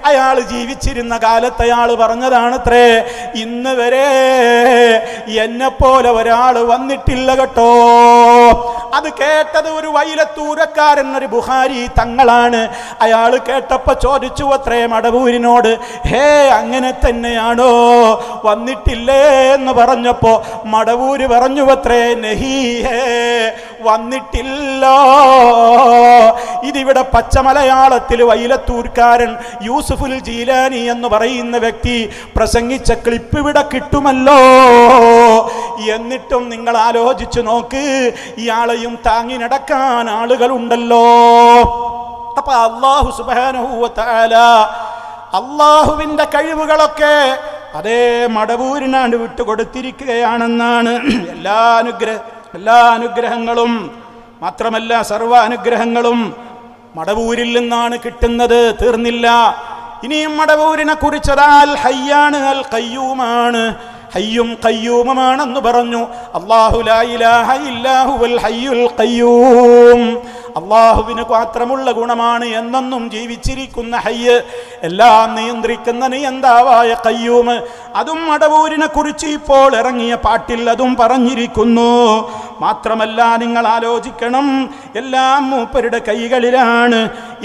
അയാൾ ജീവിച്ചിരുന്ന കാലത്ത് അയാൾ പറഞ്ഞതാണത്രേ, ഇന്ന് വരെ എന്നെപ്പോലെ ഒരാൾ വന്നിട്ടില്ല കേട്ടോ. അത് കേട്ടത് ഒരു വൈലത്തൂരക്കാരൻ, ഒരു ബുഖാരി തങ്ങളാണ്. അയാൾ കേട്ടപ്പോ ചോദിച്ചു അത്രേ മടവൂരിനോട്, ഹേ അങ്ങനെ തന്നെയാണോ, വന്നിട്ടില്ലേ എന്ന് പറഞ്ഞപ്പോ മടവൂര് പറഞ്ഞു അത്രേ, നഹീ ഹേ, വന്നിട്ടില്ല. ഇതിവിടെ പച്ചമലയാളത്തിൽ വൈലത്തൂർക്കാരൻ യൂസുഫുൽ ജീലാനി എന്ന് പറയുന്ന വ്യക്തി പ്രസംഗിച്ച ക്ലിപ്പ് ഇവിടെ കിട്ടുമല്ലോ. എന്നിട്ടും നിങ്ങൾ ആലോചിച്ചു നോക്ക്, ഇയാളെയും താങ്ങി നടക്കാൻ ആളുകളുണ്ടല്ലോ. അപ്പൊ അല്ലാഹു സുബ്ഹാനഹു വ തആല അല്ലാഹുവിന്റെ കഴിവുകളൊക്കെ അതേ മടവൂരിനാണ്ട് വിട്ടുകൊടുത്തിരിക്കുകയാണെന്നാണ്. എല്ലാ അനുഗ്രഹങ്ങളും മാത്രമല്ല സർവ്വ അനുഗ്രഹങ്ങളും മടവൂരിൽ നിന്നാണ് കിട്ടുന്നത്. തീർന്നില്ല. ഇനിയും മടവൂരിനെ കുറിച്ചതാൽ ഹയ്യാണ്, അൽ ഖയ്യൂമാണ്. ഹയ്യും ഖയ്യൂമുമാണെന്ന് പറഞ്ഞു. അല്ലാഹു ലാ ഇലാഹ ഇല്ലാ ഹുവൽ ഹയ്യുൽ ഖയ്യൂം. അള്ളാഹുവിന് മാത്രമുള്ള ഗുണമാണ് എന്നെന്നും ജീവിച്ചിരിക്കുന്ന ഹയ്യ്, എല്ലാം നിയന്ത്രിക്കുന്ന നിയന്താവായ ഖയ്യൂം. അതും മടവൂരിനെ കുറിച്ച് ഇപ്പോൾ ഇറങ്ങിയ പാട്ടിൽ അതും പറഞ്ഞിരിക്കുന്നു. മാത്രമല്ല, നിങ്ങൾ ആലോചിക്കണം, എല്ലാം മൂപ്പരുടെ കൈകളിലാണ്.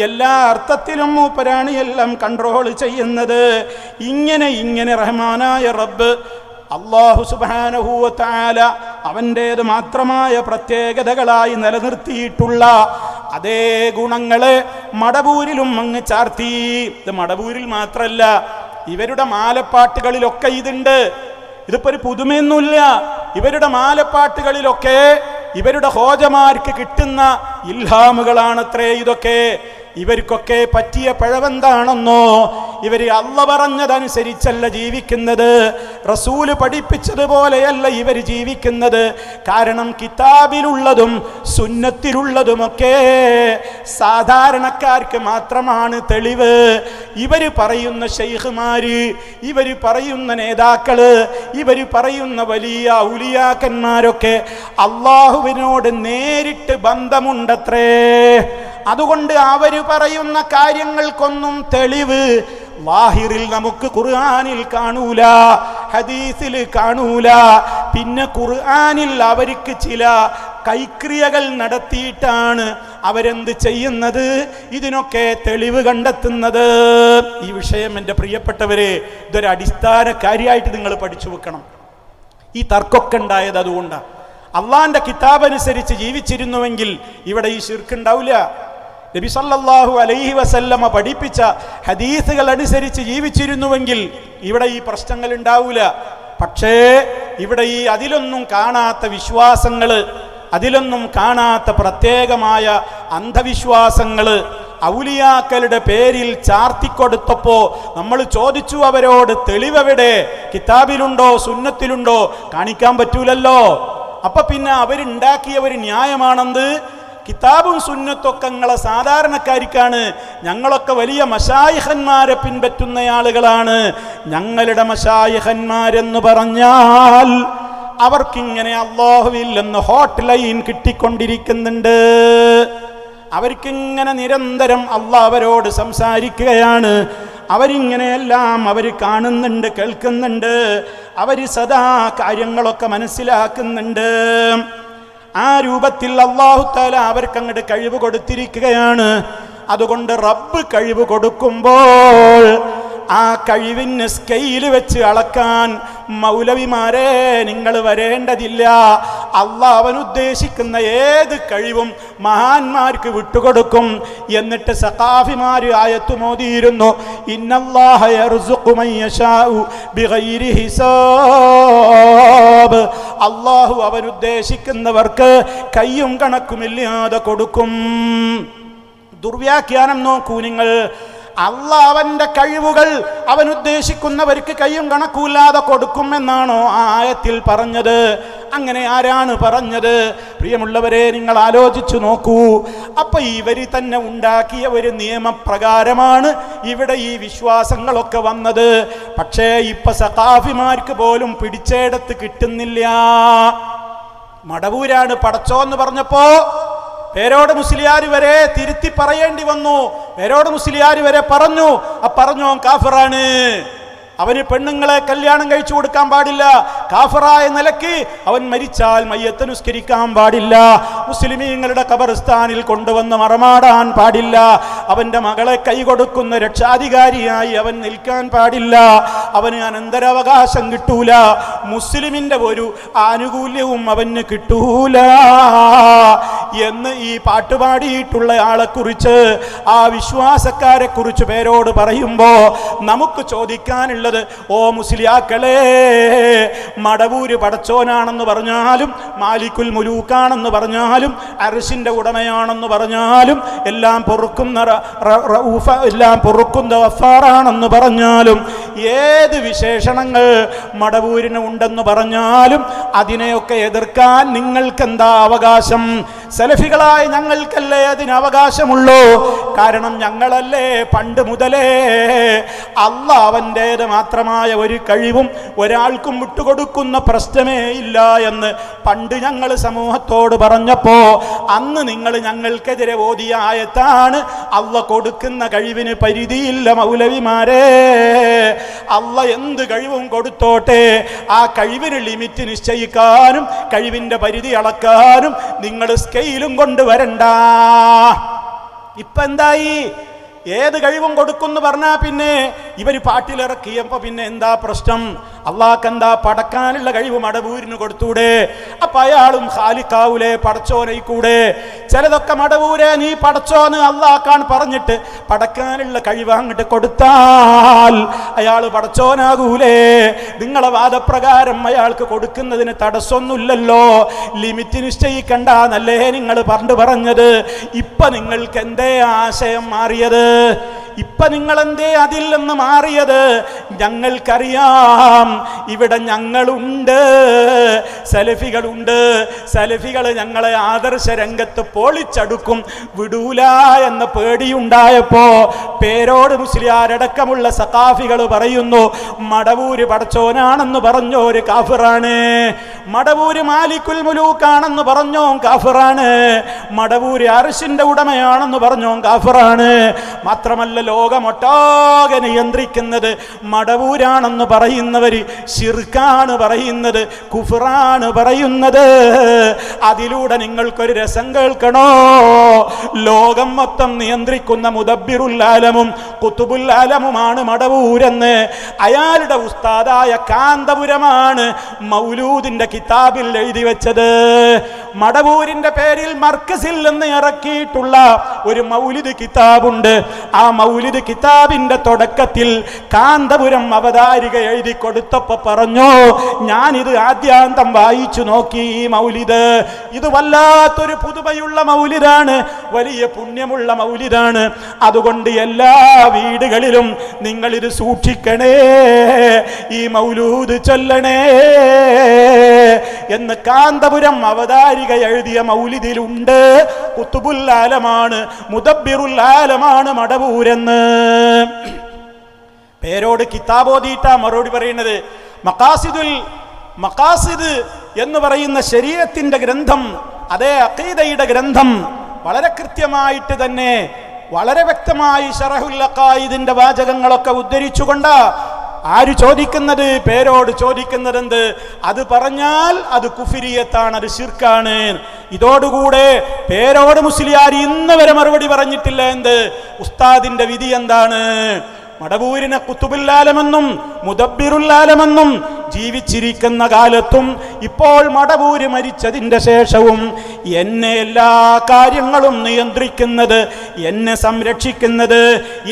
എല്ലാ അർത്ഥത്തിലും മൂപ്പരാണ് എല്ലാം കൺട്രോൾ ചെയ്യുന്നത്. ഇങ്ങനെ റഹ്മാനായ റബ്ബ് അല്ലാഹു സുബ്ഹാനഹു വ തആല അവൻ്റേത് മാത്രമായ പ്രത്യേകതകളായി നിലനിർത്തിയിട്ടുള്ള അതേ ഗുണങ്ങളെ മടവൂരിലും അങ്ങ് ചാർത്തി. ഇത് മടവൂരിൽ മാത്രല്ല, ഇവരുടെ മാലപ്പാട്ടുകളിലൊക്കെ ഇതുണ്ട്. ഇതിപ്പോ ഒരു പുതുമയൊന്നുമില്ല. ഇവരുടെ മാലപ്പാട്ടുകളിലൊക്കെ ഇവരുടെ ഹോജമാർക്ക് കിട്ടുന്ന ഇൽഹാമുകളാണത്രേ ഇതൊക്കെ. ഇവർക്കൊക്കെ പറ്റിയ പിഴവെന്താണെന്നോ, ഇവര് അള്ള പറഞ്ഞതനുസരിച്ചല്ല ജീവിക്കുന്നത്, റസൂല് പഠിപ്പിച്ചതുപോലെയല്ല ഇവർ ജീവിക്കുന്നത്. കാരണം കിതാബിലുള്ളതും സുന്നത്തിലുള്ളതുമൊക്കെ സാധാരണക്കാർക്ക് മാത്രമാണ് തെളിവ്. ഇവര് പറയുന്ന ശൈഖ്മാര്, ഇവര് പറയുന്ന നേതാക്കള്, ഇവര് പറയുന്ന വലിയ ഔലിയാക്കന്മാരൊക്കെ അള്ളാഹുവിനോട് നേരിട്ട് ബന്ധമുണ്ടത്രേ. അതുകൊണ്ട് അവര് പറയുന്ന കാര്യങ്ങൾക്കൊന്നും തെളിവ് ലാഹിറിൽ നമുക്ക് ഖുർആനിൽ കാണൂല, ഹദീസിൽ കാണൂല. പിന്നെ ഖുർആനിൽ അവർക്ക് ചില കൈക്രിയകൾ നടത്തിയിട്ടാണ് അവരെന്ത് ചെയ്യുന്നത്, ഇതിനൊക്കെ തെളിവ് കണ്ടെത്തുന്നത്. ഈ വിഷയം എൻ്റെ പ്രിയപ്പെട്ടവരെ, ഇതൊരു അടിസ്ഥാന കാര്യമായിട്ട് നിങ്ങൾ പഠിച്ചു വെക്കണം. ഈ തർക്കമൊക്കെ ഉണ്ടായത് അതുകൊണ്ടാണ്. അള്ളാന്റെ കിതാബ് അനുസരിച്ച് ജീവിച്ചിരുന്നുവെങ്കിൽ ഇവിടെ ഈ ശിർക്ക് ഉണ്ടാവില്ല. നബി സല്ലല്ലാഹു അലൈഹി വസല്ലമ പഠിപ്പിച്ച ഹദീസുകൾ അനുസരിച്ച് ജീവിച്ചിരുന്നുവെങ്കിൽ ഇവിടെ ഈ പ്രശ്നങ്ങൾ ഉണ്ടാവില്ല. പക്ഷേ ഇവിടെ ഈ അതിലൊന്നും കാണാത്ത വിശ്വാസങ്ങള്, അതിലൊന്നും കാണാത്ത പ്രത്യേകമായ അന്ധവിശ്വാസങ്ങള് ഔലിയാക്കളുടെ പേരിൽ ചാർത്തിക്കൊടുത്തപ്പോ നമ്മൾ ചോദിച്ചു അവരോട്, തെളിവെവിടെ? കിതാബിലുണ്ടോ സുന്നത്തിലുണ്ടോ? കാണിക്കാൻ പറ്റൂലല്ലോ. അപ്പൊ പിന്നെ അവരുണ്ടാക്കിയ ഒരു ന്യായമാണെന്ത്, കിതാബും സുന്നത്തൊക്കെ നിങ്ങളെ സാധാരണക്കാർക്കാണ്, ഞങ്ങളൊക്കെ വലിയ മശായിഖന്മാരെ പിൻപറ്റുന്ന ആളുകളാണ്. ഞങ്ങളുടെ മശായിഖന്മാരെന്ന് പറഞ്ഞാൽ അവർക്കിങ്ങനെ അല്ലാഹുവിൽ നിന്ന് ഹോട്ട് ലൈൻ കിട്ടിക്കൊണ്ടിരിക്കുന്നുണ്ട്. അവർക്കിങ്ങനെ നിരന്തരം അല്ലാഹ് അവരോട് സംസാരിക്കുകയാണ്. അവരിങ്ങനെയെല്ലാം അവർ കാണുന്നുണ്ട്, കേൾക്കുന്നുണ്ട്. അവർ സദാ കാര്യങ്ങളൊക്കെ മനസ്സിലാക്കുന്നുണ്ട്. ആ രൂപത്തിൽ അല്ലാഹു തആല അവർക്ക് അങ്ങോട്ട് കഴിവ് കൊടുത്തിരിക്കുകയാണ്. അതുകൊണ്ട് റബ്ബ് കഴിവ് കൊടുക്കുമ്പോൾ ആ കഴിവിന് സ്കെയിൽ വെച്ച് അളക്കാൻ മൗലവിമാരെ നിങ്ങൾ വരേണ്ടതില്ല. അല്ലാഹ് അവൻ ഉദ്ദേശിക്കുന്ന ഏത് കഴിവും മഹാന്മാർക്ക് വിട്ടുകൊടുക്കും. എന്നിട്ട് സഖാഫിമാര് ആയത്ത് മോദിയിരുന്നു, ഇന്നല്ലാഹ യർസുഖു മൻ യശാഉ ബിഗൈരി ഹിസാബ്. അല്ലാഹു അവൻ ഉദ്ദേശിക്കുന്നവർക്ക് കയ്യും കണക്കുമില്ലാതെ കൊടുക്കും. ദുർവ്യാഖ്യാനം നോക്കൂ നിങ്ങൾ. അല്ലാഹ് അവന്റെ കഴിവുകൾ അവൻ ഉദ്ദേശിക്കുന്നവർക്ക് കയ്യും കണക്കൂല്ലാതെ കൊടുക്കുമെന്നാണോ ആ ആയത്തിൽ പറഞ്ഞത്? അങ്ങനെ ആരാണ് പറഞ്ഞത്? പ്രിയമുള്ളവരെ, നിങ്ങൾ ആലോചിച്ചു നോക്കൂ. അപ്പൊ ഇവര് തന്നെ ഉണ്ടാക്കിയ ഒരു നിയമപ്രകാരമാണ് ഇവിടെ ഈ വിശ്വാസങ്ങളൊക്കെ വന്നത്. പക്ഷേ ഇപ്പൊ സഖാഫിമാർക്ക് പോലും പിടിച്ചെടുത്ത് കിട്ടുന്നില്ല. മടവൂരാണ് പടച്ചോന്ന് പറഞ്ഞപ്പോ പേരോട് മുസ്ലിയാർ വരെ തിരുത്തി പറയേണ്ടി വന്നു. പേരോട് മുസ്ലിയാർ വരെ പറഞ്ഞു, പറഞ്ഞോ കാഫിറാണ്, അവന് പെണ്ണുങ്ങളെ കല്യാണം കഴിച്ചു കൊടുക്കാൻ പാടില്ല, കാഫിറായ നിലയ്ക്ക് അവൻ മരിച്ചാൽ മയ്യത്ത് നിസ്കരിക്കാൻ പാടില്ല, മുസ്ലിമീങ്ങളുടെ ഖബർസ്ഥാനിൽ കൊണ്ടുവന്ന് മറമാടാൻ പാടില്ല, അവന്റെ മകളെ കൈകൊടുക്കുന്ന രക്ഷാധികാരിയായി അവൻ നിൽക്കാൻ പാടില്ല, അവന് അനന്തരാവകാശം കിട്ടൂല, മുസ്ലിമിന്റെ ഒരു ആനുകൂല്യവും അവന് കിട്ടൂല എന്ന് ഈ പാട്ടുപാടിയിട്ടുള്ള ആളെ കുറിച്ച്, ആ വിശ്വാസക്കാരെ കുറിച്ച് പേരോട് പറയുമ്പോ നമുക്ക് ചോദിക്കാനുള്ള, ഓ മുസ്ലിയാക്കളെ, മടവൂര് പടച്ചോനാണെന്ന് പറഞ്ഞാലും മാലിക്കുൽ മുലൂക്കാണെന്ന് പറഞ്ഞാലും അർശിന്റെ ഉടമയാണെന്ന് പറഞ്ഞാലും എല്ലാം പൊറുക്കുന്ന റഊഫ, എല്ലാം പൊറുക്കുന്ന ഗഫാറാണെന്ന് പറഞ്ഞാലും ഏത് വിശേഷണങ്ങൾ മടവൂരിന് ഉണ്ടെന്ന് പറഞ്ഞാലും അതിനെയൊക്കെ എതിർക്കാൻ നിങ്ങൾക്കെന്താ അവകാശം? സലഫികളായ ഞങ്ങൾക്കല്ലേ അതിന് അവകാശമുള്ളൂ. കാരണം ഞങ്ങളല്ലേ പണ്ട് മുതലേ അല്ലാഹ് അവൻ്റേത് മാത്രമായ ഒരു കഴിവും ഒരാൾക്കും വിട്ടുകൊടുക്കുന്ന പ്രശ്നമേ ഇല്ല എന്ന് പണ്ട് ഞങ്ങൾ സമൂഹത്തോട് പറഞ്ഞപ്പോ അന്ന് നിങ്ങൾ ഞങ്ങൾക്കെതിരെ ഓതിയ ആയത്താണ്, അല്ലാഹ് കൊടുക്കുന്ന കഴിവിന് പരിധിയില്ല മൗലവിമാരെ, അല്ലാഹ് എന്ത് കഴിവും കൊടുത്തോട്ടെ, ആ കഴിവിന് ലിമിറ്റ് നിശ്ചയിക്കാനും കഴിവിന്റെ പരിധി അളക്കാനും നിങ്ങൾ സ്കെയിലും കൊണ്ടുവരണ്ട. ഇപ്പൊ എന്തായി? ഏത് കഴിവും കൊടുക്കുന്നു പറഞ്ഞാ പിന്നെ ഇവർ പാട്ടിലിറക്കിയപ്പോ പിന്നെ എന്താ പ്രശ്നം? അള്ളാഹ്ക്ക് എന്താ പടക്കാനുള്ള കഴിവ് മടവൂരിന് കൊടുത്തൂടെ? അപ്പൊ അയാളും ഖാലിഖാവൂലെ, പടച്ചോനെ കൂടെ. ചിലതൊക്കെ മടവൂരെ നീ പടച്ചോന്ന് അള്ളാഹ്ക്കാണ് പറഞ്ഞിട്ട് പടക്കാനുള്ള കഴിവ് അങ്ങോട്ട് കൊടുത്താൽ അയാൾ പടച്ചോനാകൂലേ? നിങ്ങളെ വാദപ്രകാരം അയാൾക്ക് കൊടുക്കുന്നതിന് തടസ്സമൊന്നുമില്ലല്ലോ, ലിമിറ്റ് നിശ്ചയിക്കണ്ടെന്നല്ലേ നിങ്ങൾ പറഞ്ഞത്. ഇപ്പൊ നിങ്ങൾക്ക് എന്തേ ആശയം മാറിയത്? ഇപ്പൊ നിങ്ങൾ എന്തേ അതിൽ നിന്ന് മാറിയത്? ഞങ്ങൾക്കറിയാം ഇവിടെ ഞങ്ങളുണ്ട്, സലഫികളുണ്ട്. സലഫികൾ ഞങ്ങളെ ആദർശ രംഗത്ത് പൊളിച്ചടുക്കും, വിടൂല എന്ന പേടിയുണ്ടായപ്പോ പേരോട് മുസ്ലിയാരടക്കമുള്ള സഖാഫികൾ പറയുന്നു, മടവൂര് പടച്ചോനാണെന്ന് പറഞ്ഞോര് കാഫിറാണ്, മടവൂര് മാലിക്കുൽ മുലൂക്കാണെന്ന് പറഞ്ഞോ കാഫിറാണ്, മടവൂര് അർശിന്റെ ഉടമയാണെന്ന് പറഞ്ഞോ കാഫിറാണ്. മാത്രമല്ല ലോകമൊട്ടാകെ നിയന്ത്രിക്കുന്നത് മടവൂരാണെന്ന് പറയുന്നവര് ശിർക്കാണ് പറയുന്നത്, കുഫ്റാണ് പറയുന്നത്. അതിലൂടെ നിങ്ങൾക്കൊരു രസം കേൾക്കണോ? ലോകം മൊത്തം നിയന്ത്രിക്കുന്ന മുദബ്ബിറുൽ ആലമും ഖുതുബുൽ ആലമുമാണ് മടവൂരെന്ന് അയാളുടെ ഉസ്താദായ കാന്തപുരമാണ് മൗലൂദിന്റെ കിതാബിൽ എഴുതി വെച്ചത്. മടവൂരിന്റെ പേരിൽ മർക്കസിൽ നിന്ന് ഇറക്കിയിട്ടുള്ള ഒരു മൗലിദ് കിതാബുണ്ട്. ആ മൗലിദ് കിതാബിന്റെ തുടക്കത്തിൽ കാന്തപുരം അവതാരിക എഴുതി കൊടുത്തപ്പോ പറഞ്ഞു, ഞാനിത് ആദ്യാന്തം വായിച്ചു നോക്കി. ഈ മൗലിദ് ഇത് വല്ലാത്തൊരു പുതുമയുള്ള മൗലിദാണ്, വലിയ പുണ്യമുള്ള മൗലിദാണ്. അതുകൊണ്ട് എല്ലാ വീടുകളിലും നിങ്ങളിത് സൂക്ഷിക്കണേ, ഈ മൗലൂദ് ചൊല്ലണേ എന്ന് കാന്തപുരം അവതാരിക എഴുതിയ മൗലിദിലുണ്ട്. ഖുതുബുൽ ആലമാണ്, മുദബ്ബിറുൽ ആലമാണ് മടവൂരെന്ന്. പേരോട് കിതാബോദീട്ടാ മറുപടി പറയുന്നത്. മഖാസിദ് എന്ന് പറയുന്ന ശരീഅത്തിന്റെ ഗ്രന്ഥം, അതേ അഖീദയുടെ ഗ്രന്ഥം വളരെ കൃത്യമായിട്ട് തന്നെ വളരെ വ്യക്തമായി ശറഹുൽ അഖായിദിന്റെ വാചകങ്ങളൊക്കെ ഉദ്ധരിച്ചുകൊണ്ട് ആര് ചോദിക്കുന്നത്? പേരോട് ചോദിക്കുന്നത് എന്ത്? അത് പറഞ്ഞാൽ അത് കുഫിരിയത്താണ്, അത് ശിർക്കാണ്. ഇതോടുകൂടെ പേരോട് മുസ്ലിയാർ ഇന്ന് വരെ മറുപടി പറഞ്ഞിട്ടില്ല. എന്ത്? ഉസ്താദിന്റെ വിധി എന്താണ്? മടവൂരിനെ ഖുതുബുൽ ആലമെന്നും മുദബ്ബിറുൽ ആലമെന്നും ജീവിച്ചിരിക്കുന്ന കാലത്തും ഇപ്പോൾ മടവൂര് മരിച്ചതിന്റെ ശേഷവും എന്നെ എല്ലാ കാര്യങ്ങളും നിയന്ത്രിക്കുന്നത്, എന്നെ സംരക്ഷിക്കുന്നത്,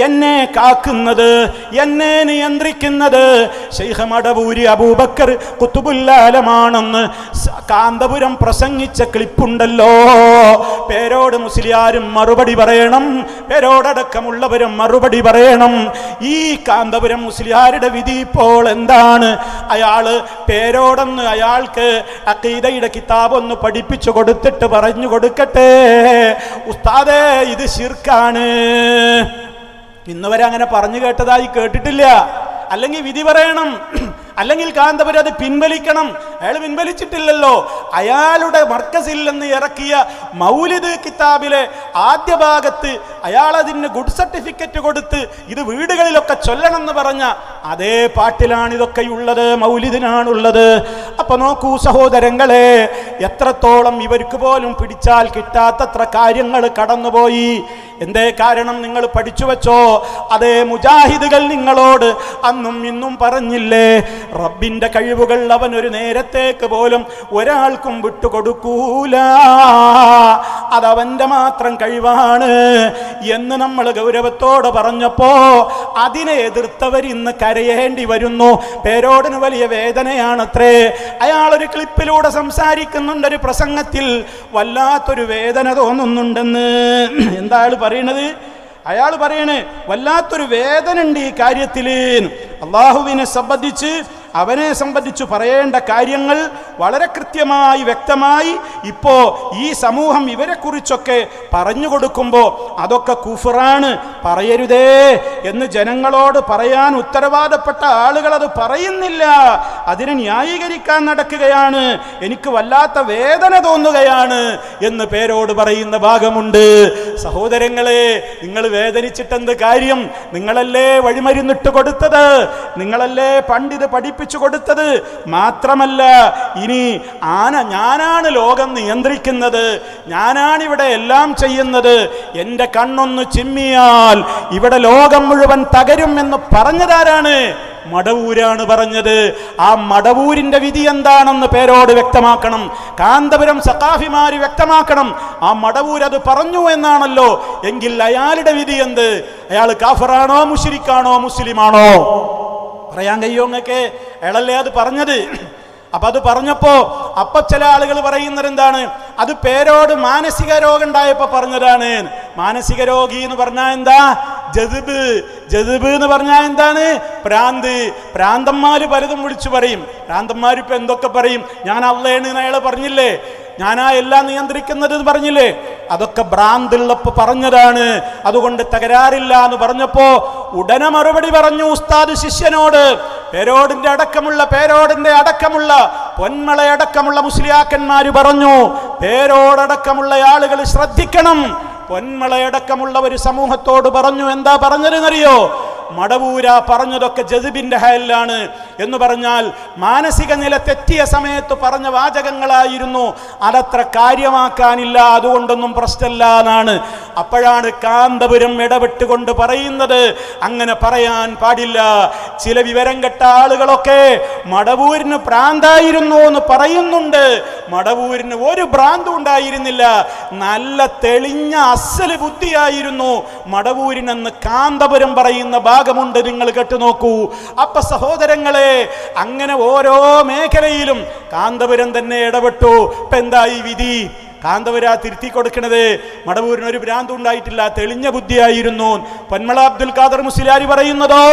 എന്നെ കാക്കുന്നത്, എന്നെ നിയന്ത്രിക്കുന്നത് ശൈഖ് മടവൂരി അബൂബക്കർ ഖുതുബുൽ ആലമാണെന്ന് കാന്തപുരം പ്രസംഗിച്ച ക്ലിപ്പുണ്ടല്ലോ. പേരോട് മുസ്ലിയാരും മറുപടി പറയണം, പേരോടക്കമുള്ളവരും മറുപടി പറയണം. ഈ കാന്തപുരം മുസ്ലിയാരുടെ വിധി ഇപ്പോൾ എന്താണ്? അയാള് പേരോടൊന്ന് അയാൾക്ക് അഖീദയുടെ കിതാബൊന്ന് പഠിപ്പിച്ചു കൊടുത്തിട്ട് പറഞ്ഞു കൊടുക്കട്ടെ, ഉസ്താദേ ഇത് ശിർക്കാണ്. ഇന്നുവരെ അങ്ങനെ പറഞ്ഞു കേട്ടതായി കേട്ടിട്ടില്ല. അല്ലെങ്കിൽ വിധി പറയണം, അല്ലെങ്കിൽ കാന്തപുരം അത് പിൻവലിക്കണം. അയാൾ പിൻവലിച്ചിട്ടില്ലല്ലോ. അയാളുടെ മർക്കസിൽ നിന്ന് ഇറക്കിയ മൗലിദ് കിതാബിലെ ആദ്യ ഭാഗത്ത് അയാൾ അതിന് ഗുഡ് സർട്ടിഫിക്കറ്റ് കൊടുത്ത് ഇത് വീടുകളിലൊക്കെ ചൊല്ലണം എന്ന് പറഞ്ഞ അതേ പാട്ടിലാണ് ഇതൊക്കെയുള്ളത്, മൗലിദിനാണുള്ളത്. അപ്പൊ നോക്കൂ സഹോദരങ്ങളെ, എത്രത്തോളം ഇവർക്ക് പോലും പിടിച്ചാൽ കിട്ടാത്തത്ര കാര്യങ്ങൾ കടന്നുപോയി. എന്തേ കാരണം? നിങ്ങൾ പഠിച്ചു വെച്ചോ. അതേ മുജാഹിദുകൾ നിങ്ങളോട് അന്നും ഇന്നും പറഞ്ഞില്ലേ, റബ്ബിന്റെ കഴിവുകൾ അവൻ ഒരു നേരത്തേക്ക് പോലും ഒരാൾക്കും വിട്ടുകൊടുക്കൂല, അതവന്റെ മാത്രം കഴിവാണ് എന്ന് നമ്മൾ ഗൗരവത്തോടെ പറഞ്ഞപ്പോ അതിനെ എതിർത്തവർ ഇന്ന് കരയേണ്ടി വരുന്നു. പേരോടിന് വലിയ വേദനയാണത്രേ. അയാളൊരു ക്ലിപ്പിലൂടെ സംസാരിക്കുന്നുണ്ട്, ഒരു പ്രസംഗത്തിൽ വല്ലാത്തൊരു വേദന തോന്നുന്നുണ്ടെന്ന്. എന്താ പറയണത്? അയാൾ പറയണേ വല്ലാത്തൊരു വേദന ഉണ്ട് ഈ കാര്യത്തിൽ. അള്ളാഹുവിനെ സംബന്ധിച്ച്, അവനെ സംബന്ധിച്ച് പറയേണ്ട കാര്യങ്ങൾ വളരെ കൃത്യമായി വ്യക്തമായി ഇപ്പോ ഈ സമൂഹം ഇവരെ കുറിച്ചൊക്കെ പറഞ്ഞു കൊടുക്കുമ്പോൾ അതൊക്കെ കുഫറാണ്, പറയരുതേ എന്ന് ജനങ്ങളോട് പറയാൻ ഉത്തരവാദപ്പെട്ട ആളുകൾ അത് പറയുന്നില്ല, അതിനെ ന്യായീകരിക്കാൻ നടക്കുകയാണ്. എനിക്ക് വല്ലാത്ത വേദന തോന്നുകയാണ് എന്ന് പേരോട് പറയുന്ന ഭാഗമുണ്ട്. സഹോദരങ്ങളെ, നിങ്ങൾ വേദനിച്ചിട്ടെന്ത് കാര്യം? നിങ്ങളല്ലേ വഴിമരുന്നിട്ട് കൊടുത്തത്, നിങ്ങളല്ലേ പണ്ഡിത് പഠിപ്പിച്ചു പഠിപ്പിച്ചു കൊടുത്തത്. മാത്രമല്ല, ഇനി ഞാനാണ് ലോകം നിയന്ത്രിക്കുന്നത്, ഞാനാണിവിടെ എല്ലാം ചെയ്യുന്നത്, എൻ്റെ കണ്ണൊന്ന് ചിമ്മിയാൽ ഇവിടെ ലോകം മുഴുവൻ തകരും എന്ന് പറഞ്ഞതാരാണ്? മടവൂരാണ് പറഞ്ഞത്. ആ മടവൂരിന്റെ വിധി എന്താണെന്ന് പേരോട് വ്യക്തമാക്കണം, കാന്തപുരം സഖാഫിമാര് വ്യക്തമാക്കണം. ആ മടവൂർ അത് പറഞ്ഞു എന്നാണല്ലോ. എങ്കിൽ അയാളുടെ വിധി എന്ത്? അയാൾ കാഫറാണോ, മുശ്രിക്കാണോ, മുസ്ലിമാണോ? പറയാൻ കഴിയോ നിങ്ങൾക്ക്? അയാളല്ലേ അത് പറഞ്ഞത്. അപ്പൊ അത് പറഞ്ഞപ്പോ ചില ആളുകൾ പറയുന്നത് എന്താണ്? അത് പേരോട് മാനസിക രോഗം ഉണ്ടായപ്പോ പറഞ്ഞതാണ്. മാനസിക രോഗി എന്ന് പറഞ്ഞാൽ എന്താ? ജദ്ബ് എന്ന് പറഞ്ഞാൽ എന്താണ്? ഭ്രാന്ത്. ഭ്രാന്തന്മാര് പലതും വിളിച്ചു പറയും. ഭ്രാന്തന്മാരിപ്പോ എന്തൊക്കെ പറയും? ഞാൻ അള്ളയാണ് അയാൾ പറഞ്ഞില്ലേ, ഞാനാ എല്ലാം നിയന്ത്രിക്കുന്നത് പറഞ്ഞില്ലേ? അതൊക്കെ ഭ്രാന്തുള്ളപ്പോ പറഞ്ഞതാണ്. അതുകൊണ്ട് തകരാറില്ല എന്ന് പറഞ്ഞപ്പോ ഉടനെ മറുപടി പറഞ്ഞു ഉസ്താദ് ശിഷ്യനോട്. പേരോടിന്റെ അടക്കമുള്ള പൊന്മളയടക്കമുള്ള മുസ്ലിയാക്കന്മാര് പറഞ്ഞു, പേരോടക്കമുള്ള ആളുകൾ ശ്രദ്ധിക്കണം. പൊന്മളയടക്കമുള്ള ഒരു സമൂഹത്തോട് പറഞ്ഞു. എന്താ പറഞ്ഞതെന്നറിയോ? മടവൂര പറഞ്ഞതൊക്കെ ജദ്ബിന്റെ ഹാലിലാണ് എന്ന് പറഞ്ഞാൽ മാനസിക നില തെറ്റിയ സമയത്ത് പറഞ്ഞ വാചകങ്ങളായിരുന്നു, അതത്ര കാര്യമാക്കാനില്ല, അതുകൊണ്ടൊന്നും പ്രശ്നമില്ല എന്നാണ്. അപ്പോഴാണ് കാന്തപുരം ഇടപെട്ടുകൊണ്ട് പറയുന്നത്, അങ്ങനെ പറയാൻ പാടില്ല. ചില വിവരം കെട്ട ആളുകളൊക്കെ മടവൂരിന് ഭ്രാന്തായിരുന്നു എന്ന് പറയുന്നുണ്ട്. മടവൂരിന് ഒരു ഭ്രാന്തും ഉണ്ടായിരുന്നില്ല, നല്ല തെളിഞ്ഞ അസല് ബുദ്ധിയായിരുന്നു മടവൂരിനെന്ന് കാന്തപുരം പറയുന്ന ഭാഗമുണ്ട്. നിങ്ങൾ കേട്ടുനോക്കൂ. അപ്പൊ സഹോദരങ്ങളെ, അങ്ങനെ ഓരോ മേഖലയിലും കാന്തപുരം തന്നെ ഇടപെട്ടു. ഇപ്പൊ എന്താ ഈ വിധി? കാന്തപുര തിരുത്തി കൊടുക്കണത്. മടവൂരിന് ഒരു ഭ്രാന്ത് ഉണ്ടായിട്ടില്ല, തെളിഞ്ഞ ബുദ്ധിയായിരുന്നു. പൊന്മള അബ്ദുൽ ഖാദർ മുസ്ലിയാരി പറയുന്നതോ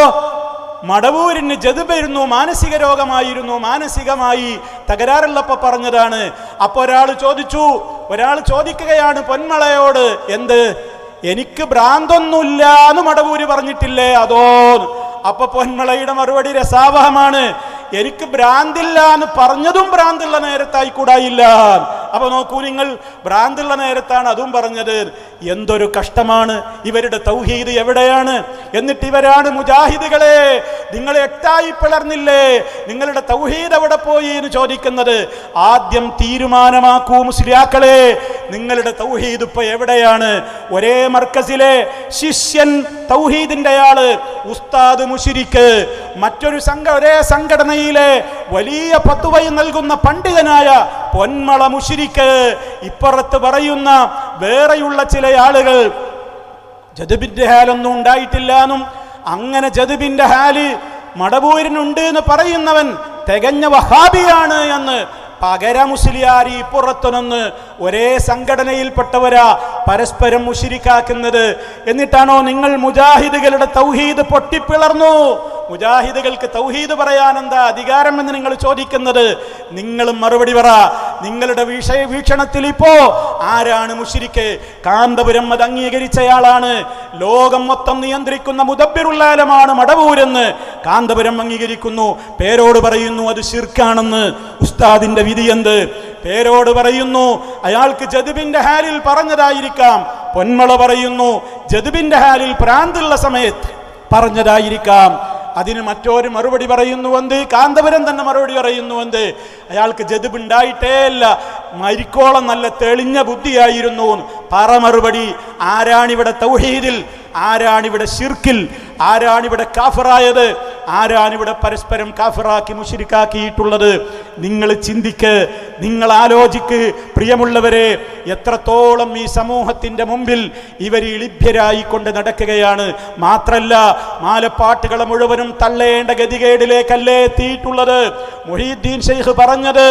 മടവൂരിന് ജദ്ബായിരുന്നു, മാനസിക രോഗമായിരുന്നു, മാനസികമായി തകരാറുള്ളപ്പോ പറഞ്ഞതാണ്. അപ്പൊ ഒരാൾ ചോദിക്കുകയാണ് പൊന്മളയോട്, എന്ത്, എനിക്ക് ഭ്രാന്തൊന്നുമില്ല എന്ന് മടവൂര് പറഞ്ഞിട്ടില്ലേ അതോ? അപ്പൊ പൊന്മളയുടെ മറുപടി രസാവഹമാണ്. എനിക്ക് ഭ്രാന്തില്ല എന്ന് പറഞ്ഞതും ഭ്രാന്തുള്ള നേരത്തായി കൂടായില്ല. അപ്പൊ നോക്കൂ നിങ്ങൾ, ഭ്രാന്തുള്ള നേരത്താണ് അതും പറഞ്ഞത്. എന്തൊരു കഷ്ടമാണ്! ഇവരുടെ തൗഹീദ് എവിടെയാണ്? എന്നിട്ട് ഇവരാണ് മുജാഹിദുകളെ, നിങ്ങൾ എട്ടായി പിളർന്നില്ലേ, നിങ്ങളുടെ തൗഹീദ് എവിടെ പോയി എന്ന് ചോദിക്കുന്നത്. ആദ്യം തീരുമാനമാക്കൂ മുസ്ലിയാക്കളെ, നിങ്ങളുടെ തൗഹീദ് ഇപ്പൊ എവിടെയാണ്? ഒരേ മർക്കസിലെ ശിഷ്യൻ തൗഹീദിന്റെ ആള്, ഉസ്താദ് മുശ്രിക്ക്, ഒരേ സംഘടനയിലെ വലിയ ഫത്വ നൽകുന്ന പണ്ഡിതനായ പൊന്മള മുശ്രിക്ക്, ഇപ്പുറത്ത് പറയുന്ന വേറെയുള്ള ചില ആളുകൾ ജദ്ബിന്റെ ഹാലൊന്നും ഉണ്ടായിട്ടില്ലാന്നും, അങ്ങനെ ജദ്ബിന്റെ ഹാല് മടവൂരിനുണ്ട് എന്ന് പറയുന്നവൻ തികഞ്ഞ വഹാബിയാണ് എന്ന് പകര മുസ്ലിയാരി പുറത്തുനിന്ന് ഒരേ സംഘടനയിൽപ്പെട്ടവരാ പരസ്പരം മുശ്രിക്കാക്കുന്നത്. എന്നിട്ടാണോ നിങ്ങൾ മുജാഹിദുകളുടെ തൗഹീദ് പൊട്ടിപ്പിളർന്നു? മുജാഹിദുകൾക്ക് തൗഹീദ് പറയാൻ എന്താ അധികാരം എന്ന് നിങ്ങൾ ചോദിക്കുന്നത്? നിങ്ങളും മറുപടി പറ. നിങ്ങളുടെ വീക്ഷണത്തിൽ ഇപ്പോ ആരാണ് മുശ്രിക്ക്? കാന്തപുരം അത് അംഗീകരിച്ചയാളാണ്. ലോകം മൊത്തം നിയന്ത്രിക്കുന്ന മുദബ്ബിറുൽ-ആലമാണ് മടവൂരെന്ന് കാന്തപുരം അംഗീകരിക്കുന്നു. പേരോട് പറയുന്നു അത് ശിർക്കാണെന്ന്. ഉസ്താദിന്റെ വിധി എന്ത്? പേരോട് പറയുന്നു അയാൾക്ക് ജദ്ബിന്റെ ഹാലിൽ പറഞ്ഞതായിരിക്കാം. പൊന്മള പറയുന്നു ജദ്ബിന്റെ ഹാലിൽ ഭ്രാന്തുള്ള സമയത്ത് പറഞ്ഞതായിരിക്കാം. അതിന് മറ്റൊരു മറുപടി പറയുന്നുവെന്ത്? കാന്തപുരം തന്നെ മറുപടി പറയുന്നുവെന്ത്? അയാൾക്ക് ജദ്ബ് ഉണ്ടായിട്ടേ ഇല്ല, മരിക്കോളം നല്ല തെളിഞ്ഞ ബുദ്ധിയായിരുന്നു. പറ മറുപടി. ആരാണിവിടെ തൗഹീദിൽ, ആരാണിവിടെ ശിർക്കിൽ, ആരാണിവിടെ കാഫിറായത്, ആരാണിവിടെ പരസ്പരം കാഫിറാക്കി മുശ്രിക്കാക്കിയിട്ടുള്ളത്? നിങ്ങൾ ചിന്തിക്ക്, നിങ്ങൾ ആലോചിക്ക് പ്രിയമുള്ളവരെ. എത്രത്തോളം ഈ സമൂഹത്തിന്റെ മുമ്പിൽ ഇവർ ഇളിഭ്യരായിക്കൊണ്ട് നടക്കുകയാണ്. മാത്രല്ല, മാലപ്പാട്ടുകളെ മുഴുവനും തള്ളേണ്ട ഗതികേടിലേക്കല്ലേ എത്തിയിട്ടുള്ളത്. മുഹീദ്ദീൻ ശൈഖ് പറഞ്ഞത്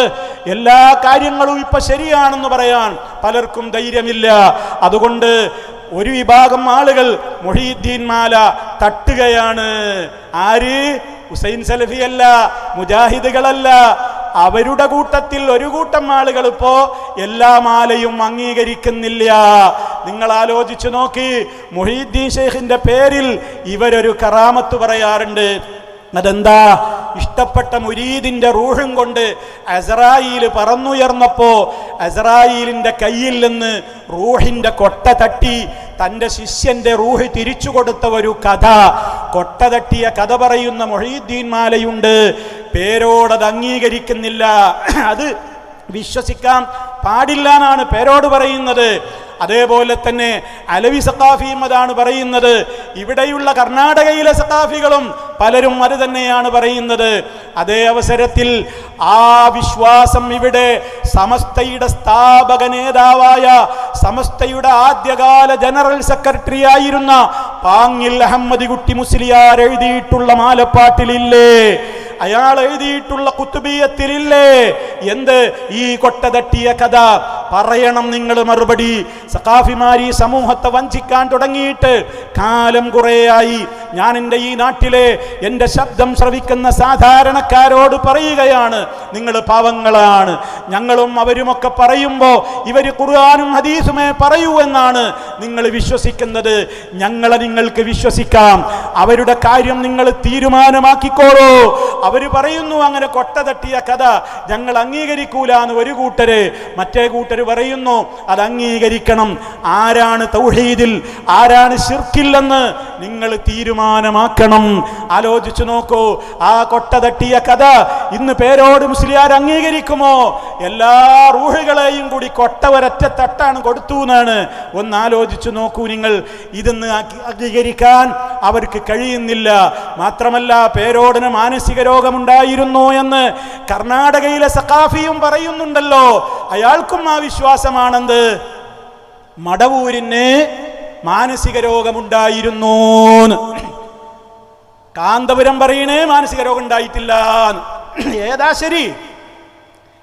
എല്ലാ കാര്യങ്ങളും ഇപ്പൊ ശരിയാണെന്ന് പറയാൻ പലർക്കും ധൈര്യമില്ല. അതുകൊണ്ട് ഒരു വിഭാഗം ആളുകൾ മുഹീദ്ദീൻ മാല തട്ടുകയാണ്. ആര്? ഹുസൈൻ സലഫിയല്ല, മുജാഹിദുകളല്ല. അവരുടെ കൂട്ടത്തിൽ ഒരു കൂട്ടം ആളുകൾ ഇപ്പോ എല്ലാ മാലയും അംഗീകരിക്കുന്നില്ല. നിങ്ങൾ ആലോചിച്ചു നോക്കി. മുഹീദ്ദീൻ ശൈഖിന്റെ പേരിൽ ഇവരൊരു കറാമത്ത് പറയാറുണ്ട്. അതെന്താ? ഇഷ്ടപ്പെട്ട മുരീദിന്റെ റൂഹും കൊണ്ട് അസ്രായീൽ പറന്നുയർന്നപ്പോ അസ്രായീലിന്റെ കയ്യിൽ നിന്ന് റൂഹിന്റെ കൊട്ട തട്ടി തൻ്റെ ശിഷ്യന്റെ റൂഹ് തിരിച്ചു കൊടുത്ത ഒരു കഥ, കൊട്ട തട്ടിയ കഥ പറയുന്ന മുഹീദ്ദീൻ മാലയുണ്ട്. പേരോടത് അംഗീകരിക്കുന്നില്ല. അത് വിശ്വസിക്കാൻ പാടില്ല എന്നാണ് പേരോട് പറയുന്നത്. അതേപോലെ തന്നെ അലവി സഖാഫിയും അതാണ് പറയുന്നത്. ഇവിടെയുള്ള കർണാടകയിലെ സഖാഫികളും പലരും അത് തന്നെയാണ് പറയുന്നത്. അതേ അവസരത്തിൽ ആ വിശ്വാസം ഇവിടെ സമസ്തയുടെ സ്ഥാപക നേതാവായ, സമസ്തയുടെ ആദ്യകാല ജനറൽ സെക്രട്ടറി ആയിരുന്ന പാങ്ങിൽ അഹമ്മദ് കുട്ടി മുസ്ലിയാർ എഴുതിയിട്ടുള്ള മാലപ്പാട്ടിലില്ലേ? അയാൾ എഴുതിയിട്ടുള്ള കുത്തുബിയത്തിലില്ലേ? എന്ത് ഈ കൊട്ട തട്ടിയ കഥ പറയണം നിങ്ങൾ മറുപടി. സഖാഫിമാർ ഈ സമൂഹത്തെ വഞ്ചിക്കാൻ തുടങ്ങിയിട്ട് കാലം കുറേയായി. ഞാൻ എൻ്റെ ഈ നാട്ടിലെ എൻ്റെ ശബ്ദം ശ്രവിക്കുന്ന സാധാരണക്കാരോട് പറയുകയാണ്, നിങ്ങൾ പാവങ്ങളാണ്. ഞങ്ങളും അവരുമൊക്കെ പറയുമ്പോൾ ഇവർ ഖുർആനും ഹദീസുമേ പറയൂ എന്നാണ് നിങ്ങൾ വിശ്വസിക്കുന്നത്. ഞങ്ങളെ നിങ്ങൾക്ക് വിശ്വസിക്കാം, അവരുടെ കാര്യം നിങ്ങൾ തീരുമാനമാക്കിക്കോളൂ. അവർ പറയുന്നു അങ്ങനെ കൊട്ട തട്ടിയ കഥ ഞങ്ങൾ അംഗീകരിക്കൂലെന്ന് ഒരു കൂട്ടര്, മറ്റേ കൂട്ടര് പറയുന്നു അത് അംഗീകരിക്കണം. ആരാണ് തൗഹീദിൽ, ആരാണ് ശിർക്കില്ലെന്ന് നിങ്ങൾ തീരുമാനമാക്കണം. ആലോചിച്ചു നോക്കൂ, ആ കൊട്ട തട്ടിയ കഥ ഇന്ന് പേരോട് മുസ്ലിയാർ അംഗീകരിക്കുമോ? എല്ലാ റൂഹുകളെയും കൂടി കൊട്ട ഒരൊറ്റ തട്ടാണ് കൊടുത്തു എന്നാണ്. ഒന്ന് ആലോചിച്ചു നോക്കൂ നിങ്ങൾ. ഇതെന്ന് അംഗീകരിക്കാൻ അവർക്ക് കഴിയുന്നില്ല. മാത്രമല്ല പേരോടിന് മാനസിക രോഗമുണ്ടായിരുന്നു എന്ന് കർണാടകയിലെ സഖാഫിയും പറയുന്നുണ്ടല്ലോ. അയാൾക്കും ആ വിശ്വാസമാണെന്ത്? മടവൂരിന് മാനസിക രോഗമുണ്ടായിരുന്നു. കാന്തപുരം പറയണേ മാനസിക രോഗം ഉണ്ടായിട്ടില്ല. ഏതാ ശരി?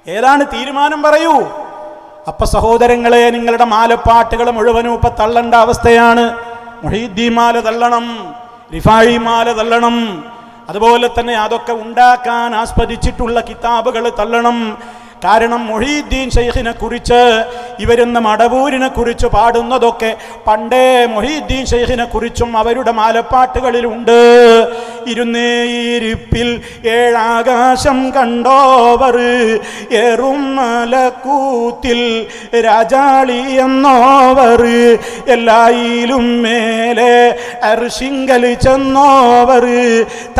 ഏതാണ് തീരുമാനം? പറയൂ. അപ്പൊ സഹോദരങ്ങളെ, നിങ്ങളുടെ മാലപ്പാട്ടുകൾ മുഴുവനും ഇപ്പൊ തള്ളേണ്ട അവസ്ഥയാണ്. മുഹീദ്ദീൻ മാല തള്ളണം, റിഫായി മാല തള്ളണം. അതുപോലെ തന്നെ അതൊക്കെ ഉണ്ടാക്കാൻ ആസ്പദിച്ചിട്ടുള്ള കിതാബുകൾ തള്ളണം. കാരണം മുഹീദ്ദീൻ ശൈഖിനെ കുറിച്ച് ഇവരെന്ന മടവൂരിനെ കുറിച്ച് പാടുന്നതൊക്കെ പണ്ടേ മുഹീദ്ദീൻ ശൈഖിനെ കുറിച്ചും അവരുടെ മാലപ്പാട്ടുകളിലുണ്ട്. ഇരുന്നേയിരിപ്പിൽ ഏഴാകാശം കണ്ടോവർ, ഏറും മലക്കൂത്തിൽ രാജാളി എന്നോവർ, എല്ലായിലും മേലെ അർശിങ്കൽ ചെന്നോവർ,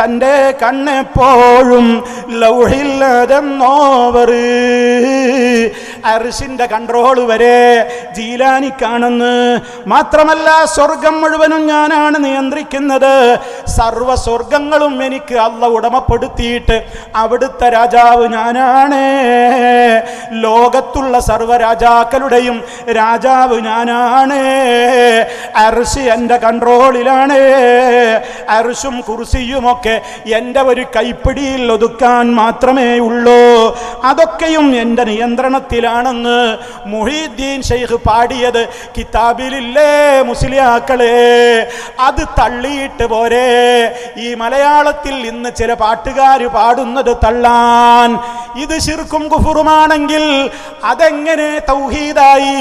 തൻ്റെ കണ്ണെപ്പോഴും ലൗഹില്ലതെന്നോവർ. അർശിന്റെ കൺട്രോൾ വരെ ജീലാനിക്കാണെന്ന്. മാത്രമല്ല സ്വർഗം മുഴുവനും ഞാനാണ് നിയന്ത്രിക്കുന്നത്, സർവ സ്വർഗങ്ങളും എനിക്ക് അള്ളാഹു ഉടമപ്പെടുത്തിയിട്ട് അവിടുത്തെ രാജാവ് ഞാനാണ്, ലോകത്തുള്ള സർവ രാജാക്കളുടെയും രാജാവ് ഞാനാണ്, അർശ് എൻ്റെ കൺട്രോളിലാണ്, അർശും കുർസിയുമൊക്കെ എൻ്റെ ഒരു കൈപ്പിടിയിൽ ഒതുക്കാൻ മാത്രമേ ഉള്ളൂ, അതൊക്കെയും എൻ്റെ നിയന്ത്രണത്തിലാണെന്ന് മുഹീദ്ദീൻ ശൈഖ് പാടിയത് കിതാബിലില്ലേ മുസ്ലിയാക്കളെ? അത് തള്ളിയിട്ട് പോരെ. ഈ മലയാളത്തിൽ ഇന്ന് ചില പാട്ടുകാർ പാടുന്നത് തള്ളാൻ. ഇത് ശിർക്കും കുഫറുമാണെങ്കിൽ അതെങ്ങനെ തൗഹീദായി?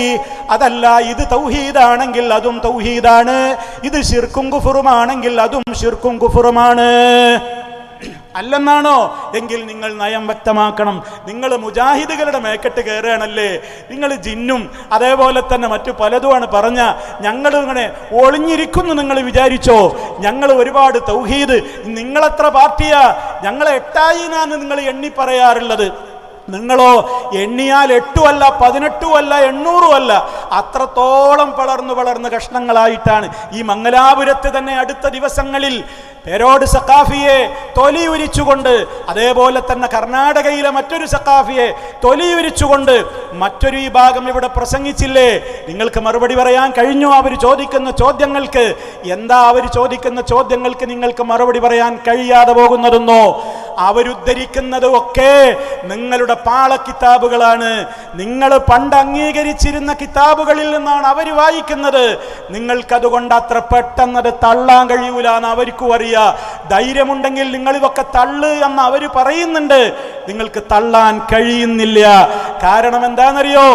അതല്ല, ഇത് തൗഹീദാണെങ്കിൽ അതും തൗഹീദാണ്, ഇത് ശിർക്കും കുഫറുമാണെങ്കിൽ അതും ശിർക്കും കുഫറുമാണ്. അല്ലെന്നാണോ? എങ്കിൽ നിങ്ങൾ നയം വ്യക്തമാക്കണം. നിങ്ങൾ മുജാഹിദുകളുടെ മേക്കെട്ട് കയറുകയാണല്ലേ. നിങ്ങൾ ജിന്നും അതേപോലെ തന്നെ മറ്റു പലതുമാണ് പറഞ്ഞ. ഞങ്ങൾ ഇങ്ങനെ ഒളിഞ്ഞിരിക്കുന്നു നിങ്ങൾ വിചാരിച്ചോ? ഞങ്ങൾ ഒരുപാട് തൗഹീദ്, നിങ്ങളെത്ര പാർട്ടിയാ? ഞങ്ങളെ എട്ടായിനാണ് നിങ്ങൾ എണ്ണി പറയാറുള്ളത്. നിങ്ങളോ എണ്ണിയാൽ 8 അല്ല 18 അല്ല 800 അല്ല, അത്രത്തോളം വളർന്ന് കഷ്ണങ്ങളായിട്ടാണ്. ഈ മംഗലാപുരത്ത് തന്നെ അടുത്ത ദിവസങ്ങളിൽ പേരോട് സഖാഫിയെ തൊലിയുരിച്ചുകൊണ്ട്, അതേപോലെ തന്നെ കർണാടകയിലെ മറ്റൊരു സഖാഫിയെ തൊലിയുരിച്ചുകൊണ്ട് മറ്റൊരു വിഭാഗം ഇവിടെ പ്രസംഗിച്ചില്ലേ? നിങ്ങൾക്ക് മറുപടി പറയാൻ കഴിഞ്ഞോ? അവർ ചോദിക്കുന്ന ചോദ്യങ്ങൾക്ക് എന്താ? അവർ ചോദിക്കുന്ന ചോദ്യങ്ങൾക്ക് നിങ്ങൾക്ക് മറുപടി പറയാൻ കഴിയാതെ പോകുന്നതെന്നോ? അവരുദ്ധരിക്കുന്നത് ഒക്കെ നിങ്ങളുടെ പാള കിതാബുകളാണ്. നിങ്ങൾ പണ്ട് അംഗീകരിച്ചിരുന്ന കിതാബുകളിൽ നിന്നാണ് അവർ വായിക്കുന്നത്. നിങ്ങൾക്കതുകൊണ്ട് അത്ര പെട്ടെന്നത് തള്ളാൻ കഴിയൂല എന്ന് അവർക്കും അറിയാം. ധൈര്യമുണ്ടെങ്കിൽ നിങ്ങൾ ഇതൊക്കെ തള്ളു എന്ന് അവർ പറയുന്നുണ്ട്, നിങ്ങൾക്ക് തള്ളാൻ കഴിയുന്നില്ല. കാരണം എന്താണെന്നറിയോ?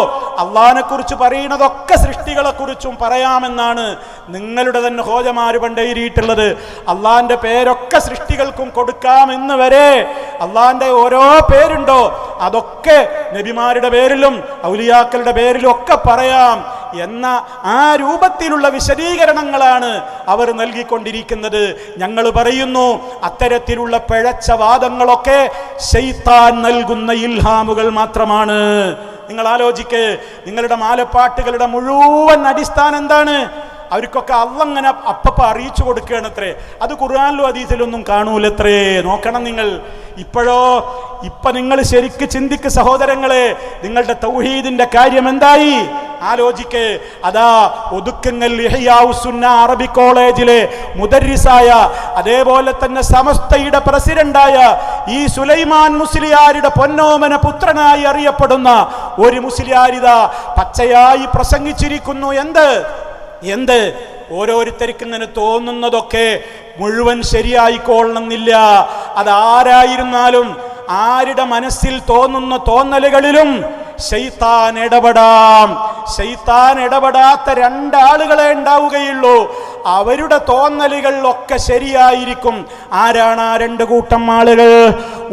അള്ളാഹിനെ കുറിച്ച് പറയുന്നതൊക്കെ സൃഷ്ടികളെ കുറിച്ചും പറയാമെന്നാണ് നിങ്ങളുടെ തന്നെ ഹോജമാര് പണ്ടെഴുതിയിട്ടുള്ളത്. അള്ളാഹിന്റെ പേരൊക്കെ സൃഷ്ടികൾക്കും കൊടുക്കാമെന്ന് വരെ അള്ളാഹിന്റെ ഓരോ പേരുണ്ടോ അതൊക്കെ നബിമാരുടെ പേരിലും ഔലിയാക്കളുടെ പേരിലും ഒക്കെ പറയാം എന്ന ആ രൂപത്തിലുള്ള വിശദീകരണങ്ങളാണ് അവർ നൽകിക്കൊണ്ടിരിക്കുന്നത്. ഞങ്ങൾ പറയുന്നു അത്തരത്തിലുള്ള പിഴച്ച വാദങ്ങളൊക്കെ ശൈത്താൻ നൽകുന്ന ഇൽഹാമുകൾ മാത്രമാണ്. നിങ്ങൾ ആലോചിക്ക്, നിങ്ങളുടെ മാലപ്പാട്ടുകളുടെ മുഴുവൻ അടിസ്ഥാനം എന്താണ്? അവർക്കൊക്കെ അള്ളങ്ങനെ അപ്പപ്പ അറിയിച്ചു കൊടുക്കുകയാണത്രേ. അത് ഖുർആനിലും ഹദീസിലൊന്നും കാണൂലത്രേ. നോക്കണം നിങ്ങൾ. ഇപ്പൊ നിങ്ങൾ ശരിക്ക് ചിന്തിക്ക് സഹോദരങ്ങളെ, നിങ്ങളുടെ തൗഹീദിന്റെ കാര്യം എന്തായി ആലോചിക്ക്. അതാ ഒതുക്കങ്ങൽ ഇഹ്യാഉസ്സുന്ന അറബി കോളേജിലെ മുദർരിസായ, അതേപോലെ തന്നെ സമസ്തയുടെ പ്രസിഡന്റായ ഈ സുലൈമാൻ മുസ്ലിയാരുടെ പൊന്നോമന പുത്രനായി അറിയപ്പെടുന്ന ഒരു മുസ്ലിയാരിത പച്ചയായി പ്രസംഗിച്ചിരിക്കുന്നു. എന്ത് ഓരോരുത്തർക്ക് ഇങ്ങനെ തോന്നുന്നതൊക്കെ മുഴുവൻ ശരിയായിക്കൊള്ളണമെന്നില്ല. അതാരായിരുന്നാലും ആരുടെ മനസ്സിൽ തോന്നുന്ന തോന്നലുകളിലും ശൈത്താൻ ഇടപെടാം. ശൈത്താൻ ഇടപെടാത്ത രണ്ടാളുകളെ ഉണ്ടാവുകയുള്ളൂ. അവരുടെ തോന്നലുകൾ ഒക്കെ ശരിയായിരിക്കും. ആരാണ് ആ രണ്ട് കൂട്ടം ആളുകൾ?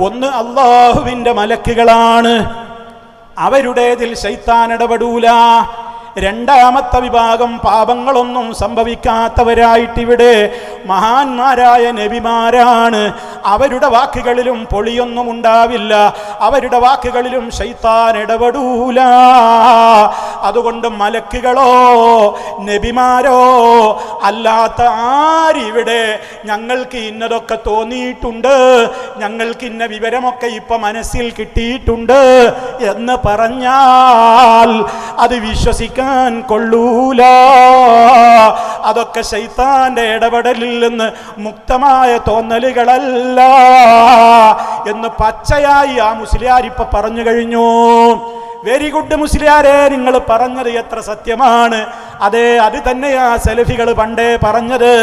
ഒന്ന് അല്ലാഹുവിൻ്റെ മലക്കുകളാണ്, അവരുടേതിൽ ശൈത്താൻ ഇടപെടൂല. രണ്ടാമത്തെ വിഭാഗം പാപങ്ങളൊന്നും സംഭവിക്കാത്തവരായിട്ടിവിടെ മഹാന്മാരായ നബിമാരാണ്. അവരുടെ വാക്കുകളിലും പൊളിയൊന്നും ഉണ്ടാവില്ല, അവരുടെ വാക്കുകളിലും ശൈത്താൻ ഇടപെടൂല. അതുകൊണ്ട് മലക്കുകളോ നബിമാരോ അല്ലാത്ത ആരിവിടെ ഞങ്ങൾക്ക് ഇന്നതൊക്കെ തോന്നിയിട്ടുണ്ട്, ഞങ്ങൾക്ക് ഇന്ന വിവരമൊക്കെ ഇപ്പൊ മനസ്സിൽ കിട്ടിയിട്ടുണ്ട് എന്ന് പറഞ്ഞാൽ അത് വിശ്വസിക്കാൻ കൊള്ളൂല. അതൊക്കെ ശൈത്താന്റെ ഇടപെടലിൽ നിന്ന് മുക്തമായ തോന്നലുകളല്ല എന്ന് പച്ചയായി ആ മുസ്ലിയാർ ഇപ്പൊ പറഞ്ഞു കഴിഞ്ഞു. വെരി ഗുഡ് മുസ്ലിയാരെ, നിങ്ങൾ പറഞ്ഞത് എത്ര സത്യമാണ്. അതെ, അത് തന്നെയാ സലഫികൾ പണ്ടേ പറഞ്ഞത്.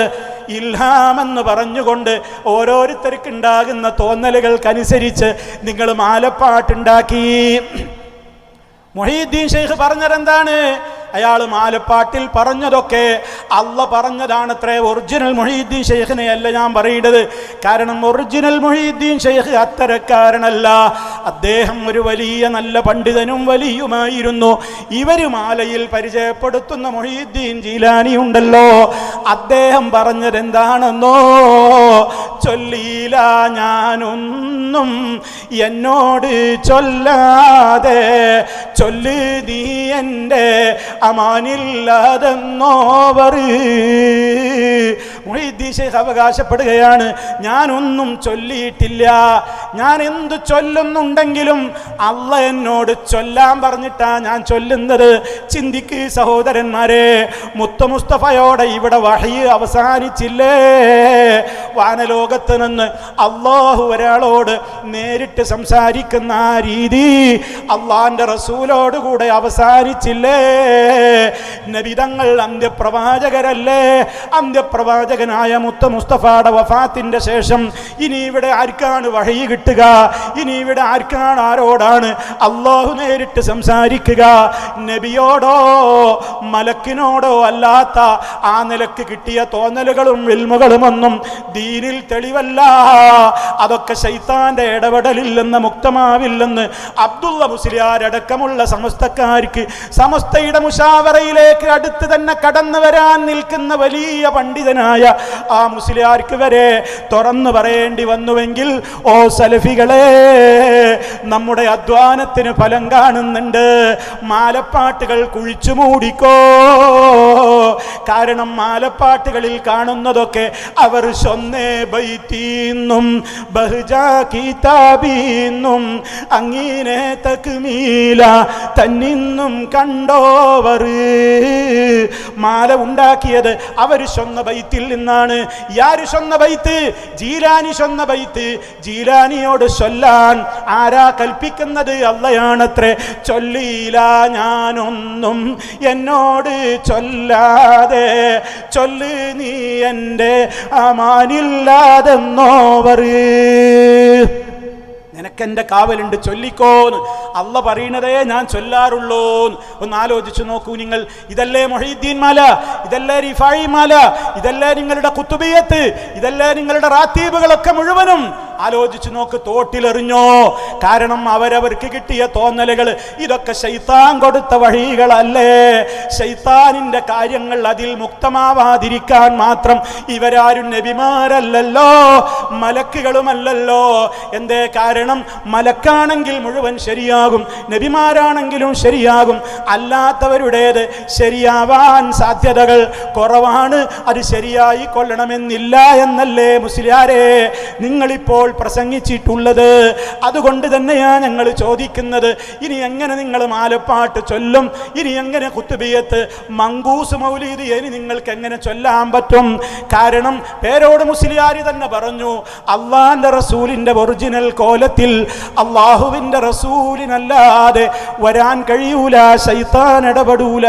ഇൽഹാമെന്ന് പറഞ്ഞുകൊണ്ട് ഓരോരുത്തർക്കുണ്ടാകുന്ന തോന്നലുകൾക്കനുസരിച്ച് നിങ്ങൾ മാലപ്പാട്ടുണ്ടാക്കി. മുഹീദ്ദീൻ ഷെയ്ഖ് പറഞ്ഞതെന്താണ്? അയാൾ മാലപ്പാട്ടിൽ പറഞ്ഞതൊക്കെ അള്ള പറഞ്ഞതാണത്രേ. ഒറിജിനൽ മുഹീദ്ദീൻ ഷെയ്ഖിനെ അല്ല ഞാൻ പറയുന്നത്. കാരണം ഒറിജിനൽ മുഹീദ്ദീൻ ഷെയ്ഖ് അത്തരക്കാരനല്ല. അദ്ദേഹം ഒരു വലിയ നല്ല പണ്ഡിതനും വലിയുമായിരുന്നു. ഇവര് മാലയിൽ പരിചയപ്പെടുത്തുന്ന മുഹീദ്ദീൻ ജീലാനി ഉണ്ടല്ലോ, അദ്ദേഹം പറഞ്ഞത് എന്താണെന്നോ? ചൊല്ലിയില്ല ഞാനൊന്നും എന്നോട് ചൊല്ലാതെ, ചൊല്ല് നീ എൻ്റെ അമാനില്ലാതെന്നോവർ. മുഹീദ്ദീൻ ഷെയ്ഖ് അവകാശപ്പെടുകയാണ്, ഞാനൊന്നും ചൊല്ലിയിട്ടില്ല. ഞാൻ എന്ത് ചൊല്ലുന്നുണ്ടെങ്കിലും അള്ള എന്നോട് ചൊല്ലാൻ പറഞ്ഞിട്ടാ ഞാൻ ചൊല്ലുന്നത്. ചിന്തിക്ക് സഹോദരന്മാരെ, മുത്ത് മുസ്തഫയോടെ ഇവിടെ വഹി അവസാനിച്ചില്ലേ? വാനലോകത്ത് നിന്ന് അള്ളാഹു ഒരാളോട് നേരിട്ട് സംസാരിക്കുന്ന ആ രീതി അള്ളാന്റെ റസൂലോട് കൂടെ അവസാനിച്ചില്ലേ? നബിതങ്ങൾ അന്ത്യപ്രവാചകരല്ലേ? അന്ത്യപ്രവാചകനായ മുത്ത് മുസ്തഫയുടെ വഫാത്തിന്റെ ശേഷം ഇനി ഇവിടെ ആർക്കാണ് വഹി കിട്ടുക? ഇനി ഇവിടെ ആർക്കാണ്, ആരോടാണ് അള്ളാഹു നേരിട്ട് സംസാരിക്കുക? നബിയോടോ മലക്കിനോടോ അല്ലാത്ത ആ നിലക്ക് കിട്ടിയ തോന്നലുകളും ഇൽമുകളുമൊന്നും ദീനിൽ തെളിവല്ല. അതൊക്കെ ശൈത്താന്റെ ഇടപെടലില്ലെന്ന് മുക്തമാവില്ലെന്ന് അബ്ദുള്ള മുസ്ലിയാർ അടക്കമുള്ള സമസ്തക്കാർക്ക്, സമസ്തയുടെ മുശാവറയിലേക്ക് അടുത്ത് തന്നെ കടന്നു വരാൻ നിൽക്കുന്ന വലിയ പണ്ഡിതനായ ആ മുസ്ലിയാർക്ക് വരെ തുറന്നു പറയേണ്ടി വന്നുവെങ്കിൽ, ഓ സലഫികളെ, നമ്മുടെ അധ്വാനത്തിന് ഫലം കാണുന്നുണ്ട്. മാലപ്പാട്ടുകൾ കുഴിച്ചു മൂടിക്കോ. കാരണം മാലപ്പാട്ടുകളിൽ കാണുന്നതൊക്കെ അവർ സ്വന്നേ ബൈത്തീന്നും ബഹ്ജാ കിതാബീന്നും അങ്ങനെ തക്മീല തന്നിന്നും കണ്ടോവർ. മാല ഉണ്ടാക്കിയത് അവർ സ്വന്ന ബൈത്തിൽ നിന്നാണ്. യാര് സ്വന്ന ബൈത്ത്? ജീലാനി സ്വന്ന ബൈത്ത്. ജീലാനിയോട് ചൊല്ലാൻ ആരാ കൽപ്പിക്കുന്നത്? അള്ളയാണത്രേ. ചൊല്ലിയില്ല ഞാനൊന്നും എന്നോട് ചൊല്ലാതെ, ചൊല്ല് നീ എൻ്റെ അമാനില്ലാതെന്നോവർ. നിനക്കെന്റെ കാവലുണ്ട്, ചൊല്ലിക്കോന്ന് അള്ള പറയണതേ ഞാൻ ചൊല്ലാറുള്ളൂ. ഒന്ന് ആലോചിച്ചു നോക്കൂ നിങ്ങൾ. ഇതല്ലേ മുഹീദ്ദീൻ മാല? ഇതല്ലേ റിഫായി മാല? ഇതല്ലേ നിങ്ങളുടെ കുത്തുബിയത്ത്? ഇതല്ലേ നിങ്ങളുടെ റാത്തീബുകളൊക്കെ മുഴുവനും? ആലോചിച്ചു നോക്ക്, തോട്ടിലെറിഞ്ഞോ? കാരണം അവരവർക്ക് കിട്ടിയ തോന്നലുകൾ ഇതൊക്കെ ശൈത്താൻ കൊടുത്ത വഴികളല്ലേ. ശൈത്താനിന്റെ കാര്യങ്ങൾ അതിൽ മുക്തമാവാതിരിക്കാൻ മാത്രം ഇവരാരും നബിമാരല്ലല്ലോ, മലക്കുകളുമല്ലല്ലോ. എന്തേ കാരണം? മലക്കാണെങ്കിൽ മുഴുവൻ ശരിയാകും, നബിമാരാണെങ്കിലും ശരിയാകും, അല്ലാത്തവരുടേത് ശരിയാവാൻ സാധ്യതകൾ കുറവാണ്. അത് ശരിയായി കൊള്ളണമെന്നില്ല എന്നല്ലേ മുസ്ലിയാരെ നിങ്ങളിപ്പോൾ പ്രസംഗിച്ചിട്ടുള്ളത്? അതുകൊണ്ട് തന്നെയാണ് ഞങ്ങൾ ചോദിക്കുന്നത്, ഇനി എങ്ങനെ നിങ്ങൾ മാലപ്പാട്ട് ചൊല്ലും? ഇനി എങ്ങനെ ഖുത്ബിയത്ത്, മങ്കൂസ് മൗലീദ് ഇനി നിങ്ങൾക്ക് എങ്ങനെ ചൊല്ലാൻ പറ്റും? കാരണം പേരോട് മുസ്ലിയാർ തന്നെ പറഞ്ഞു, അള്ളാന്റെ റസൂലിന്റെ ഒറിജിനൽ കോലത്തിൽ അള്ളാഹുവിന്റെ റസൂലിനല്ലാതെ വരാൻ കഴിയൂല, ശൈത്താൻ ഇടപെടൂല.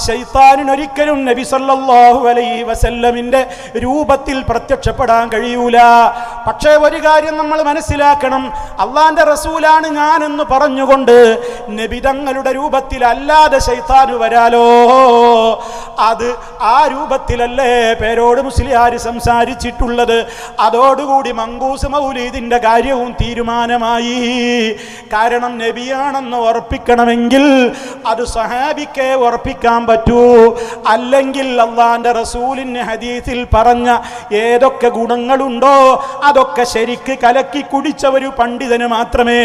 ശൈത്താനിനൊരിക്കലും നബി സല്ലല്ലാഹു അലൈഹി വസല്ലമിന്റെ രൂപത്തിൽ പ്രത്യക്ഷപ്പെടാൻ കഴിയൂല. പക്ഷേ ഒരു കാര്യം നമ്മൾ മനസ്സിലാക്കണം, അള്ളാന്റെ റസൂലാണ് ഞാനെന്ന് പറഞ്ഞുകൊണ്ട് നബി തങ്ങളുടെ രൂപത്തിൽ അല്ലാതെ ശൈത്താന് വരാലോ? അത് ആ രൂപത്തിലല്ലേ പേരോട് മുസ്ലിയാർ സംസാരിച്ചിട്ടുള്ളത്. അതോടുകൂടി മങ്കൂസ് മൗലീദിന്റെ കാര്യവും തീരുമാനമായി. കാരണം നബിയാണെന്ന് ഉറപ്പിക്കണമെങ്കിൽ അത് സഹാബിക്കെ ഉറപ്പിക്കാൻ പറ്റൂ. അല്ലെങ്കിൽ അള്ളാന്റെ റസൂലിന് ഹദീസിൽ പറഞ്ഞ ഏതൊക്കെ ഗുണങ്ങളുണ്ടോ അതൊക്കെ ശരിക്ക് കലക്കി കുടിച്ച ഒരു പണ്ഡിതന് മാത്രമേ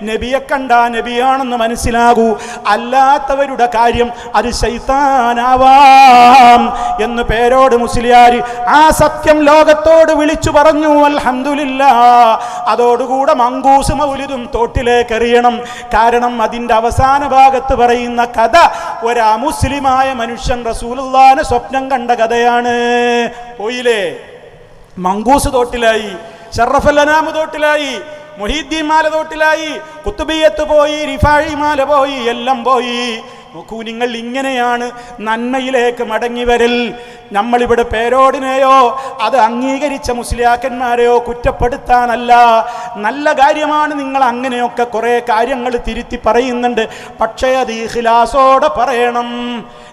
നബിയെ കണ്ടാ നബിയാണെന്ന് മനസ്സിലാകൂ. അല്ലാത്തവരുടെ കാര്യം അത് ശൈത്താനാവാം എന്ന് പേരോട് മുസ്ലിയാർ ആ സത്യം ലോകത്തോട് വിളിച്ചു പറഞ്ഞു. അൽഹംദുലില്ലാഹ്. അതോടുകൂടെ മങ്കൂസ് മൗലിദും തോട്ടിലേക്ക് എറിയണം. കാരണം അതിന്റെ അവസാന ഭാഗത്ത് പറയുന്ന കഥ ഒരു അമുസ്ലിമായ മനുഷ്യൻ റസൂലുള്ളാഹിനെ സ്വപ്നം കണ്ട കഥയാണ്. പോയില്ലേ? മങ്കൂസ് തോട്ടിലായി, ശറഫൽ അനാം തോട്ടിലായി, മുഹീദ്ദീൻ മാല തോട്ടിലായി, ഖുത്ബിയത്ത് പോയി, റിഫായി മാല പോയി, എല്ലാം പോയി. നോക്കൂ നിങ്ങൾ, ഇങ്ങനെയാണ് നന്മയിലേക്ക് മടങ്ങി വരൽ. നമ്മളിവിടെ പേരോടിനെയോ അത് അംഗീകരിച്ച മുസ്ലിയാക്കന്മാരെയോ കുറ്റപ്പെടുത്താനല്ല. നല്ല കാര്യമാണ്, നിങ്ങൾ അങ്ങനെയൊക്കെ കുറെ കാര്യങ്ങൾ തിരുത്തി പറയുന്നുണ്ട്. പക്ഷേ അത് ഇഖ്ലാസോടെ പറയണം.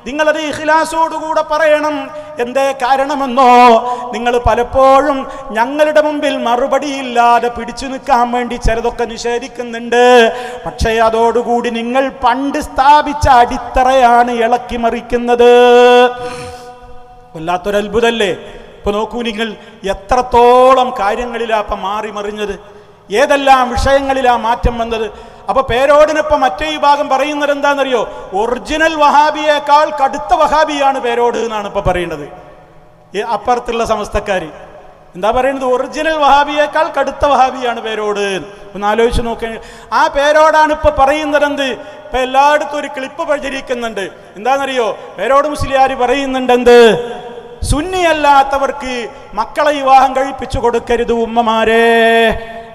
നിങ്ങളത് ഇഖ്ലാസോടുകൂടെ പറയണം. എന്തേ കാരണമെന്നോ? നിങ്ങൾ പലപ്പോഴും ഞങ്ങളുടെ മുമ്പിൽ മറുപടിയില്ലാതെ പിടിച്ചു നിൽക്കാൻ വേണ്ടി ചിലതൊക്കെ നിഷേധിക്കുന്നുണ്ട്. പക്ഷേ അതോടുകൂടി നിങ്ങൾ പണ്ട് സ്ഥാപിച്ച അടിത്തറയാണ് ഇളക്കി മറിക്കുന്നത്. വല്ലാത്തൊരത്ഭുതല്ലേ? ഇപ്പൊ നോക്കൂ നിങ്ങൾ, എത്രത്തോളം കാര്യങ്ങളിലാ ഇപ്പം മാറി മറിഞ്ഞത്, ഏതെല്ലാം വിഷയങ്ങളിലാ മാറ്റം വന്നത്. അപ്പൊ പേരോടിനൊപ്പം മറ്റേ വിഭാഗം പറയുന്നത് എന്താണെന്നറിയോ? ഒറിജിനൽ വഹാബിയേക്കാൾ കടുത്ത വഹാബിയാണ് പേരോട് എന്നാണ് ഇപ്പൊ പറയുന്നത്. അപ്പുറത്തുള്ള സമസ്തക്കാര് എന്താ പറയുന്നത്? ഒറിജിനൽ വഹാബിയേക്കാൾ കടുത്ത വഹാബിയാണ് പേരോട്. ഒന്ന് ആലോചിച്ച് നോക്ക. ആ പേരോടാണ് ഇപ്പൊ പറയുന്നത്. എന്ത്? ഇപ്പൊ എല്ലായിടത്തും ഒരു ക്ലിപ്പ് പ്രചരിക്കുന്നുണ്ട്. എന്താണെന്നറിയോ? പേരോട് മുസ്ലിയാർ പറയുന്നുണ്ട്, എന്ത്? സുന്നിയല്ലാത്തവർക്ക് മക്കളെ വിവാഹം കഴിപ്പിച്ചു കൊടുക്കരുത് ഉമ്മമാരെ.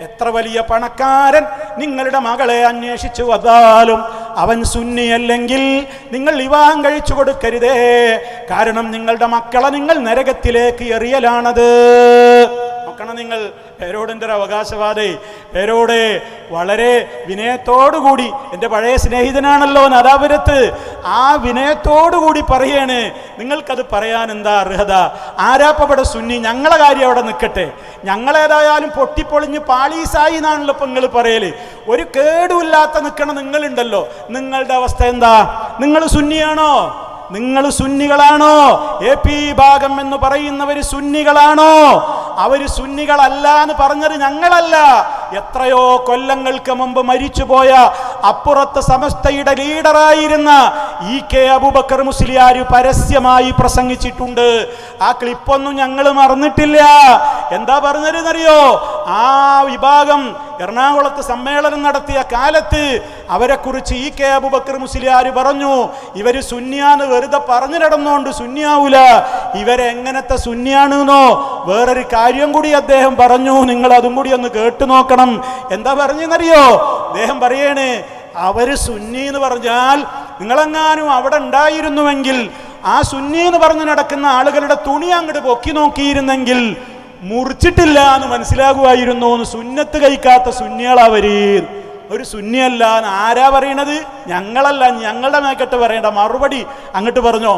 എത്ര വലിയ പണക്കാരൻ നിങ്ങളുടെ മകളെ അന്വേഷിച്ചു വന്നാലും അവൻ സുന്നിയല്ലെങ്കിൽ നിങ്ങൾ വിവാഹം കഴിച്ചു കൊടുക്കരുതേ. കാരണം നിങ്ങളുടെ മക്കളെ നിങ്ങൾ നരകത്തിലേക്ക് എറിയലാണത്. നോക്കണം നിങ്ങൾ. പേരോടിൻ്റെ ഒരു അവകാശവാദി പേരോട് വളരെ വിനയത്തോടുകൂടി, എൻ്റെ പഴയ സ്നേഹിതനാണല്ലോ നാദാപുരത്ത്, ആ വിനയത്തോടുകൂടി പറയാണ്, നിങ്ങൾക്കത് പറയാൻ എന്താ അർഹത? ആരാപ്പവിടെ സുന്നി? ഞങ്ങളെ കാര്യം അവിടെ നിൽക്കട്ടെ, ഞങ്ങളേതായാലും പൊട്ടിപ്പൊളിഞ്ഞ് പാളീസായി എന്നാണല്ലോ ഇപ്പം നിങ്ങൾ പറയല്. ഒരു കേടുമില്ലാത്ത നിൽക്കണ നിങ്ങളുണ്ടല്ലോ, നിങ്ങളുടെ അവസ്ഥ എന്താ? നിങ്ങൾ സുന്നിയാണോ? നിങ്ങൾ സുന്നികളാണോ? AP ഭാഗം എന്ന് പറയുന്നവർ സുന്നികളാണോ? അവര് സുന്നികളല്ല എന്ന് പറഞ്ഞത് ഞങ്ങളല്ല. എത്രയോ കൊല്ലങ്ങൾക്ക് മുമ്പ് മരിച്ചുപോയ അപ്പുറത്ത് സമസ്തയുടെ ലീഡറായിരുന്ന EK അബൂബക്കർ മുസ്ലിയാർ പരസ്യമായി പ്രസംഗിച്ചിട്ടുണ്ട്. ആ ക്ലിപ്പൊന്നും ഞങ്ങൾ മറന്നിട്ടില്ല. എന്താ പറഞ്ഞതെന്നറിയോ? ആ വിഭാഗം എറണാകുളത്ത് സമ്മേളനം നടത്തിയ കാലത്ത് അവരെ കുറിച്ച് EK അബൂബക്കർ മുസ്ലിയാർ പറഞ്ഞു, ഇവര് സുന്നിയാന്ന് വെറുതെ പറഞ്ഞു നടന്നോണ്ട് സുന്നിയാവൂല, ഇവരെങ്ങനത്തെ സുന്നിയാണെന്നോ വേറൊരു കാര്യം കൂടി അദ്ദേഹം പറഞ്ഞു. നിങ്ങൾ അതും കൂടി ഒന്ന് കേട്ടു നോക്കണം. എന്താ പറഞ്ഞെന്നറിയോ? അദ്ദേഹം പറയണേ, അവര് സുന്നി എന്ന് പറഞ്ഞാൽ നിങ്ങളെങ്ങാനും അവിടെ ഉണ്ടായിരുന്നുവെങ്കിൽ ആ സുന്നി എന്ന് പറഞ്ഞു നടക്കുന്ന ആളുകളുടെ തുണി അങ്ങോട്ട് പൊക്കി നോക്കിയിരുന്നെങ്കിൽ മുറിച്ചിട്ടില്ല എന്ന് മനസ്സിലാകുമായിരുന്നു. സുന്നത്ത് കഴിക്കാത്ത സുന്നികളവര്. ഒരു സുന്നിയല്ല എന്ന് ആരാ പറയണത്? ഞങ്ങളല്ല. ഞങ്ങളുടെ മേക്കട്ട് പറയേണ്ട മറുപടി അങ്ങോട്ട് പറഞ്ഞോ.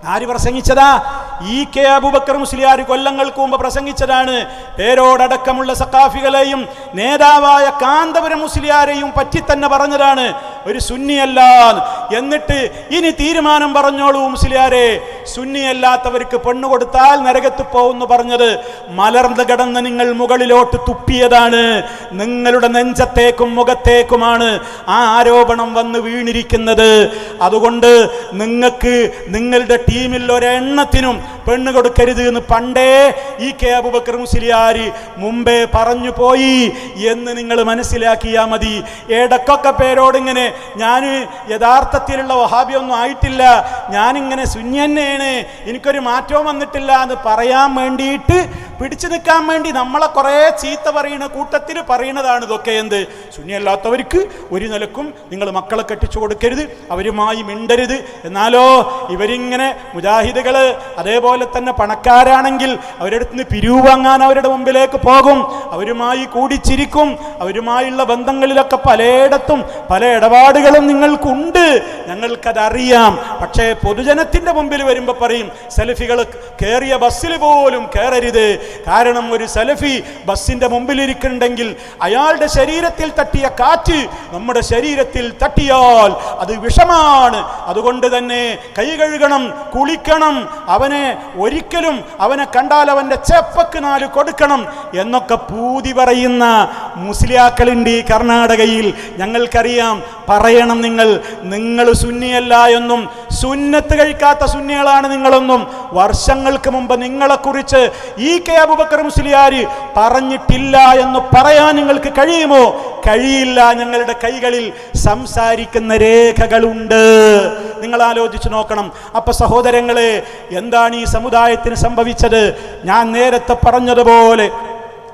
ആര് പ്രസംഗിച്ചതാ? കെ അബൂബക്കർ മുസ്ലിയാർ കൊല്ലങ്ങൾക്ക് മുമ്പ് പ്രസംഗിച്ചതാണ്. പേരോടക്കമുള്ള സഖാഫികളെയും നേതാവായ കാന്തപുരം മുസ്ലിയാരെയും പറ്റി തന്നെ പറഞ്ഞതാണ് ഒരു സുന്നിയല്ല. എന്നിട്ട് ഇനി തീരുമാനം പറഞ്ഞോളൂ മുസ്ലിയാരെ, സുന്നിയല്ലാത്തവർക്ക് പെണ്ണു കൊടുത്താൽ നരകത്ത് പോകുന്നു പറഞ്ഞത് മലർന്ന് കിടന്ന് നിങ്ങൾ മുകളിലോട്ട് തുപ്പിയതാണ്. നിങ്ങളുടെ നെഞ്ചത്തേക്കും മുഖത്തേക്കുമാണ് ആ ആരോപണം വന്ന് വീണിരിക്കുന്നത്. അതുകൊണ്ട് നിങ്ങൾക്ക് നിങ്ങളുടെ ടീമിൽ ഒരെണ്ണത്തിനും പെണ്ണ് കൊടുക്കരുത് എന്ന് പണ്ടേ കെ അബൂബക്കർ മുസ്ലിയാർ മുമ്പേ പറഞ്ഞു പോയി എന്ന് നിങ്ങൾ മനസ്സിലാക്കിയാൽ മതി. ഇടക്കൊക്കെ പേരോടിങ്ങനെ ഞാൻ യഥാർത്ഥത്തിലുള്ള വഹാബിയൊന്നും ആയിട്ടില്ല, ഞാനിങ്ങനെ സുന്യന്നെയാണ്, എനിക്കൊരു മാറ്റവും വന്നിട്ടില്ല എന്ന് പറയാൻ വേണ്ടിയിട്ട് പിടിച്ചു നിൽക്കാൻ വേണ്ടി നമ്മളെ കുറേ ചീത്ത പറയുന്ന കൂട്ടത്തിൽ പറയുന്നതാണ് ഇതൊക്കെ. എന്ത് സുന്നിയല്ലാത്തവർക്ക് ഒരു നിലക്കും നിങ്ങൾ മക്കളെ കെട്ടിച്ചു കൊടുക്കരുത്, അവരുമായി മിണ്ടരുത്. എന്നാലോ ഇവരിങ്ങനെ മുജാഹിദുകൾ അതേപോലെ തന്നെ പണക്കാരാണെങ്കിൽ അവരുടെ അടുത്ത് നിന്ന് പിരിവ് വാങ്ങാൻ അവരുടെ മുമ്പിലേക്ക് പോകും, അവരുമായി കൂടിച്ചിരിക്കും, അവരുമായുള്ള ബന്ധങ്ങളിലൊക്കെ പലയിടത്തും പല ഇടപാടുകളും നിങ്ങൾക്കുണ്ട്, ഞങ്ങൾക്കതറിയാം. പക്ഷേ പൊതുജനത്തിന്റെ മുമ്പിൽ വരുമ്പോൾ പറയും സലഫികൾ കയറിയ ബസ്സിൽ പോലും കയറരുത്. കാരണം ഒരു സലഫി ബസ്സിന്റെ മുമ്പിലിരിക്കുന്നുണ്ടെങ്കിൽ അയാളുടെ ശരീരത്തിൽ തട്ടിയ കാറ്റ് നമ്മുടെ ശരീരത്തിൽ തട്ടിയാൽ അത് വിഷമാണ്. അതുകൊണ്ട് തന്നെ കൈ കഴുകണം, കുളിക്കണം, അവനെ ഒരിക്കലും അവനെ കണ്ടാൽ അവന്റെ ചെപ്പക്ക് 4 കൊടുക്കണം എന്നൊക്കെ പൂതി പറയുന്ന മുസ്ലിയാക്കളുണ്ട് ഈ കർണാടകയിൽ. ഞങ്ങൾക്കറിയാം. പറയണം നിങ്ങൾ സുന്നിയല്ല എന്നും സുന്നത്ത് കഴിക്കാത്ത സുന്നികളാണ് നിങ്ങളെന്നും വർഷങ്ങൾക്ക് മുമ്പ് നിങ്ങളെക്കുറിച്ച് കെ അബൂബക്കർ മുസ്ലിയാർ പറഞ്ഞിട്ടില്ല എന്ന് പറയാൻ നിങ്ങൾക്ക് കഴിയുമോ? കഴിയില്ല. ഞങ്ങളുടെ കൈകളിൽ സംസാരിക്കുന്ന രേഖകളുണ്ട്. നിങ്ങൾ ആലോചിച്ച് നോക്കണം. അപ്പൊ സഹോദരങ്ങളെ, എന്താണ് ഈ സമുദായത്തിന് സംഭവിച്ചത്? ഞാൻ നേരത്തെ പറഞ്ഞതുപോലെ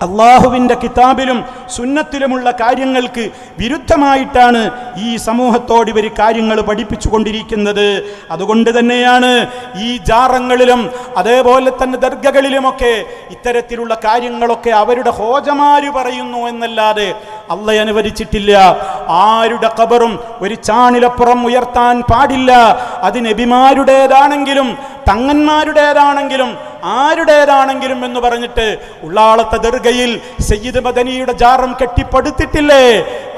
അള്ളാഹുവിൻ്റെ കിതാബിലും സുന്നത്തിലുമുള്ള കാര്യങ്ങൾക്ക് വിരുദ്ധമായിട്ടാണ് ഈ സമൂഹത്തോട് ഇവർ കാര്യങ്ങൾ പഠിപ്പിച്ചു കൊണ്ടിരിക്കുന്നത്. അതുകൊണ്ട് തന്നെയാണ് ഈ ജാറങ്ങളിലും അതേപോലെ തന്നെ ദർഗകളിലുമൊക്കെ ഇത്തരത്തിലുള്ള കാര്യങ്ങളൊക്കെ അവരുടെ ഹോജമാര് പറയുന്നു എന്നല്ലാതെ അള്ളാഹ് അനുവദിച്ചിട്ടില്ല. ആരുടെ ഖബറും ഒരു ചാണിലപ്പുറം ഉയർത്താൻ പാടില്ല. അത് നബിമാരുടേതാണെങ്കിലും തങ്ങന്മാരുടേതാണെങ്കിലും ആരുടേതാണെങ്കിലും എന്ന് പറഞ്ഞിട്ട് ഉള്ളാളത്തെ ദർഗയിൽ സയ്യിദ് മദനിയുടെ ജാറം കെട്ടിപ്പടുത്തിട്ടില്ലേ?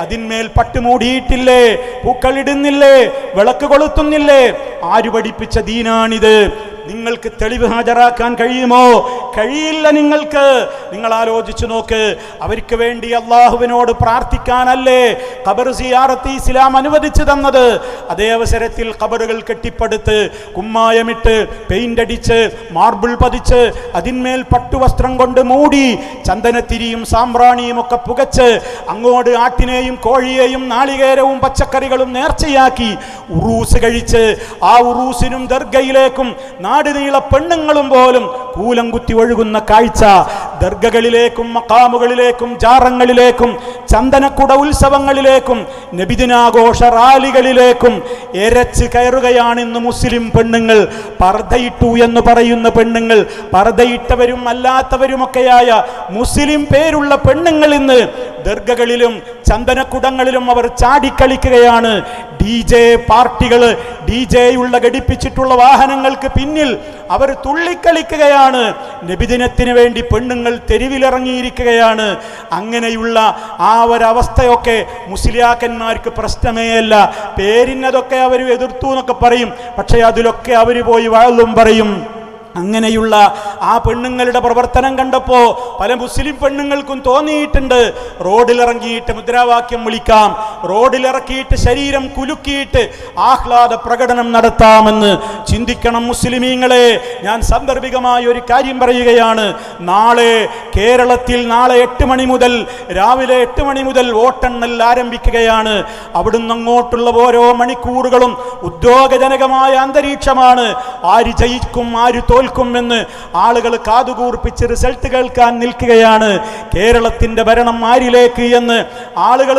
അതിന്മേൽ പട്ടുമൂടിയിട്ടില്ലേ? പൂക്കളിടുന്നില്ലേ? വിളക്ക് കൊളുത്തുന്നില്ലേ? ആര് പഠിപ്പിച്ച ദീനാണിത്? നിങ്ങൾക്ക് തെളിവ് ഹാജരാക്കാൻ കഴിയുമോ? കഴിയില്ല നിങ്ങൾക്ക്. നിങ്ങൾ ആലോചിച്ചു നോക്ക്. അവർക്ക് വേണ്ടി അള്ളാഹുവിനോട് പ്രാർത്ഥിക്കാനല്ലേ ഖബർ സിയാറത്ത് ഇസ്ലാം അനുവദിച്ചു തന്നത്? അതേ അവസരത്തിൽ ഖബറുകൾ കെട്ടിപ്പടുത്ത് കുമ്മായമിട്ട് പെയിന്റ് അടിച്ച് മാർബിൾ പതിച്ച് അതിന്മേൽ പട്ടുവസ്ത്രം കൊണ്ട് മൂടി ചന്ദനത്തിരിയും സാമ്പ്രാണിയും ഒക്കെ പുകച്ച് അങ്ങോട്ട് ആട്ടിനെയും കോഴിയെയും നാളികേരവും പച്ചക്കറികളും നേർച്ചയാക്കി ഉറൂസ് കഴിച്ച് ആ ഉറൂസിനും ദർഗയിലേക്കും നാടുനീള പെണ്ണുങ്ങളും പോലും കൂലം കുത്തി ഒഴുകുന്ന കാഴ്ച. ദർഗകളിലേക്കും മഖാമുകളിലേക്കും ജാറങ്ങളിലേക്കും ചന്ദനക്കുട ഉത്സവങ്ങളിലേക്കും നബിദിനാഘോഷ റാലികളിലേക്കും എരച്ച് കയറുകയാണ് ഇന്ന് മുസ്ലിം പെണ്ണുങ്ങൾ. പർദ്ദയിട്ടു എന്ന് പറയുന്ന പെണ്ണുങ്ങൾ, പർദ്ദയിട്ടവരും അല്ലാത്തവരുമൊക്കെയായ മുസ്ലിം പേരുള്ള പെണ്ണുങ്ങൾ ഇന്ന് ദർഗകളിലും ചന്ദനക്കുടങ്ങളിലും അവർ ചാടിക്കളിക്കുകയാണ്. DJ പാർട്ടികൾ, DJ ഘടിപ്പിച്ചിട്ടുള്ള വാഹനങ്ങൾക്ക് പിന്നിൽ അവർ തുള്ളിക്കളിക്കുകയാണ്. നബിദിനത്തിന് വേണ്ടി പെണ്ണുങ്ങൾ തെരുവിലിറങ്ങിയിരിക്കുകയാണ്. അങ്ങനെയുള്ള ആ ഒരവസ്ഥയൊക്കെ മുസ്ലിയാക്കന്മാർക്ക് പ്രശ്നമേ അല്ല. പേരിനതൊക്കെ അവർ എതിർത്തു എന്നൊക്കെ പറയും, പക്ഷേ അതിലൊക്കെ അവർ പോയി വാഴും പറയും. അങ്ങനെയുള്ള ആ പെണ്ണുങ്ങളുടെ പ്രവർത്തനം കണ്ടപ്പോൾ പല മുസ്ലിം പെണ്ണുങ്ങൾക്കും തോന്നിയിട്ടുണ്ട് റോഡിലിറങ്ങിയിട്ട് മുദ്രാവാക്യം വിളിക്കാം, റോഡിലിറക്കിയിട്ട് ശരീരം കുലുക്കിയിട്ട് ആഹ്ലാദ പ്രകടനം നടത്താമെന്ന്. ചിന്തിക്കണം മുസ്ലിമീങ്ങളെ. ഞാൻ സാന്ദർഭികമായ ഒരു കാര്യം പറയുകയാണ്. നാളെ കേരളത്തിൽ നാളെ 8 മണി മുതൽ രാവിലെ 8 മണി മുതൽ വോട്ടെണ്ണൽ ആരംഭിക്കുകയാണ്. അവിടുന്ന് അങ്ങോട്ടുള്ള ഓരോ മണിക്കൂറുകളും ഉദ്യോഗജനകമായ അന്തരീക്ഷമാണ്. ആര് ജയിക്കും ആര് തോൽക്കുമെന്ന് ആളുകൾ കാതുകൂർപ്പിച്ച് റിസൾട്ട് കേൾക്കാൻ നിൽക്കുകയാണ്. കേരളത്തിന്റെ ഭരണം ആരിലേക്ക് എന്ന് ആളുകൾ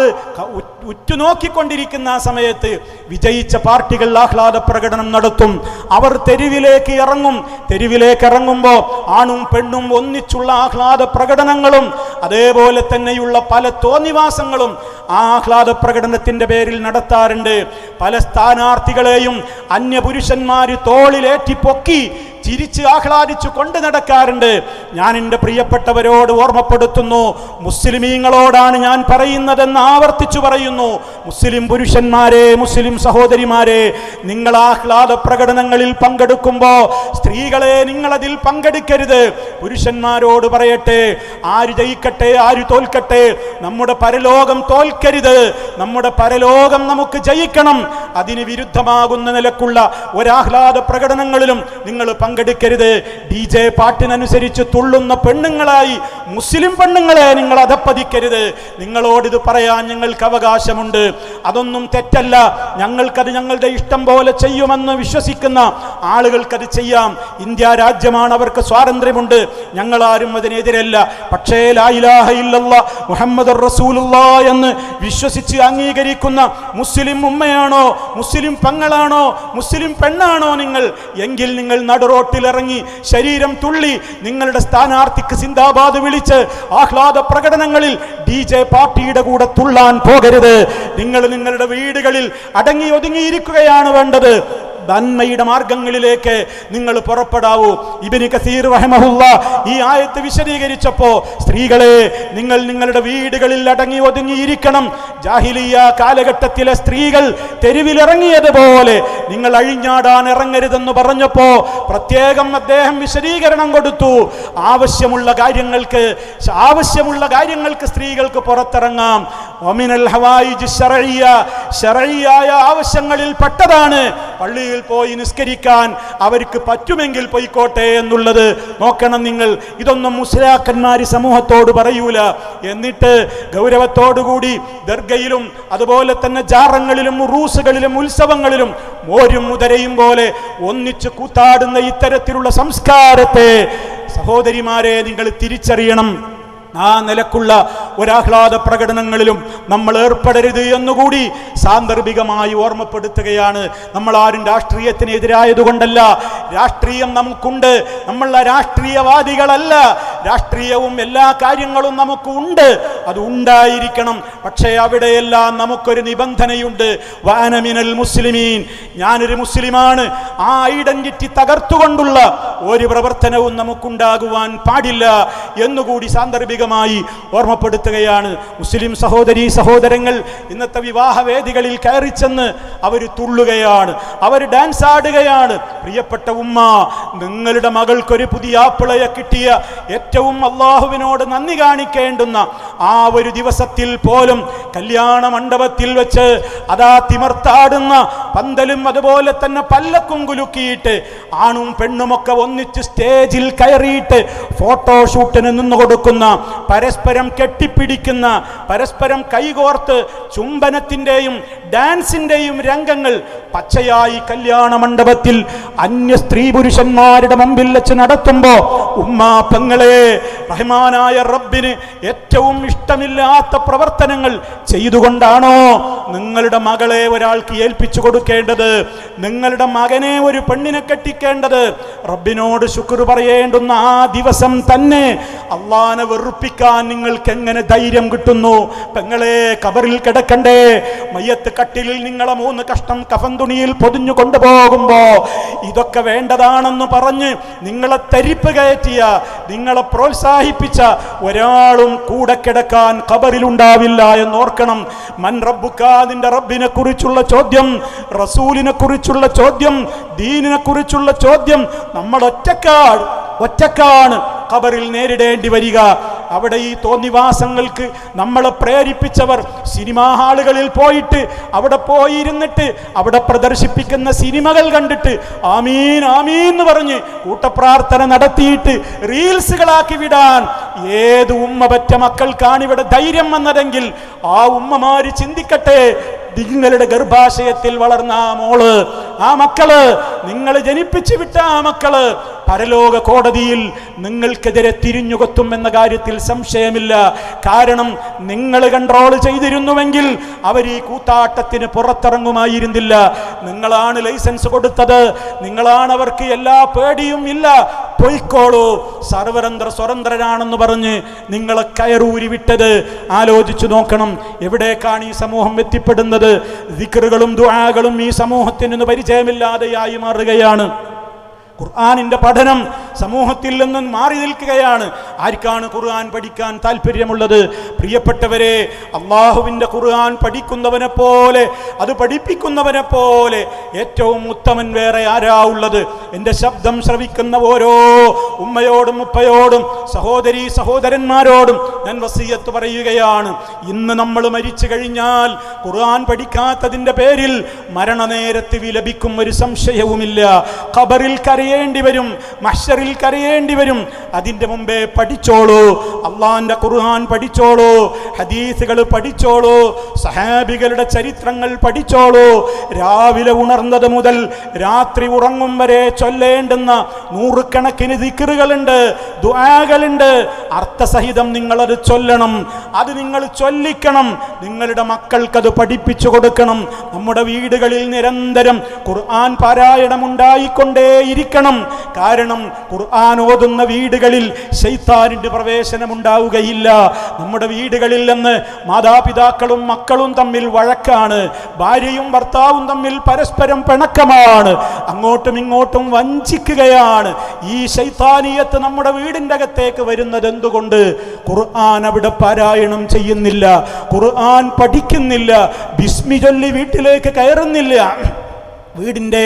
ഉറ്റുനോക്കിക്കൊണ്ടിരിക്കുന്ന ആ സമയത്ത് വിജയിച്ച പാർട്ടികൾ ആഹ്ലാദ പ്രകടനം നടത്തും. അവർ തെരുവിലേക്ക് ഇറങ്ങും. തെരുവിലേക്ക് ഇറങ്ങുമ്പോൾ ആണും പെണ്ണും ഒന്നിച്ചുള്ള ആഹ്ലാദ പ്രകടനങ്ങളും അതേപോലെ തന്നെയുള്ള പല തോന്നിവാസങ്ങളും ആഹ്ലാദ പ്രകടനത്തിന്റെ പേരിൽ നടത്താറുണ്ട്. പല സ്ഥാനാർത്ഥികളെയും അന്യപുരുഷന്മാര് തോളിലേറ്റി പൊക്കി ചിരിച്ച് ആഹ്ലാദിച്ചു കൊണ്ട് നടക്കാറുണ്ട്. ഞാൻ എൻ്റെ പ്രിയപ്പെട്ടവരോട് ഓർമ്മപ്പെടുത്തുന്നു, മുസ്ലിമീങ്ങളോടാണ് ഞാൻ പറയുന്നതെന്ന് ആവർത്തിച്ചു പറയുന്നു. മുസ്ലിം പുരുഷന്മാരെ, മുസ്ലിം സഹോദരിമാരെ, നിങ്ങൾ ആഹ്ലാദ പ്രകടനങ്ങളിൽ പങ്കെടുക്കുമ്പോൾ സ്ത്രീകളെ നിങ്ങളതിൽ പങ്കെടുക്കരുത്. പുരുഷന്മാരോട് പറയട്ടെ, ആര് ജയിക്കട്ടെ ആര് തോൽക്കട്ടെ, നമ്മുടെ പരലോകം തോൽക്കരുത്. നമ്മുടെ പരലോകം നമുക്ക് ജയിക്കണം. അതിന് വിരുദ്ധമാകുന്ന നിലക്കുള്ള ഒരാഹ്ലാദ പ്രകടനങ്ങളിലും നിങ്ങൾ പങ്കെടുക്കരുത്. DJ പാട്ടിനനുസരിച്ച് തുള്ളുന്ന പെണ്ണുങ്ങളായി മുസ്ലിം പെണ്ണുങ്ങളെ നിങ്ങൾ അധപ്പതിക്കരുത്. നിങ്ങളോടിത് പറയാൻ ഞങ്ങൾക്ക് അവകാശമുണ്ട്. അതൊന്നും തെറ്റല്ല. ഞങ്ങൾക്കത് ഞങ്ങളുടെ ഇഷ്ടം പോലെ ചെയ്യുമെന്ന് വിശ്വസിക്കുന്ന ആളുകൾക്കത് ചെയ്യാം. ഇന്ത്യ രാജ്യമാണ്, അവർക്ക് സ്വാതന്ത്ര്യമുണ്ട്. ഞങ്ങളാരും അതിനെതിരല്ല. പക്ഷേ ലാ ഇലാഹ ഇല്ലല്ലാഹ് മുഹമ്മദുർ റസൂലുള്ളാഹ് എന്ന് വിശ്വസിച്ച് അംഗീകരിക്കുന്ന മുസ്ലിം ഉമ്മയാണോ, മുസ്ലിം പെങ്ങളാണോ, മുസ്ലിം പെണ്ണാണോ നിങ്ങൾ എങ്കിൽ നിങ്ങൾ നടുറോട്ടിലിറങ്ങി ശരീരം തുള്ളി നിങ്ങളുടെ സ്ഥാനാർത്ഥിക്ക് സിന്ദാബാദ് വിളിച്ച് ആഹ്ലാദ പ്രകടനങ്ങളിൽ DJ പാർട്ടിയുടെ കൂടെ തുള്ളാൻ പോകരുത്. നിങ്ങൾ നിങ്ങളുടെ വീടുകളിൽ അടങ്ങി ഒതുങ്ങിയിരിക്കുകയാണ് വേണ്ടത്. നന്മയുടെ മാർഗങ്ങളിലേക്ക് നിങ്ങൾ പുറപ്പെടാവൂ. ഇബ്നു കസീർ റഹിമഹുല്ലാഹ് ഈ ആയത്ത് വിശദീകരിച്ചപ്പോൾ, സ്ത്രീകളെ നിങ്ങൾ നിങ്ങളുടെ വീടുകളിൽ അടങ്ങി ഒതുങ്ങിയിരിക്കണം. ജാഹിലിയ്യ കാലഘട്ടത്തിലെ സ്ത്രീകൾ തെരുവിലിറങ്ങിയതുപോലെ നിങ്ങൾ അഴിഞ്ഞാടാൻ ഇറങ്ങരുതെന്ന് പറഞ്ഞപ്പോ പ്രത്യേകം അദ്ദേഹം വിശദീകരണം കൊടുത്തു. ആവശ്യമുള്ള കാര്യങ്ങൾക്ക് സ്ത്രീകൾക്ക് പുറത്തിറങ്ങാം. വമിനൽ ഹവായിജ് ശർഇയ്യ, ശർഇയ്യായ ആവശ്യങ്ങളിൽ പെട്ടതാണ് പള്ളിയിൽ പോയി നിസ്കരിക്കാൻ അവർക്ക് പറ്റുമെങ്കിൽ പോയിക്കോട്ടെ എന്നുള്ളത്. നോക്കണം നിങ്ങൾ, ഇതൊന്നും മുസ്ലിയാക്കന്മാര് സമൂഹത്തോട് പറയൂല. എന്നിട്ട് ഗൗരവത്തോടുകൂടി ദർഗയിലും അതുപോലെ തന്നെ ജാറങ്ങളിലും ഉറൂസുകളിലും ഉത്സവങ്ങളിലും മോരും മുതരയും പോലെ ഒന്നിച്ച് കൂത്താടുന്ന ഇത്തരത്തിലുള്ള സംസ്കാരത്തെ സഹോദരിമാരെ നിങ്ങൾ തിരിച്ചറിയണം. ആ നിലക്കുള്ള ഒരാഹ്ലാദ പ്രകടനങ്ങളിലും നമ്മൾ ഏർപ്പെടരുത് എന്നുകൂടി സാന്ദർഭികമായി ഓർമ്മപ്പെടുത്തുകയാണ്. നമ്മൾ ആരും രാഷ്ട്രീയത്തിനെതിരായതുകൊണ്ടല്ല. രാഷ്ട്രീയം നമുക്കുണ്ട്. നമ്മൾ രാഷ്ട്രീയവാദികളല്ല. രാഷ്ട്രീയവും എല്ലാ കാര്യങ്ങളും നമുക്ക് ഉണ്ട്, അത് ഉണ്ടായിരിക്കണം. പക്ഷേ അവിടെയെല്ലാം നമുക്കൊരു നിബന്ധനയുണ്ട്. വഅന മിനൽ മുസ്ലിമീൻ, ഞാനൊരു മുസ്ലിമാണ്. ആ ഐഡന്റിറ്റി തകർത്തുകൊണ്ടുള്ള ഒരു പ്രവർത്തനവും നമുക്കുണ്ടാകുവാൻ പാടില്ല എന്നുകൂടി സാന്ദർഭിക ഓർമ്മപ്പെടുത്തുകയാണ്. മുസ്ലിം സഹോദരീ സഹോദരങ്ങൾ ഇന്നത്തെ വിവാഹ വേദികളിൽ കയറിച്ചെന്ന് അവർ തുള്ളുകയാണ്, അവർ ഡാൻസ് ആടുകയാണ്. പ്രിയപ്പെട്ട ഉമ്മ, നിങ്ങളുടെ മകൾക്കൊരു പുതിയ ആപ്പിളയെ കിട്ടിയ ഏറ്റവും അള്ളാഹുവിനോട് നന്ദി കാണിക്കേണ്ടുന്ന ആ ഒരു ദിവസത്തിൽ പോലും കല്യാണ മണ്ഡപത്തിൽ വെച്ച് അതാ തിമർത്താടുന്ന പന്തലും അതുപോലെ തന്നെ പല്ലക്കും കുലുക്കിയിട്ട് ആണും പെണ്ണുമൊക്കെ ഒന്നിച്ച് സ്റ്റേജിൽ കയറിയിട്ട് ഫോട്ടോഷൂട്ടിന് നിന്ന് കൊടുക്കുന്ന, പരസ്പരം കെട്ടിപ്പിടിക്കുന്ന, പരസ്പരം കൈകോർത്ത് ചുംബനത്തിന്റെയും ഡാൻസിന്റെയും രംഗങ്ങൾ പച്ചയായി കല്യാണ മണ്ഡപത്തിൽ അന്യ സ്ത്രീ പുരുഷന്മാരുടെ മുമ്പിൽ വെച്ച് നടത്തുമ്പോ ഉമ്മാ പെങ്ങളെ, റഹ്മാനായ റബ്ബിന് ഏറ്റവും ഇഷ്ടമില്ലാത്ത പ്രവർത്തനങ്ങൾ ചെയ്തുകൊണ്ടാണോ നിങ്ങളുടെ മകളെ ഒരാൾക്ക് ഏൽപ്പിച്ചു കൊടുക്കേണ്ടത്, നിങ്ങളുടെ മകനെ ഒരു പെണ്ണിനെ കെട്ടിക്കേണ്ടത്? റബ്ബിനോട് ശുക്ർ പറയേണ്ടുന്ന ആ ദിവസം തന്നെ അള്ളാനെ വെറുപ്പിക്കാൻ നിങ്ങൾക്ക് എങ്ങനെ ധൈര്യം കിട്ടുന്നു? പെങ്ങളെ, കബറിൽ കിടക്കണ്ടേ? മയ്യത്ത് കട്ടിലിൽ നിങ്ങളെ 3 കഷ്ണം കഫൻ തുണിയിൽ പൊതിഞ്ഞു കൊണ്ടുപോകുമ്പോ ഇതൊക്കെ വേണ്ടതാണെന്ന് പറഞ്ഞ് നിങ്ങളെ തരിപ്പ് കയറ്റിയ, നിങ്ങളെ പ്രോത്സാഹിപ്പിച്ച ഒരാളും കൂടെ കിടക്കാൻ ഖബറിലുണ്ടാവില്ല എന്നോർക്കണം. മൻ റബ്ബുക, നിന്റെ റബ്ബിനെ കുറിച്ചുള്ള ചോദ്യം, റസൂലിനെ കുറിച്ചുള്ള ചോദ്യം, ദീനിനെ കുറിച്ചുള്ള ചോദ്യം നമ്മൾ ഒറ്റക്കാണ് ഖബറിൽ നേരിടേണ്ടി വരിക. അവിടെ ഈ തോന്നിവാസങ്ങൾക്ക് നമ്മളെ പ്രേരിപ്പിച്ചവർ സിനിമാ ഹാളുകളിൽ പോയിട്ട് അവിടെ പോയിരുന്നിട്ട് അവിടെ പ്രദർശിപ്പിക്കുന്ന സിനിമകൾ കണ്ടിട്ട് ആമീൻ ആമീൻ എന്ന് പറഞ്ഞ് കൂട്ടപ്രാർത്ഥന നടത്തിയിട്ട് റീൽസുകളാക്കി വിടാൻ ഏത് ഉമ്മ പറ്റ മക്കൾക്കാണ് ഇവിടെ ധൈര്യം വന്നതെങ്കിൽ ആ ഉമ്മമാര് ചിന്തിക്കട്ടെ, നിങ്ങളുടെ ഗർഭാശയത്തിൽ വളർന്ന ആ മോള്, ആ മക്കള്, നിങ്ങൾ ജനിപ്പിച്ചു വിട്ട ആ മക്കള് പരലോക കോടതിയിൽ നിങ്ങൾക്കെതിരെ തിരിഞ്ഞുകൊത്തും എന്ന കാര്യത്തിൽ സംശയമില്ല. കാരണം നിങ്ങൾ കൺട്രോൾ ചെയ്തിരുന്നുവെങ്കിൽ അവർ ഈ കൂത്താട്ടത്തിന് പുറത്തിറങ്ങുമായിരുന്നില്ല. നിങ്ങളാണ് ലൈസൻസ് കൊടുത്തത്, നിങ്ങളാണ് അവർക്ക് എല്ലാ പേടിയും ഇല്ല, പൊയ്ക്കോളൂ, സ്വതന്ത്രരാണെന്ന് പറഞ്ഞ് നിങ്ങളെ കയറൂരി വിട്ടത്. ആലോചിച്ചു നോക്കണം, എവിടേക്കാണ് ഈ സമൂഹം എത്തിപ്പെടുന്നത്? ദിക്റുകളും ദുആകളും ഈ സമൂഹത്തിന് പരിചയമില്ലാതെയായി മാറുകയാണ്. ഖുർആനിന്റെ പഠനം സമൂഹത്തിൽ നിന്നും മാറി നിൽക്കുകയാണ്. ആർക്കാണ് ഖുർആൻ പഠിക്കാൻ താല്പര്യമുള്ളത്? പ്രിയപ്പെട്ടവരെ, അള്ളാഹുവിന്റെ ഖുർആൻ പഠിക്കുന്നവനെ പോലെ, അത് പഠിപ്പിക്കുന്നവനെ പോലെ ഏറ്റവും ഉത്തമൻ വേറെ ആരാ ഉള്ളത്? എൻ്റെ ശബ്ദം ശ്രവിക്കുന്ന ഓരോ ഉമ്മയോടും ഉപ്പയോടും സഹോദരീ സഹോദരന്മാരോടും ഞാൻ വസിയത്ത് പറയുകയാണ്. ഇന്ന് നമ്മൾ മരിച്ചു കഴിഞ്ഞാൽ ഖുർആൻ പഠിക്കാത്തതിന്റെ പേരിൽ മരണനേരത്ത് വിലപിക്കും, ഒരു സംശയവുമില്ല. ഖബറിൽ കരയേണ്ടി വരും, മഹ്ശറിൽ കരയേണ്ടി വരും. അതിന്റെ മുമ്പേ പഠിച്ചോളൂ, അള്ളാന്റെ ഖുർആൻ പഠിച്ചോളൂ, ഹദീസുകൾ പഠിച്ചോളൂ, സഹാബികളുടെ ചരിത്രങ്ങൾ പഠിച്ചോളൂ. രാവിലെ ഉണർന്നത് മുതൽ രാത്രി ഉറങ്ങും വരെ ചൊല്ലേണ്ടുന്ന നൂറുകണക്കിന് ദിക്റുകളുണ്ട്, ദുആകളുണ്ട്. അർത്ഥസഹിതം നിങ്ങളത് ചൊല്ലണം, അത് നിങ്ങൾ ചൊല്ലിക്കണം, നിങ്ങളുടെ മക്കൾക്കത് പഠിപ്പിച്ചു കൊടുക്കണം. നമ്മുടെ വീടുകളിൽ നിരന്തരം ഖുർആൻ പാരായണം ഉണ്ടായിക്കൊണ്ടേയിരിക്കണം. കാരണം ഖുർആൻ ഓതുന്ന വീടുകളിൽ ശൈത്താനിന്റെ പ്രവേശനം ഉണ്ടാവുകയില്ല. നമ്മുടെ വീടുകളിൽ നിന്ന് മാതാപിതാക്കളും മക്കളും തമ്മിൽ വഴക്കാണ്, ഭാര്യയും ഭർത്താവും തമ്മിൽ പരസ്പരം പിണക്കമാണ്, അങ്ങോട്ടും ഇങ്ങോട്ടും വഞ്ചിക്കുകയാണ്. ഈ ശൈത്താനിയത്ത് നമ്മുടെ വീടിന്റെ അകത്തേക്ക് വരുന്നത് എന്തുകൊണ്ട്? ഖുർആൻ അവിടെ പാരായണം ചെയ്യുന്നില്ല, ഖുർആൻ പഠിക്കുന്നില്ല, ബിസ്മി ചൊല്ലി വീട്ടിലേക്ക് കയറുന്നില്ല. വീടിൻ്റെ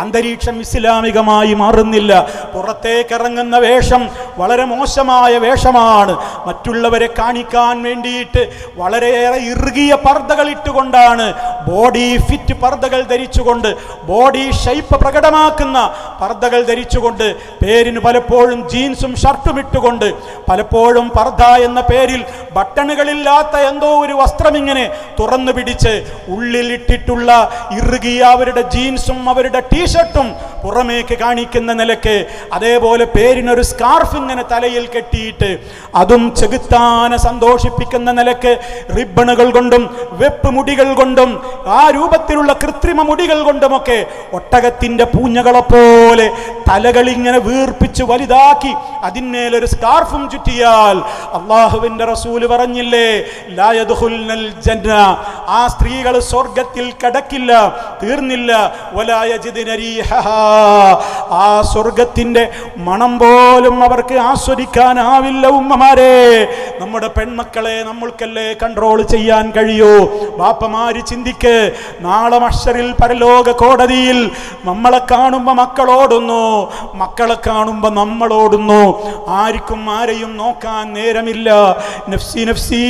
അന്തരീക്ഷം ഇസ്ലാമികമായി മാറുന്നില്ല. പുറത്തേക്കിറങ്ങുന്ന വേഷം വളരെ മോശമായ വേഷമാണ്. മറ്റുള്ളവരെ കാണിക്കാൻ വേണ്ടിയിട്ട് വളരെയേറെ ഇറുകിയ പർദ്ദകൾ ഇട്ടുകൊണ്ടാണ്, ബോഡി ഫിറ്റ് പർദ്ദകൾ ധരിച്ചുകൊണ്ട്, ബോഡി ഷേപ്പ് പ്രകടമാക്കുന്ന പർദ്ദകൾ ധരിച്ചുകൊണ്ട്, പേരിന് പലപ്പോഴും ജീൻസും ഷർട്ടും ഇട്ടുകൊണ്ട്, പലപ്പോഴും പർദ്ദ എന്ന പേരിൽ ബട്ടണുകളില്ലാത്ത എന്തോ ഒരു വസ്ത്രം ഇങ്ങനെ തുറന്നു പിടിച്ച് ഉള്ളിലിട്ടിട്ടുള്ള ഇറുകിയ അവരുടെ ജീൻസും അവരുടെ ടീഷർട്ടും പുറമേക്ക് കാണിക്കുന്ന നിലക്ക്, അതേപോലെ പേരിനൊരു സ്കാർഫ് ഇങ്ങനെ തലയിൽ കെട്ടിയിട്ട് അതും ചെകുത്താനെ സന്തോഷിപ്പിക്കുന്ന നിലക്ക് റിബണുകൾ കൊണ്ടും വെപ്പ് മുടികൾ കൊണ്ടും ആ രൂപത്തിലുള്ള കൃത്രിമ മുടികൾ കൊണ്ടുമൊക്കെ ഒട്ടകത്തിന്റെ പൂഞ്ഞകളെ പോലെ തലകൾ ഇങ്ങനെ വീർപ്പിച്ച് വലുതാക്കി അതിന്മേലൊരു സ്കാർഫും ചുറ്റിയാൽ അള്ളാഹുവിന്റെ റസൂല് പറഞ്ഞില്ലേ, ലാ യദ്ഖുൽനൽ ജന്ന, ആ സ്ത്രീകൾ സ്വർഗത്തിൽ കടക്കില്ല. തീർന്നില്ല, വലാ യജിദ്ന റീഹഹാ, ആ സ്വർഗത്തിന്റെ മണം പോലും അവർക്ക് ആസ്വദിക്കാനാവില്ല. ഉമ്മമാരെ, നമ്മുടെ പെൺമക്കളെ നമ്മൾക്കല്ലേ കൺട്രോൾ ചെയ്യാൻ കഴിയൂ? ബാപ്പമാര് ചിന്തിക്ക്, നാളെ മഹ്ശറിൽ പരലോക കോടതിയിൽ നമ്മളെ കാണുമ്പോ മക്കളോടുന്നു, മക്കളെ കാണുമ്പോ നമ്മളോടുന്നു. ആർക്കും ആരെയും നോക്കാൻ നേരമില്ല. നഫ്സി നഫ്സി,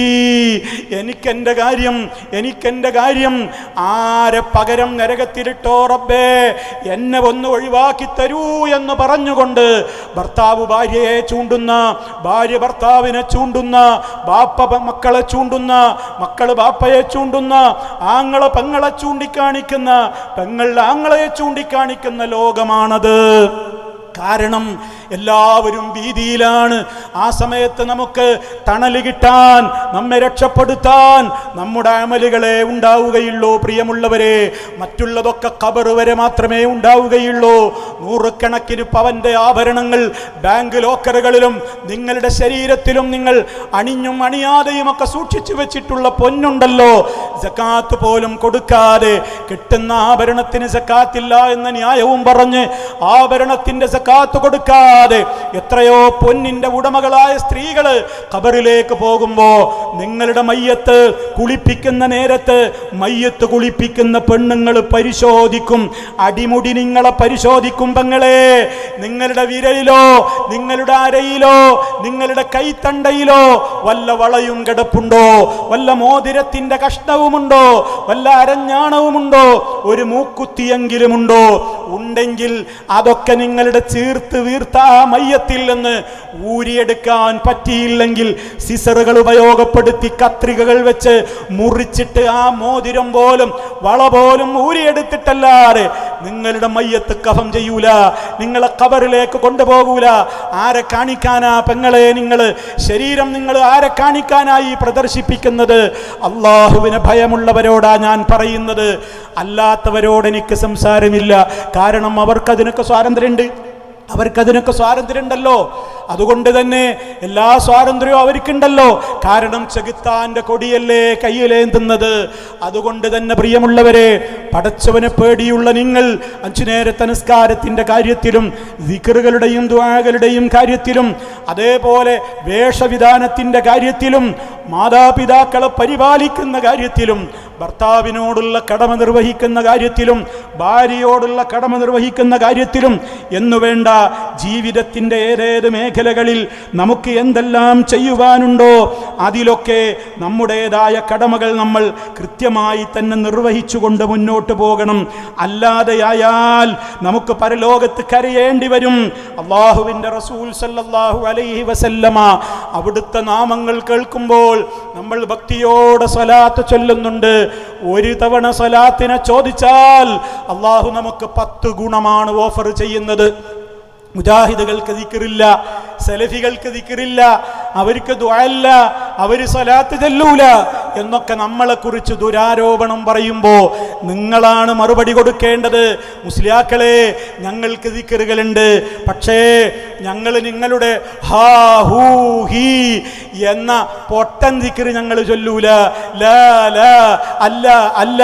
എനിക്കെന്റെ കാര്യം, എനിക്കെന്റെ കാര്യം. ആരെ പകരം നരകത്തിലിട്ടോ റബ്ബേ, എന്നെ ഒന്ന് ഒഴിവാക്കി തരൂ എന്ന് പറഞ്ഞുകൊണ്ട് ഭർത്താവ് ഭാര്യയെ ചൂണ്ടുന്ന, ഭാര്യ ഭർത്താവിനെ ചൂണ്ടുന്ന, ബാപ്പ മക്കളെ ചൂണ്ടുന്ന, മക്കള് ബാപ്പയെ ചൂണ്ടുന്ന, ആങ്ങളെ പെങ്ങളെ ചൂണ്ടിക്കാണിക്കുന്ന, പെങ്ങൾ ആങ്ങളെ ചൂണ്ടിക്കാണിക്കുന്ന ലോകമാണത്. കാരണം എല്ലാവരും ഭീതിയിലാണ്. ആ സമയത്ത് നമുക്ക് തണല് കിട്ടാൻ, നമ്മെ രക്ഷപ്പെടുത്താൻ നമ്മുടെ അമലുകളെ ഉണ്ടാവുകയുള്ളൂ. പ്രിയമുള്ളവരെ, മറ്റുള്ളതൊക്കെ ഖബർ വരെ മാത്രമേ ഉണ്ടാവുകയുള്ളൂ. നൂറുകണക്കിന് പവന്റെ ആഭരണങ്ങൾ ബാങ്ക് ലോക്കറുകളിലും നിങ്ങളുടെ ശരീരത്തിലും നിങ്ങൾ അണിഞ്ഞും അണിയാതെയും ഒക്കെ സൂക്ഷിച്ചു വെച്ചിട്ടുള്ള പൊന്നുണ്ടല്ലോ, സക്കാത്ത് പോലും കൊടുക്കാതെ കിട്ടുന്ന ആഭരണത്തിന് സക്കാത്തില്ല എന്ന ന്യായവും പറഞ്ഞ് ആഭരണത്തിന്റെ സക്കാത്ത് കൊടുക്കാതെ എത്രയോ പൊന്നിന്റെ ഉടമകളായ സ്ത്രീകള് ഖബറിലേക്ക് പോകുമ്പോ നിങ്ങളുടെ മയ്യത്ത് കുളിപ്പിക്കുന്ന നേരത്ത് മയ്യത്ത് കുളിപ്പിക്കുന്ന പെണ്ണുങ്ങൾ പരിശോധിക്കും, അടിമുടി നിങ്ങളെ പരിശോധിക്കും. പെങ്ങളെ, നിങ്ങളുടെ വിരലിലോ നിങ്ങളുടെ അരയിലോ നിങ്ങളുടെ കൈത്തണ്ടയിലോ വല്ല വളയും കിടപ്പുണ്ടോ? വല്ല മോതിരത്തിന്റെ കഷ്ണവുമുണ്ടോ? വല്ല അരഞ്ഞാണവുമുണ്ടോ? ഒരു മൂക്കുത്തിയെങ്കിലും ഉണ്ടോ? ഉണ്ടെങ്കിൽ അതൊക്കെ നിങ്ങളുടെ ചീർത്ത് വീർത്ത ആ മയ്യത്തിൽ നിന്ന് ഊരിയെടുക്കാൻ പറ്റിയില്ലെങ്കിൽ സിസറുകൾ ഉപയോഗപ്പെടുത്തി കത്രികകൾ വെച്ച് മുറിച്ചിട്ട് ആ മോതിരം പോലും വള പോലും ഊരിയെടുത്തിട്ടല്ലാതെ നിങ്ങളുടെ മയ്യത്ത് കഫം ചെയ്യൂല, നിങ്ങളെ ഖബറിലേക്ക് കൊണ്ടുപോകൂല. ആരെ കാണിക്കാനാ പെങ്ങളെ നിങ്ങൾ ശരീരം നിങ്ങൾ ആരെ കാണിക്കാനായി പ്രദർശിപ്പിക്കുന്നത്? അള്ളാഹുവിനെ ഭയമുള്ളവരോടാ ഞാൻ പറയുന്നത്, അല്ലാത്തവരോട് എനിക്ക് സംസാരമില്ല. കാരണം അവർക്കതിനൊക്കെ സ്വാതന്ത്ര്യമുണ്ടല്ലോ. അതുകൊണ്ട് തന്നെ എല്ലാ സ്വാതന്ത്ര്യവും അവർക്കുണ്ടല്ലോ. കാരണം ചെകുത്താന്റെ കൊടിയല്ലേ കയ്യിലേന്തുന്നത്. അതുകൊണ്ട് തന്നെ പ്രിയമുള്ളവരെ, പടച്ചവനെ പേടിയുള്ള നിങ്ങൾ 5 നേരത്തെ നിസ്കാരത്തിന്റെ കാര്യത്തിലും ദിക്റുകളുടെയും ദുആകളുടെയും കാര്യത്തിലും അതേപോലെ വേഷവിധാനത്തിന്റെ കാര്യത്തിലും മാതാപിതാക്കളെ പരിപാലിക്കുന്ന കാര്യത്തിലും ഭർത്താവിനോടുള്ള കടമ നിർവഹിക്കുന്ന കാര്യത്തിലും ഭാര്യയോടുള്ള കടമ നിർവഹിക്കുന്ന കാര്യത്തിലും എന്നുവേണ്ട ജീവിതത്തിൻ്റെ ഏതേത് മേഖലകളിൽ നമുക്ക് എന്തെല്ലാം ചെയ്യുവാനുണ്ടോ അതിലൊക്കെ നമ്മുടേതായ കടമകൾ നമ്മൾ കൃത്യമായി തന്നെ നിർവഹിച്ചുകൊണ്ട് മുന്നോട്ട് പോകണം. അല്ലാതെയായാൽ നമുക്ക് പരലോകത്ത് കരയേണ്ടി വരും. അല്ലാഹുവിൻ്റെ റസൂൽ സല്ലല്ലാഹു അലൈഹി വസല്ലമ അവിടുത്തെ നാമങ്ങൾ കേൾക്കുമ്പോൾ നമ്മൾ ഭക്തിയോടെ സ്വലാത്ത് ചൊല്ലുന്നുണ്ട്. ഒരു തവണ സ്വലാത്തിനെ ചോദിച്ചാൽ അള്ളാഹു നമുക്ക് 10 ഗുണമാണ് ഓഫർ ചെയ്യുന്നത്. മുജാഹിദുകൾക്ക് ദിക്റില്ല, സലഫികൾക്ക് ദിക്റില്ല, അവർക്ക് ദുആഇല്ല, അവർ സ്വലാത്ത് ചൊല്ലൂല എന്നൊക്കെ നമ്മളെക്കുറിച്ച് ദുരാരോപണം പറയുമ്പോൾ നിങ്ങളാണ് മറുപടി കൊടുക്കേണ്ടത്. മുസ്ലിയാക്കളെ, ഞങ്ങൾക്ക് ദിക്റുകളുണ്ട്, പക്ഷേ ഞങ്ങൾ നിങ്ങളുടെ ഹാ ഹൂ ഹീ എന്ന പൊട്ടൻ ദിക്റ് ഞങ്ങൾ ചൊല്ലൂല. ലാ ലാ അല്ല അല്ല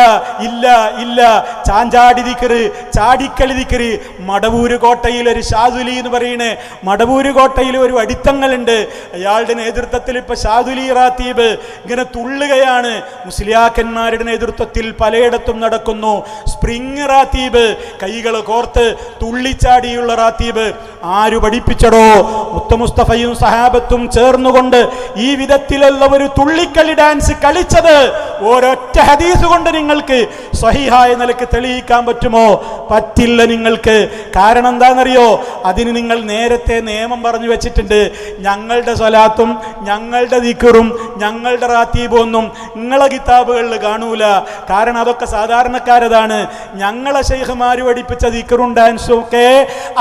ഇല്ല ഇല്ല ചാഞ്ചാടി ദിക്റ്, ചാടിക്കളി ദിക്റ്. മടവൂര് കോട്ടയിൽ ഒരു ഷാദുലി എന്ന് പറയുന്നത്, മടവൂര് കോട്ടയിൽ ഒരു അടിത്തങ്ങളുണ്ട്, അയാളുടെ നേതൃത്വത്തിൽ ഇപ്പൊ ഷാദുലി റാത്തീബ് ഇങ്ങനെ തുള്ളുകയാണ്. മുസ്ലിയാക്കന്മാരുടെ നേതൃത്വത്തിൽ പലയിടത്തും നടക്കുന്നു സ്പ്രിങ് റാത്തീബ്, കൈകൾ കോർത്ത് തുള്ളിച്ചാടിയുള്ള റാത്തീബ്. ആര് പഠിപ്പിച്ചടോ? മുസ്തഫയും സഹാബത്തും ചേർന്നുകൊണ്ട് ഈ വിധത്തിലുള്ള ഒരു തുള്ളിക്കളി ഡാൻസ് കളിച്ചത് ഒരൊറ്റ ഹദീസ് കൊണ്ട് നിങ്ങൾക്ക് സ്വഹീഹായ നിലക്ക് തെളിയിക്കാൻ പറ്റുമോ? പറ്റില്ല നിങ്ങൾക്ക്. കാരണം എന്താണെന്നറിയോ? അതിന് നിങ്ങൾ നേരത്തെ നിയമം പറഞ്ഞു വെച്ചിട്ടുണ്ട്. ഞങ്ങളുടെ സ്വലാത്തും ഞങ്ങളുടെ ദിക്റും ഞങ്ങളുടെ റാത്തീബും ഒന്നും നിങ്ങളെ കിതാബുകളിൽ കാണൂല. കാരണം അതൊക്കെ സാധാരണക്കാരതാണ്. ഞങ്ങളെ ശൈഖ്മാര് പഠിപ്പിച്ച ദിക്റും ഡാൻസും ഒക്കെ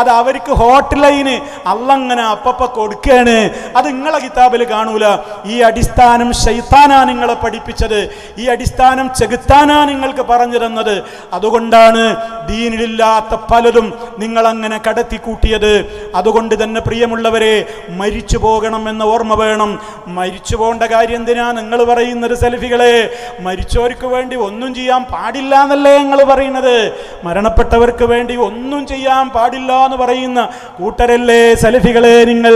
അത് അവർക്ക് ഹോട്ട് ലൈന് അള്ളങ്ങനെ അപ്പപ്പ കൊടുക്കുകയാണ്. അത് നിങ്ങളെ കിതാബിൽ കാണൂല. ഈ അടിസ്ഥാനം ശൈത്താനാ നിങ്ങളെ പഠിപ്പിച്ചത്, ഈ അടിസ്ഥാനം ചെകുത്താനാ നിങ്ങൾക്ക് പറഞ്ഞു തന്നത്. അതുകൊണ്ടാണ് ദീനിലില്ലാത്ത പലതും നിങ്ങൾ അങ്ങനെ കടത്തിക്കൂട്ടിയത്. അതുകൊണ്ട് തന്നെ പ്രിയമുള്ളവരെ, മരിച്ചു പോകണം എന്ന ഓർമ്മ വേണം. മരിച്ചു പോകേണ്ട കാര്യം എന്തിനാ നിങ്ങൾ പറയുന്നത്? സലഫികളെ, മരിച്ചവർക്ക് വേണ്ടി ഒന്നും ചെയ്യാൻ പാടില്ല എന്നല്ലേ നിങ്ങൾ പറയുന്നത്? മരണപ്പെട്ടവർക്ക് വേണ്ടി ഒന്നും ചെയ്യാൻ പാടില്ല എന്ന് പറയുന്ന കൂട്ടരല്ലേ സലഫികളെ നിങ്ങൾ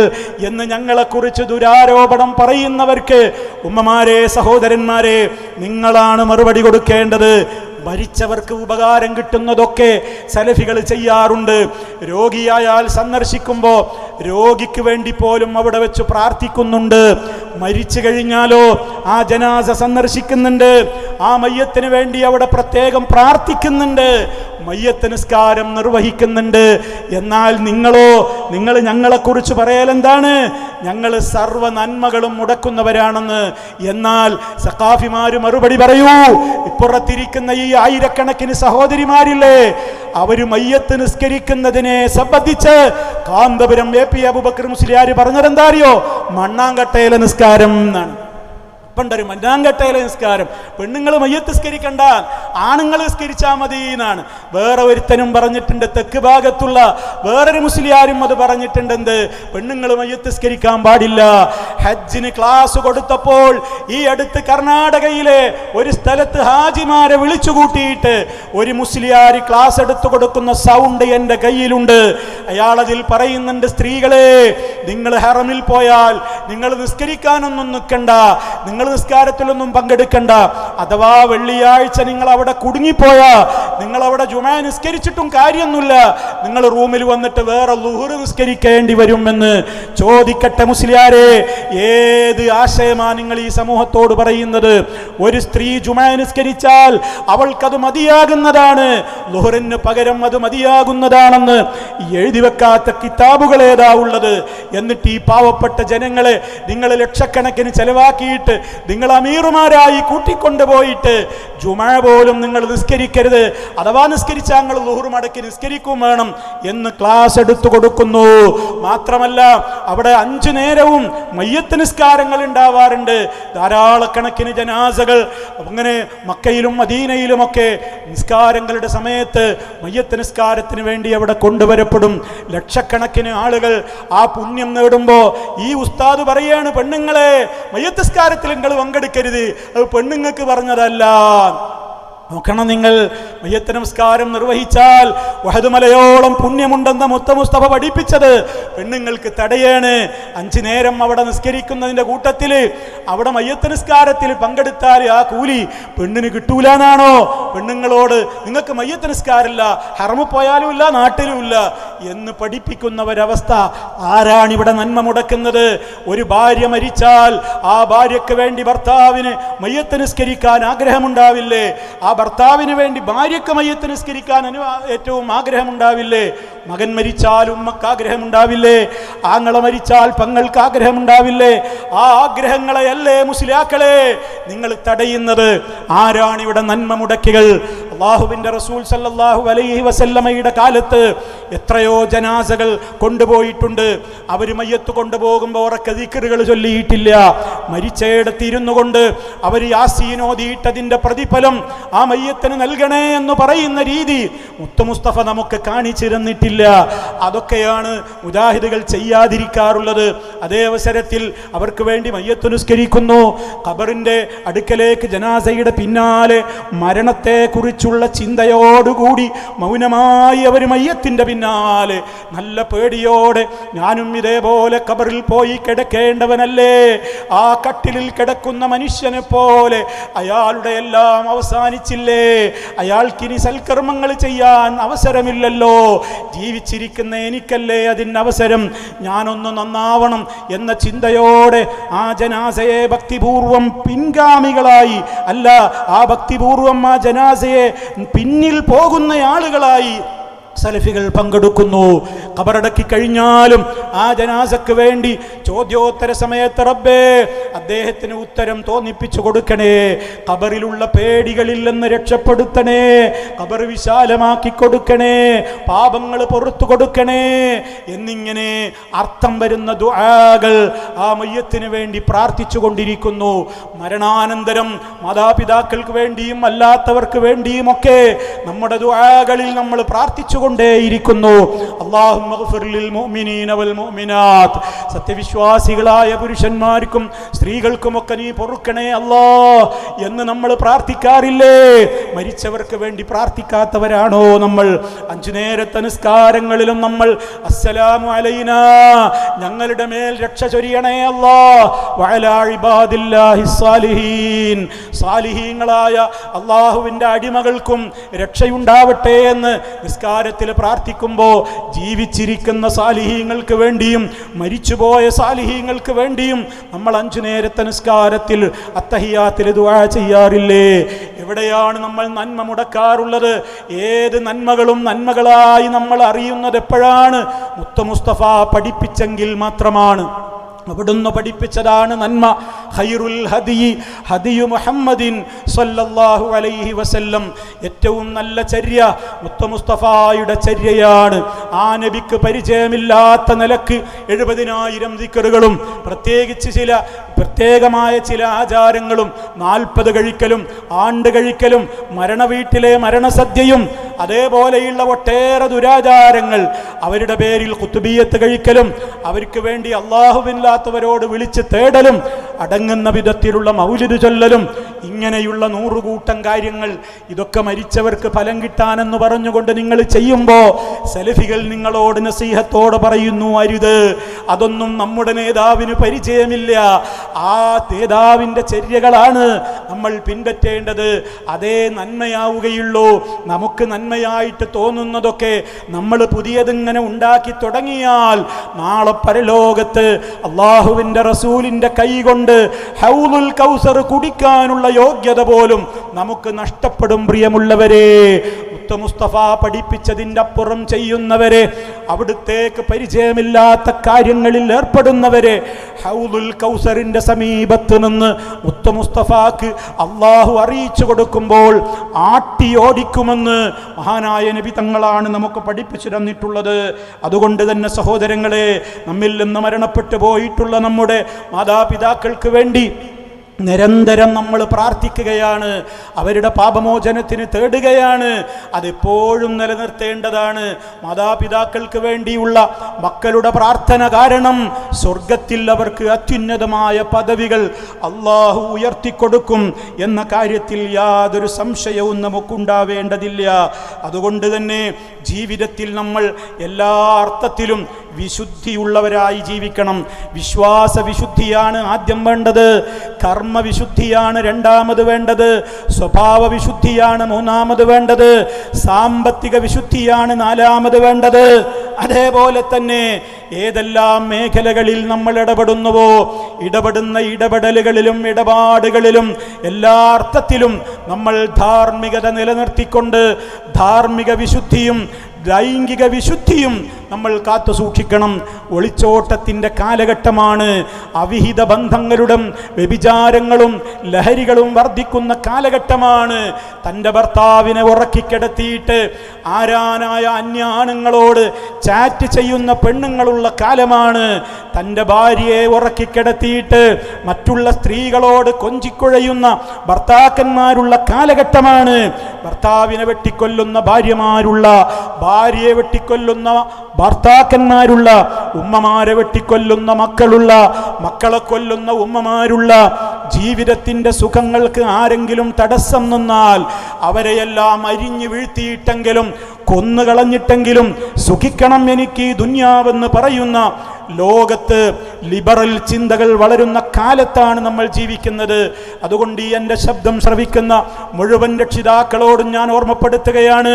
എന്ന് ഞങ്ങളെക്കുറിച്ച് ദുരാരോപണം പറയുന്നവർക്ക് ഉമ്മമാരെ, സഹോദരന്മാരെ, നിങ്ങളാണ് മറുപടി കൊടുക്കേണ്ടത്. മരിച്ചവർക്ക് ഉപകാരം കിട്ടുന്നതൊക്കെ സലഫികൾ ചെയ്യാറുണ്ട്. രോഗിയായാൽ സന്ദർശിക്കുമ്പോൾ രോഗിക്ക് വേണ്ടി പോലും അവിടെ വെച്ച് പ്രാർത്ഥിക്കുന്നുണ്ട്. മരിച്ചു കഴിഞ്ഞാലോ ആ ജനാസ സന്ദർശിക്കുന്നുണ്ട്, ആ മയ്യത്തിന് വേണ്ടി അവിടെ പ്രത്യേകം പ്രാർത്ഥിക്കുന്നുണ്ട്, മയ്യത്ത് നിസ്കാരം നിർവഹിക്കുന്നുണ്ട്. എന്നാൽ നിങ്ങൾ ഞങ്ങളെക്കുറിച്ച് പറയൽ എന്താണ്? ഞങ്ങൾ സർവ്വ നന്മകളും മുടക്കുന്നവരാണെന്ന്. എന്നാൽ സഖാഫിമാര് മറുപടി പറയൂ. ഇപ്പുറത്തിരിക്കുന്ന ഈ ആയിരക്കണക്കിന് സഹോദരിമാരില്ലേ, അവര് മയ്യത്ത് നിസ്കരിക്കുന്നതിനെ സംബന്ധിച്ച് കാന്തപുരം എ പി അബൂബക്കർ മുസ്ലിയാർ പറഞ്ഞതെന്താ അറിയോ? മണ്ണാങ്കട്ടയിലെ നിസ്കാരം എന്നാണ്. പണ്ടൊരു മണ്ണാങ്കട്ടയിലെ നിസ്കാരം. പെണ്ണുങ്ങൾ മയ്യത്ത് നിസ്കരിക്കണ്ട, ആണുങ്ങൾ നിസ്കരിച്ചാൽ മതി എന്നാണ്. വേറെ ഒരുത്തനും പറഞ്ഞിട്ടുണ്ട്, തെക്ക് ഭാഗത്തുള്ള വേറൊരു മുസ്ലിയാരും അത് പറഞ്ഞിട്ടുണ്ട്. എന്ത്? പെണ്ണുങ്ങൾ മയ്യത്ത് നിസ്കരിക്കാൻ പാടില്ല. ഹജ്ജിന് ക്ലാസ് കൊടുത്തപ്പോൾ ഈ അടുത്ത് കർണാടകയിലെ ഒരു സ്ഥലത്ത് ഹാജിമാരെ വിളിച്ചു കൂട്ടിയിട്ട് ഒരു മുസ്ലിയാർ ക്ലാസ് എടുത്തു കൊടുക്കുന്ന സൗണ്ട് എൻ്റെ കയ്യിലുണ്ട്. അയാൾ അതിൽ പറയുന്നുണ്ട്, സ്ത്രീകളെ, നിങ്ങൾ ഹറമിൽ പോയാൽ നിങ്ങൾ നിസ്കരിക്കാനൊന്നും നിൽക്കണ്ട, നിങ്ങൾ നിങ്ങൾ നിസ്കാരത്തിലൊന്നും പങ്കെടുക്കണ്ട. അഥവാ വെള്ളിയാഴ്ച നിങ്ങൾ അവിടെ കുടുങ്ങിപ്പോയാ നിങ്ങൾ അവിടെ ജുമാ നിസ്കരിച്ചിട്ടും കാര്യമൊന്നുമില്ല, നിങ്ങൾ റൂമിൽ വന്നിട്ട് വേറെ ളുഹർ നിസ്കരിക്കേണ്ടി വരുമെന്ന്. ചോദിക്കട്ടെ മുസ്ലിയാരെ, ഏത് ആശയമാണ് നിങ്ങൾ ഈ സമൂഹത്തോട് പറയുന്നത്? ഒരു സ്ത്രീ ജുമാ നിസ്കരിച്ചാൽ അവൾക്കത് മതിയാകുന്നതാണ്, ളുഹറിന് പകരം അത് മതിയാകുന്നതാണെന്ന് എഴുതി വെക്കാത്ത കിതാബുകൾ ഏതാ ഉള്ളത്? എന്നിട്ട് ഈ പാവപ്പെട്ട ജനങ്ങളെ നിങ്ങൾ ലക്ഷക്കണക്കിന് ചെലവാക്കിയിട്ട് നിങ്ങൾ അമീറുമാരായി കൂട്ടിക്കൊണ്ടുപോയിട്ട് ജുമാ പോലും നിങ്ങൾ നിസ്കരിക്കരുത്, അഥവാ നിസ്കരിച്ചാൽ നിങ്ങൾ ളുഹർ മടക്കി നിസ്കരിക്കും വേണം എന്ന് ക്ലാസ് എടുത്തു കൊടുക്കുന്നു. മാത്രമല്ല അവിടെ 5 നേരവും മയ്യത്ത് നിസ്കാരങ്ങൾ ഉണ്ടാവാറുണ്ട്. ധാരാളക്കണക്കിന് ജനാസകൾ അങ്ങനെ മക്കയിലും മദീനയിലുമൊക്കെ നിസ്കാരങ്ങളുടെ സമയത്ത് മയ്യത്ത് നിസ്കാരത്തിന് വേണ്ടി അവിടെ കൊണ്ടുവരപ്പെടും. ലക്ഷക്കണക്കിന് ആളുകൾ ആ പുണ്യം നേടുമ്പോൾ ഈ ഉസ്താദ് പറയാണ്, പെണ്ണുങ്ങളെ മയ്യത്ത് നിസ്കാരത്തിൽ നിങ്ങൾ പങ്കെടുക്കരുത്, അത് പെണ്ണുങ്ങൾക്ക് പറഞ്ഞതല്ല. നോക്കണം, നിങ്ങൾ മയ്യത്ത് നമസ്കാരം നിർവഹിച്ചാൽ വഹദുമലയോളം പുണ്യമുണ്ടെന്ന് മുസ്തഫ പഠിപ്പിച്ചത് പെണ്ണുങ്ങൾക്ക് തടയാണ്. 5 നേരം അവിടെ നിസ്കരിക്കുന്നതിന്റെ കൂട്ടത്തിൽ അവിടെ മയ്യത്ത് നിസ്കാരത്തിൽ പങ്കെടുത്താൽ ആ കൂലി പെണ്ണിന് കിട്ടൂലെന്നാണോ? പെണ്ണുങ്ങളോട് നിങ്ങൾക്ക് മയ്യത്ത് നിസ്കാരമില്ല, ഹറമു പോയാലും ഇല്ല, നാട്ടിലും ഇല്ല എന്ന് പഠിപ്പിക്കുന്ന ഒരവസ്ഥ. ആരാണിവിടെ നന്മ മുടക്കുന്നത്? ഒരു ഭാര്യ മരിച്ചാൽ ആ ഭാര്യയ്ക്ക് വേണ്ടി ഭർത്താവിന് മയ്യത്ത് നിസ്കരിക്കാൻ ആഗ്രഹമുണ്ടാവില്ലേ? ആ ഭർത്താവിന് വേണ്ടി ഭാര്യയ്ക്ക് മയ്യത്ത് നിസ്കരിക്കാൻ ഏറ്റവും ആഗ്രഹമുണ്ടാവില്ലേ? മകൻ മരിച്ചാൽ ഉമ്മക്ക് ആഗ്രഹമുണ്ടാവില്ലേ? ആങ്ങള മരിച്ചാൽ പെങ്ങൾക്ക് ആഗ്രഹമുണ്ടാവില്ലേ? ആ ആഗ്രഹങ്ങളെയല്ലേ മുസ്ലിയാക്കളെ നിങ്ങൾ തടയുന്നത്? ആരാണിവിടെ നന്മ മുടക്കികൾ? അല്ലാഹുവിന്റെ റസൂൽ സല്ലല്ലാഹു അലൈഹി വസല്ലമയുടെ കാലത്ത് എത്രയോ ജനാസകൾ കൊണ്ടുപോയിട്ടുണ്ട്. അവർ മയ്യത്ത് കൊണ്ടുപോകുമ്പോൾ ഉറക്കെ ദിക്റുകൾ ചൊല്ലിയിട്ടില്ല. മരിച്ചയിടത്ത് ഇരുന്നു കൊണ്ട് അവർ യാസീൻ ഓതിയിട്ടതിന്റെ പ്രതിഫലം ആ മയ്യത്തിന് നൽകണേ എന്ന് പറയുന്ന രീതി മുസ്തഫ നമുക്ക് കാണിച്ചിരുന്നിട്ടില്ല. അതൊക്കെയാണ് മുജാഹിദുകൾ ചെയ്യാതിരിക്കാറുള്ളത്. അതേ അവസരത്തിൽ അവർക്ക് വേണ്ടി മയ്യത്ത് നിസ്കരിക്കുന്നു. ഖബറിന്റെ അടുക്കലേക്ക് ജനാസയുടെ പിന്നാലെ മരണത്തെ കുറിച്ചുള്ള ചിന്തയോടുകൂടി മൗനമായി അവർ മയ്യത്തിന്റെ പിന്നാലെ നല്ല പേടിയോടെ, ഞാനും ഇതേപോലെ ഖബറിൽ പോയി കിടക്കേണ്ടവനല്ലേ, ആ കട്ടിലിൽ കിടക്കുന്ന മനുഷ്യനെ പോലെ അയാളുടെ എല്ലാം അവസാനിച്ചില്ലേ, അയാൾക്കിനി സൽക്കർമ്മങ്ങൾ ചെയ്യാൻ അവസരമില്ലല്ലോ, ജീവിച്ചിരിക്കുന്ന എനിക്കല്ലേ അതിന് അവസരം, ഞാനൊന്ന് നന്നാവണം എന്ന ചിന്തയോടെ ആ ജനാസയെ ഭക്തിപൂർവം പിൻഗാമികളായി, അല്ല ആ ഭക്തിപൂർവം ആ ജനാസയെ പിന്നിൽ പോകുന്ന ആളുകളായി സലഫികൾ പങ്കെടുക്കുന്നു. ഖബറടക്കി കഴിഞ്ഞാലും ആ ജനാസക്ക് വേണ്ടി ചോദ്യോത്തര സമയത്ത് റബ്ബേ അദ്ദേഹത്തിന് ഉത്തരം തോന്നിപ്പിച്ചു കൊടുക്കണേ, ഖബറിലുള്ള പേടികളിൽ നിന്ന് രക്ഷപ്പെടുത്തണേ, ഖബർ വിശാലമാക്കി കൊടുക്കണേ, പാപങ്ങൾ പുറത്തു കൊടുക്കണേ എന്നിങ്ങനെ അർത്ഥം വരുന്ന ദുആകൾ ആ മയ്യത്തിന് വേണ്ടി പ്രാർത്ഥിച്ചു കൊണ്ടിരിക്കുന്നു. മരണാനന്തരം മാതാപിതാക്കൾക്ക് വേണ്ടിയും അല്ലാത്തവർക്ക് വേണ്ടിയുമൊക്കെ നമ്മുടെ ദുആകളിൽ നമ്മൾ പ്രാർത്ഥിച്ചു കൊണ്ടേയിരിക്കുന്നു. അല്ലാഹുമ്മ ഗ്ഫിർ ലിൽ മുഅ്മിനീന വൽ മുഅ്മിനാത്ത്, സത്യവിശ്വാസികളായ പുരുഷന്മാർക്കും സ്ത്രീകൾക്കുമൊക്കെ നീ പൊറുക്കണേ അല്ലാ എന്ന് നമ്മൾ പ്രാർത്ഥിക്കാറില്ലേ? മരിച്ചവർക്ക് വേണ്ടി പ്രാർത്ഥിക്കാത്തവരാണോ നമ്മൾ? 5 നേരത്തെ നിസ്കാരങ്ങളിലും നമ്മൾ അസ്സലാമു അലൈനാ, ഞങ്ങളുടെ മേൽ രക്ഷ ചൊരിയണേ അല്ലാ, വഅലാ ഇബാദില്ലാഹിസ് സാലിഹീൻ, സാലിഹീങ്ങളായ അല്ലാഹുവിൻ്റെ അടിമകൾക്കും രക്ഷയുണ്ടാവട്ടെ എന്ന് നിസ്കാരത്തിൽ പ്രാർത്ഥിക്കുമ്പോൾ ജീവിച്ചിരിക്കുന്ന സാലിഹീങ്ങൾക്ക് വേണ്ടിയും മരിച്ചുപോയ സാലിഹീങ്ങൾക്ക് വേണ്ടിയും നമ്മൾ 5 നേരത്തെ നിസ്കാരത്തിൽ അത്തഹിയാത്തിൽ ദുആ ചെയ്യാറില്ലേ? എവിടെയാണ് നമ്മൾ നന്മ മുടക്കാറുള്ളത്? ഏത് നന്മകളും നന്മകളായി നമ്മൾ അറിയുന്നത് എപ്പോഴാണ്? മുസ്തഫ പഠിപ്പിച്ചെങ്കിൽ മാത്രമാണ്. അവിടുന്ന് പഠിപ്പിച്ചതാണ് നന്മ. ഖൈറുൽ ഹദിയി ഹദിയു മുഹമ്മദിൻ സ്വല്ലല്ലാഹു അലൈഹി വസല്ലം, ഏറ്റവും നല്ല ചര്യ മുസ്തഫായുടെ ചര്യയാണ്. ആ നബിക്ക് പരിചയമില്ലാത്ത നിലക്ക് 70,000 ദിക്റുകളും പ്രത്യേകിച്ച് പ്രത്യേകമായ ചില ആചാരങ്ങളും 40 കഴിക്കലും ആണ്ട് കഴിക്കലും മരണവീട്ടിലെ മരണസദ്യയും അതേപോലെയുള്ള ഒട്ടേറെ ദുരാചാരങ്ങൾ, അവരുടെ പേരിൽ ഖുതുബിയ്യത്ത് കഴിക്കലും അവർക്ക് വേണ്ടി അള്ളാഹുവില്ലാത്തവരോട് വിളിച്ച് തേടലും അടങ്ങുന്ന വിധത്തിലുള്ള മൗലിദ് ചൊല്ലലും ഇങ്ങനെയുള്ള 100 കൂട്ടം കാര്യങ്ങൾ, ഇതൊക്കെ മരിച്ചവർക്ക് ഫലം കിട്ടാനെന്ന് പറഞ്ഞുകൊണ്ട് നിങ്ങൾ ചെയ്യുമ്പോൾ സലഫികൾ നിങ്ങളോട് നസീഹത്തോട് പറയുന്നു, അരുത്. അതൊന്നും നമ്മുടെ നേതാവിന് പരിചയമില്ല. ആ നേതാവിൻ്റെ ചര്യകളാണ് നമ്മൾ പിൻപറ്റേണ്ടത്. അതേ നന്മയാവുകയുള്ളൂ. നമുക്ക് നന്മയായിട്ട് തോന്നുന്നതൊക്കെ നമ്മൾ പുതിയതിങ്ങനെ ഉണ്ടാക്കി തുടങ്ങിയാൽ നാളെ പരലോകത്ത് അള്ളാഹുവിൻ്റെ റസൂലിൻ്റെ കൈ കൊണ്ട് ഹൗലുൽ കൗസർ കുടിക്കാനുള്ള യോഗ്യത പോലും നമുക്ക് നഷ്ടപ്പെടും. പ്രിയമുള്ളവരെ, മുസ്തഫ പഠിപ്പിച്ചതിൻ്റെ അപ്പുറം ചെയ്യുന്നവരെ, അവിടുത്തേക്ക് പരിചയമില്ലാത്ത കാര്യങ്ങളിൽ ഏർപ്പെടുന്നവരെ ഹൗലുൽ കൗസറിന്റെ സമീപത്ത് നിന്ന് മുസ്തഫാക്ക് അള്ളാഹു അറിയിച്ചു കൊടുക്കുമ്പോൾ ആട്ടിയോടിക്കുമെന്ന് മഹാനായ നബി തങ്ങളാണ് നമുക്ക് പഠിപ്പിച്ചു തന്നിട്ടുള്ളത്. അതുകൊണ്ട് തന്നെ സഹോദരങ്ങളെ, നമ്മിൽ നിന്ന് മരണപ്പെട്ടു പോയിട്ടുള്ള നമ്മുടെ മാതാപിതാക്കൾക്ക് വേണ്ടി നിരന്തരം നമ്മൾ പ്രാർത്ഥിക്കുകയാണ്, അവരുടെ പാപമോചനത്തിന് തേടുകയാണ്. അതെപ്പോഴും നിലനിർത്തേണ്ടതാണ്. മാതാപിതാക്കൾക്ക് വേണ്ടിയുള്ള മക്കളുടെ പ്രാർത്ഥന കാരണം സ്വർഗത്തിൽ അവർക്ക് അത്യുന്നതമായ പദവികൾ അള്ളാഹു ഉയർത്തിക്കൊടുക്കും എന്ന കാര്യത്തിൽ യാതൊരു സംശയവും നമുക്കുണ്ടാവേണ്ടതില്ല. അതുകൊണ്ട് തന്നെ ജീവിതത്തിൽ നമ്മൾ എല്ലാ അർത്ഥത്തിലും വിശുദ്ധിയുള്ളവരായി ജീവിക്കണം. വിശ്വാസ വിശുദ്ധിയാണ് ആദ്യം വേണ്ടത്, കർമ്മവിശുദ്ധിയാണ് രണ്ടാമത് വേണ്ടത്, സ്വഭാവ വിശുദ്ധിയാണ് മൂന്നാമത് വേണ്ടത്, സാമ്പത്തിക വിശുദ്ധിയാണ് നാലാമത് വേണ്ടത്. അതേപോലെ തന്നെ ഏതെല്ലാം മേഖലകളിൽ നമ്മൾ ഇടപെടുന്നുവോ, ഇടപെടുന്ന ഇടപെടലുകളിലും ഇടപാടുകളിലും എല്ലാ അർത്ഥത്തിലും നമ്മൾ ധാർമ്മികത നിലനിർത്തിക്കൊണ്ട് ധാർമ്മിക വിശുദ്ധിയും ലൈംഗിക വിശുദ്ധിയും നമ്മൾ കാത്തു സൂക്ഷിക്കണം. ഒളിച്ചോട്ടത്തിൻ്റെ കാലഘട്ടമാണ്. അവിഹിത ബന്ധങ്ങളുടെ വ്യഭിചാരങ്ങളും ലഹരികളും വർദ്ധിക്കുന്ന കാലഘട്ടമാണ്. തൻ്റെ ഭർത്താവിനെ ഉറക്കിക്കിടത്തിയിട്ട് ആരാനായ അന്യാണുങ്ങളോട് ചാറ്റ് ചെയ്യുന്ന പെണ്ണുങ്ങളുള്ള കാലമാണ്. തൻ്റെ ഭാര്യയെ ഉറക്കിക്കിടത്തിയിട്ട് മറ്റുള്ള സ്ത്രീകളോട് കൊഞ്ചിക്കുഴയുന്ന ഭർത്താക്കന്മാരുള്ള കാലഘട്ടമാണ്. ഭർത്താവിനെ വെട്ടിക്കൊല്ലുന്ന ഭാര്യമാരുള്ള, ഭാര്യയെ വെട്ടിക്കൊല്ലുന്ന ഭർത്താക്കന്മാരുള്ള, ഉമ്മമാരെ വെട്ടിക്കൊല്ലുന്ന മക്കളുള്ള, മക്കളെ കൊല്ലുന്ന ഉമ്മമാരുള്ള, ജീവിതത്തിൻ്റെ സുഖങ്ങൾക്ക് ആരെങ്കിലും തടസ്സം നിന്നാൽ അവരെയെല്ലാം അരിഞ്ഞു വീഴ്ത്തിയിട്ടെങ്കിലും കൊന്നുകളഞ്ഞിട്ടെങ്കിലും സുഖിക്കണം എനിക്ക് ഈ ദുന്യാവെന്ന് പറയുന്ന ലോകത്ത് ലിബറൽ ചിന്തകൾ വളരുന്ന കാലത്താണ് നമ്മൾ ജീവിക്കുന്നത്. അതുകൊണ്ട് ഈ എൻ്റെ ശബ്ദം ശ്രവിക്കുന്ന മുഴുവൻ രക്ഷിതാക്കളോടും ഞാൻ ഓർമ്മപ്പെടുത്തുകയാണ്,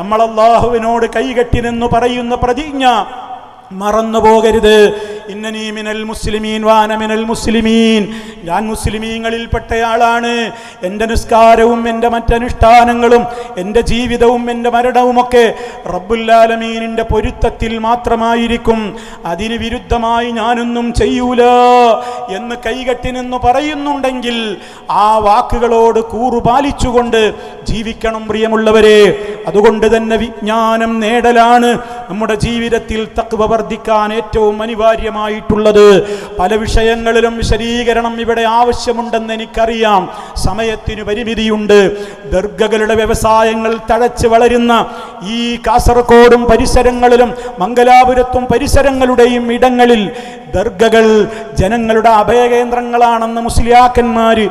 നമ്മൾ അല്ലാഹുവിനോട് കൈകെട്ടി നിന്ന് പറയുന്ന പ്രതിജ്ഞ മറന്നു പോകരുത്. ഇന്നനീ മിനൽ മുസ്ലിമീൻ വാന മിനൽ മുസ്ലിമീൻ, ഞാൻ മുസ്ലിമീങ്ങളിൽപ്പെട്ടയാളാണ്. എൻ്റെ നിസ്കാരവും എൻ്റെ മറ്റനുഷ്ഠാനങ്ങളും എൻ്റെ ജീവിതവും എൻ്റെ മരണവുമൊക്കെ റബ്ബുൽ ആലമീനിൻ്റെ പൊരുത്തത്തിൽ മാത്രമായിരിക്കും. അതിന് വിരുദ്ധമായി ഞാനൊന്നും ചെയ്യൂല എന്ന് കൈകെട്ടി നിന്ന് പറയുന്നുണ്ടെങ്കിൽ ആ വാക്കുകളോട് കൂറുപാലിച്ചുകൊണ്ട് ജീവിക്കണം പ്രിയമുള്ളവരെ. അതുകൊണ്ട് തന്നെ വിജ്ഞാനം നേടലാണ് നമ്മുടെ ജീവിതത്തിൽ തഖ്വ വർദ്ധിക്കാൻ ഏറ്റവും അനിവാര്യമായിട്ടുള്ളത്. പല വിഷയങ്ങളിലും വിശദീകരണം ഇവിടെ ആവശ്യമുണ്ടെന്ന് എനിക്കറിയാം. സമയത്തിന് പരിമിതിയുണ്ട്. ദർഗകളുടെ വ്യവസായങ്ങൾ തഴച്ച് വളരുന്ന ഈ കാസർഗോഡും പരിസരങ്ങളിലും മംഗലാപുരത്തും പരിസരങ്ങളുടെയും ഇടങ്ങളിൽ ദർഗകൾ ജനങ്ങളുടെ അഭയകേന്ദ്രങ്ങളാണെന്ന് മുസ്ലിയാക്കന്മാര്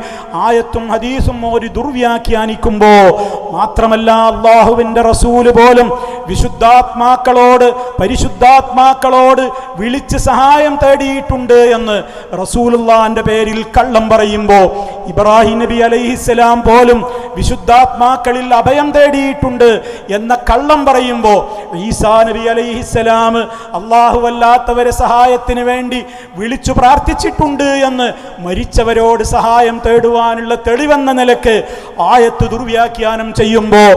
ആയത്തും ഹദീസും ഒരു ദുർവ്യാഖ്യാനിക്കുമ്പോൾ, മാത്രമല്ല അല്ലാഹുവിൻ്റെ റസൂല് പോലും വിശുദ്ധാത്മാക്കളോട് പരിശുദ്ധാത്മാക്കളോട് വിളിച്ച് സഹായം തേടിയിട്ടുണ്ട് എന്ന് റസൂലുള്ളാഹിന്റെ പേരിൽ കള്ളം പറയുമ്പോൾ, ഇബ്രാഹിം നബി അലൈഹിസ്സലാം പോലും വിശുദ്ധാത്മാക്കളിൽ അഭയം തേടിയിട്ടുണ്ട് എന്ന കള്ളം പറയുമ്പോൾ, ഈസാ നബി അലൈഹിസ്സലാം അല്ലാഹുവല്ലാത്തവരെ സഹായത്തിന് വേണ്ടി വിളിച്ചു പ്രാർത്ഥിച്ചിട്ടുണ്ട് എന്ന് മരിച്ചവരോട് സഹായം തേടുവാനുള്ള തെളിവെന്ന നിലക്ക് ആയത്ത് ദുർവ്യാഖ്യാനം ചെയ്യുമ്പോൾ,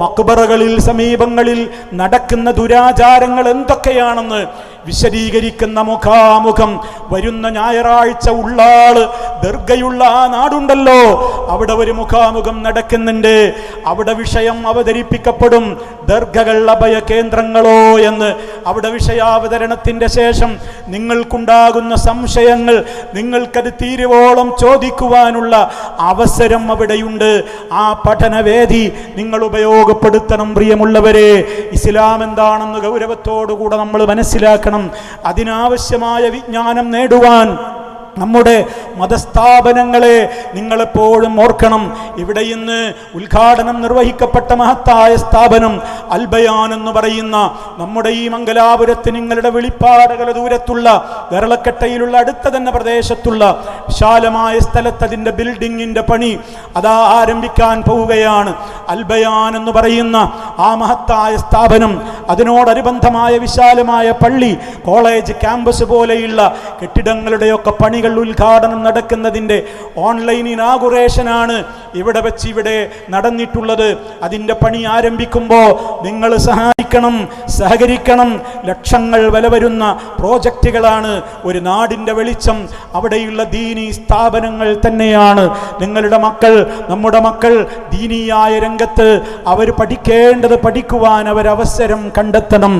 മക്ബറകളിൽ സമീപങ്ങളിൽ നടക്കുന്ന ദുരാചാരങ്ങൾ എന്തൊക്കെയാണെന്ന് വിശദീകരിക്കുന്ന മുഖാമുഖം വരുന്ന ഞായറാഴ്ച ഉള്ളാള് ദർഗയുള്ള ആ നാടുണ്ടല്ലോ, അവിടെ ഒരു മുഖാമുഖം നടക്കുന്നുണ്ട്. അവിടെ വിഷയം അവതരിപ്പിക്കപ്പെടും. ദർഗകൾ അഭയ കേന്ദ്രങ്ങളോ എന്ന്. അവിടെ വിഷയാവതരണത്തിന്റെ ശേഷം നിങ്ങൾക്കുണ്ടാകുന്ന സംശയങ്ങൾ നിങ്ങൾക്കത് തീരുവോളം ചോദിക്കുവാനുള്ള അവസരം അവിടെയുണ്ട്. ആ പഠനവേദി നിങ്ങൾ ഉപയോഗപ്പെടുത്തണം പ്രിയമുള്ളവരെ. ഇസ്ലാം എന്താണെന്ന് ഗൗരവത്തോടുകൂടെ നമ്മൾ മനസ്സിലാക്കണം. അതിനാവശ്യമായ വിജ്ഞാനം നേടുവാൻ നമ്മുടെ മതസ്ഥാപനങ്ങളെ നിങ്ങളെപ്പോഴും ഓർക്കണം. ഇവിടെ ഇന്ന് ഉദ്ഘാടനം നിർവഹിക്കപ്പെട്ട മഹത്തായ സ്ഥാപനം അൽ ബയാൻ എന്ന് പറയുന്ന നമ്മുടെ ഈ മംഗലാപുരത്ത് നിങ്ങളുടെ വെളിപ്പാടകല ദൂരത്തുള്ള ഗരളക്കട്ടയിലുള്ള അടുത്ത തന്നെ പ്രദേശത്തുള്ള വിശാലമായ സ്ഥലത്ത് അതിൻ്റെ ബിൽഡിങ്ങിൻ്റെ പണി അതാ ആരംഭിക്കാൻ പോവുകയാണ്. അൽ ബയാൻ എന്ന് പറയുന്ന ആ മഹത്തായ സ്ഥാപനം, അതിനോടനുബന്ധമായ വിശാലമായ പള്ളി, കോളേജ് ക്യാമ്പസ് പോലെയുള്ള കെട്ടിടങ്ങളുടെയൊക്കെ പണികൾ ഉദ്ഘാടനം നടക്കുന്നതിൻ്റെ ഓൺലൈൻ ഇനാഗുറേഷനാണ് ഇവിടെ വെച്ച് ഇവിടെ നടന്നിട്ടുള്ളത്. അതിൻ്റെ പണി ആരംഭിക്കുമ്പോൾ നിങ്ങൾ സഹായിക്കണം, സഹകരിക്കണം. ലക്ഷങ്ങൾ വില വരുന്ന പ്രോജക്റ്റുകളാണ്. ഒരു നാടിൻ്റെ വെളിച്ചം അവിടെയുള്ള ദീനീ സ്ഥാപനങ്ങൾ തന്നെയാണ്. നിങ്ങളുടെ മക്കൾ, നമ്മുടെ മക്കൾ ദീനീയായ രംഗത്ത് അവർ പഠിക്കേണ്ടത് പഠിക്കുവാൻ അവരവസരം കണ്ടെത്തണം.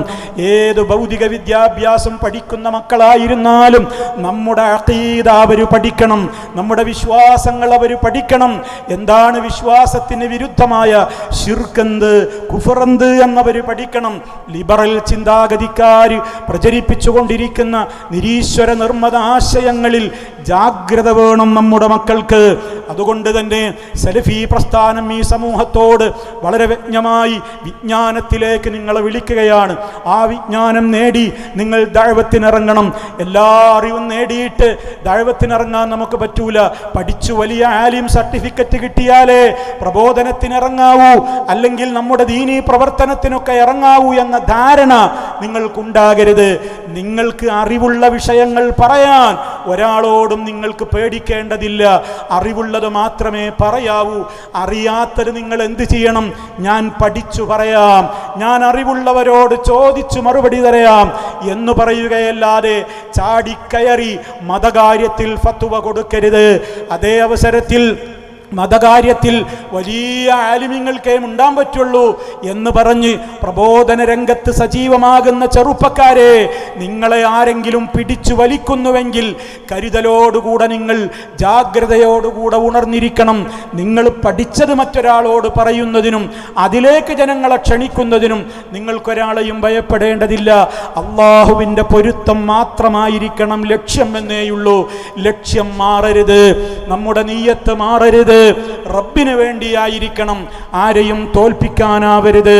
ഏത് ഭൗതിക വിദ്യാഭ്യാസം പഠിക്കുന്ന മക്കളായിരുന്നാലും നമ്മുടെ അഖീദ അവർ പഠിക്കണം, നമ്മുടെ വിശ്വാസങ്ങൾ അവർ പഠിക്കണം. എന്താണ് വിശ്വാസത്തിന് വിരുദ്ധമായ ശിർക്കെന്ത്, കുഫറെന്ത് എന്നവർ പഠിക്കണം. ലിബറൽ ചിന്താഗതിക്കാർ പ്രചരിപ്പിച്ചുകൊണ്ടിരിക്കുന്ന നിരീശ്വര നിർമ്മത ആശയങ്ങളിൽ ജാഗ്രത വേണം നമ്മുടെ മക്കൾക്ക്. അതുകൊണ്ട് തന്നെ സലഫി പ്രസ്ഥാനം ഈ സമൂഹത്തോട് വളരെ വ്യക്തമായി വിജ്ഞാനത്തിലേക്ക് നിങ്ങളെ വിളിക്കുകയാണ്. ആ വിജ്ഞാനം നേടി നിങ്ങൾ ദഅവത്തിനിറങ്ങണം. എല്ലാ അറിവും നേടിയിട്ട് ദഅവത്തിനിറങ്ങാൻ നമുക്ക് പറ്റൂല. പഠിച്ചു വലിയ ആലിം സർട്ടിഫിക്കറ്റ് കിട്ടിയാലേ പ്രബോധനത്തിനിറങ്ങാവൂ, അല്ലെങ്കിൽ നമ്മുടെ ദീനീ പ്രവർത്തനത്തിനൊക്കെ ഇറങ്ങാവൂ എന്ന ധാരണ നിങ്ങൾക്കുണ്ടാകരുത്. നിങ്ങൾക്ക് അറിവുള്ള വിഷയങ്ങൾ പറയാൻ ഒരാളോടും നിങ്ങൾക്ക് പേടിക്കേണ്ടതില്ല. അറിവുള്ളത് മാത്രമേ പറയാവൂ. അറിയാത്തത് നിങ്ങൾ എന്ത് ചെയ്യണം? ഞാൻ പഠിച്ചു പറയാം, ഞാൻ അറിവുള്ളവരോട് ചോദിച്ചു മറുപടി തരാം എന്ന് പറയുകയല്ലാതെ ചാടിക്കയറി മതകാര്യത്തിൽ ഫത്വ കൊടുക്കരുത്. അതേ അവസരത്തിൽ മതകാര്യത്തിൽ വലിയ ആലിമ്യങ്ങൾക്കേ ഉണ്ടാൻ പറ്റുള്ളൂ എന്ന് പറഞ്ഞ് പ്രബോധന രംഗത്ത് സജീവമാകുന്ന ചെറുപ്പക്കാരെ, നിങ്ങളെ ആരെങ്കിലും പിടിച്ചു വലിക്കുന്നുവെങ്കിൽ കരുതലോടുകൂടെ നിങ്ങൾ ജാഗ്രതയോടുകൂടെ ഉണർന്നിരിക്കണം. നിങ്ങൾ പഠിച്ചത് മറ്റൊരാളോട് പറയുന്നതിനും അതിലേക്ക് ജനങ്ങളെ ക്ഷണിക്കുന്നതിനും നിങ്ങൾക്കൊരാളെയും ഭയപ്പെടേണ്ടതില്ല. അള്ളാഹുവിൻ്റെ പൊരുത്തം മാത്രമായിരിക്കണം ലക്ഷ്യം എന്നേയുള്ളൂ. ലക്ഷ്യം മാറരുത്, നമ്മുടെ നീയത്ത് മാറരുത്. റബ്ബിന് വേണ്ടിയായിരിക്കണം. ആരെയും തോൽപ്പിക്കാനാവരുത്,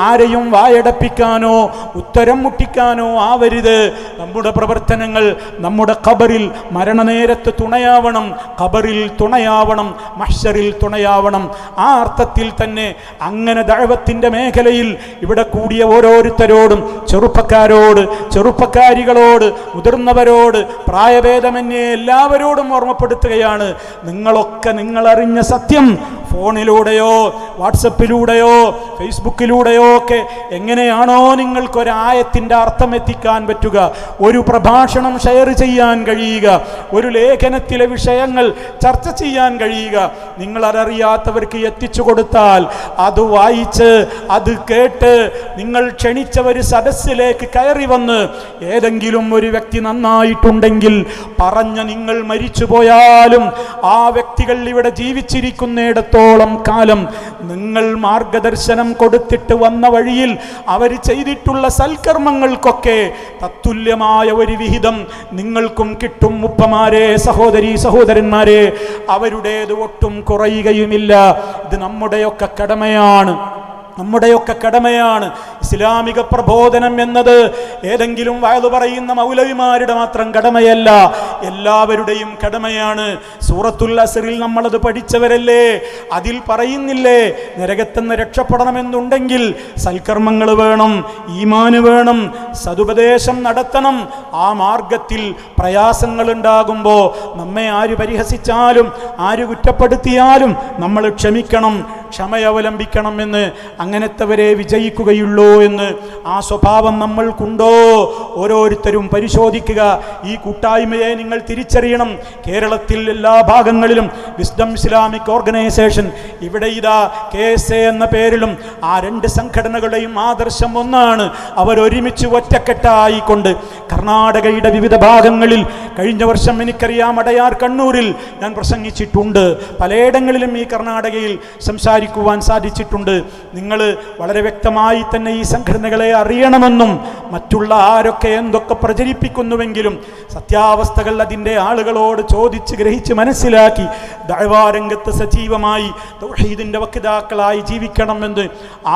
ആരെയും വായടപ്പിക്കാനോ ഉത്തരം മുട്ടിക്കാനോ ആവരുത്. നമ്മുടെ പ്രവർത്തനങ്ങൾ നമ്മുടെ ഖബറിൽ മരണനേരത്ത് തുണയാവണം, ഖബറിൽ തുണയാവണം, മഹ്ശറിൽ തുണയാവണം. ആ അർത്ഥത്തിൽ തന്നെ അങ്ങനെ ദഅവത്തിന്റെ മേഖലയിൽ ഇവിടെ കൂടിയ ഓരോരുത്തരോടും, ചെറുപ്പക്കാരോട്, ചെറുപ്പക്കാരികളോട്, മുതിർന്നവരോട്, പ്രായഭേദമന്യേ എല്ലാവരോടും ഓർമ്മപ്പെടുത്തുകയാണ്. നിങ്ങളൊക്കെ നിങ്ങളറിഞ്ഞ സത്യം ഫോണിലൂടെയോ വാട്സപ്പിലൂടെയോ ഫേസ്ബുക്കിലൂടെയോ ഒക്കെ എങ്ങനെയാണോ നിങ്ങൾക്കൊരായത്തിൻ്റെ അർത്ഥം എത്തിക്കാൻ പറ്റുക, ഒരു പ്രഭാഷണം ഷെയർ ചെയ്യാൻ കഴിയുക, ഒരു ലേഖനത്തിലെ വിഷയങ്ങൾ ചർച്ച ചെയ്യാൻ കഴിയുക, നിങ്ങളതറിയാത്തവർക്ക് എത്തിച്ചു കൊടുത്താൽ അത് വായിച്ച് അത് കേട്ട് നിങ്ങൾ ക്ഷണിച്ച ഒരു സദസ്സിലേക്ക് കയറി വന്ന് ഏതെങ്കിലും ഒരു വ്യക്തി നന്നായിട്ടുണ്ടെങ്കിൽ പറഞ്ഞ നിങ്ങൾ മരിച്ചു പോയാലും ആ വ്യക്തികൾ ഇവിടെ ജീവിച്ചിരിക്കുന്നിടത്തോളം കാലം നിങ്ങൾ മാർഗദർശനം കൊടുത്തിട്ട് വന്ന വഴിയിൽ അവർ ചെയ്തിട്ടുള്ള സൽക്കർമ്മങ്ങൾക്കൊക്കെ തത്തുല്യമായ ഒരു വിഹിതം നിങ്ങൾക്കും കിട്ടും. ഉപ്പമാരെ, സഹോദരീ സഹോദരന്മാരെ, അവരുടേത് ഒട്ടും കുറയുകയുമില്ല. ഇത് നമ്മുടെയൊക്കെ കടമയാണ്, നമ്മുടെയൊക്കെ കടമയാണ്. ഇസ്ലാമിക പ്രബോധനം എന്നത് ഏതെങ്കിലും വയലു പറയുന്ന മൗലവിമാരുടെ മാത്രം കടമയല്ല, എല്ലാവരുടെയും കടമയാണ്. സൂറത്തുൽ അസ്റിൽ നമ്മളത് പഠിച്ചവരല്ലേ? അതിൽ പറയുന്നില്ലേ, നരകത്തെന്ന് രക്ഷപ്പെടണമെന്നുണ്ടെങ്കിൽ സൽക്കർമ്മങ്ങൾ വേണം, ഈമാന് വേണം, സതുപദേശം നടത്തണം. ആ മാർഗത്തിൽ പ്രയാസങ്ങൾ ഉണ്ടാകുമ്പോൾ നമ്മെ ആര് പരിഹസിച്ചാലും ആര് കുറ്റപ്പെടുത്തിയാലും നമ്മൾ ക്ഷമിക്കണം, ക്ഷമയവലംബിക്കണം എന്ന്. അങ്ങനത്തെവരെ വിജയിക്കുകയുള്ളൂ എന്ന്. ആ സ്വഭാവം നമ്മൾക്കുണ്ടോ? ഓരോരുത്തരും പരിശോധിക്കുക. ഈ കൂട്ടായ്മയെ നിങ്ങൾ തിരിച്ചറിയണം. കേരളത്തിൽ എല്ലാ ഭാഗങ്ങളിലും വിസ്ഡം ഇസ്ലാമിക് ഓർഗനൈസേഷൻ, ഇവിടെ ഇതാ KSA എന്ന പേരിലും ആ രണ്ട് സംഘടനകളുടെയും ആദർശം ഒന്നാണ്. അവരൊരുമിച്ച് ഒറ്റക്കെട്ടായിക്കൊണ്ട് കർണാടകയുടെ വിവിധ ഭാഗങ്ങളിൽ, കഴിഞ്ഞ വർഷം എനിക്കറിയാം അടയാർ കണ്ണൂരിൽ ഞാൻ പ്രസംഗിച്ചിട്ടുണ്ട്. പലയിടങ്ങളിലും ഈ കർണാടകയിൽ സംസാരിക്കുവാൻ സാധിച്ചിട്ടുണ്ട്. നിങ്ങൾ വളരെ വ്യക്തമായി തന്നെ ഈ സംഘടനകളെ അറിയണമെന്നും മറ്റുള്ള ആരൊക്കെ എന്തൊക്കെ പ്രചരിപ്പിക്കുന്നുവെങ്കിലും സത്യാവസ്ഥകൾ അതിൻ്റെ ആളുകളോട് ചോദിച്ച് ഗ്രഹിച്ച് മനസ്സിലാക്കി ദഅ്വാ രംഗത്ത് സജീവമായി തൗഹീദിൻ്റെ വക്താക്കളായി ജീവിക്കണമെന്ന്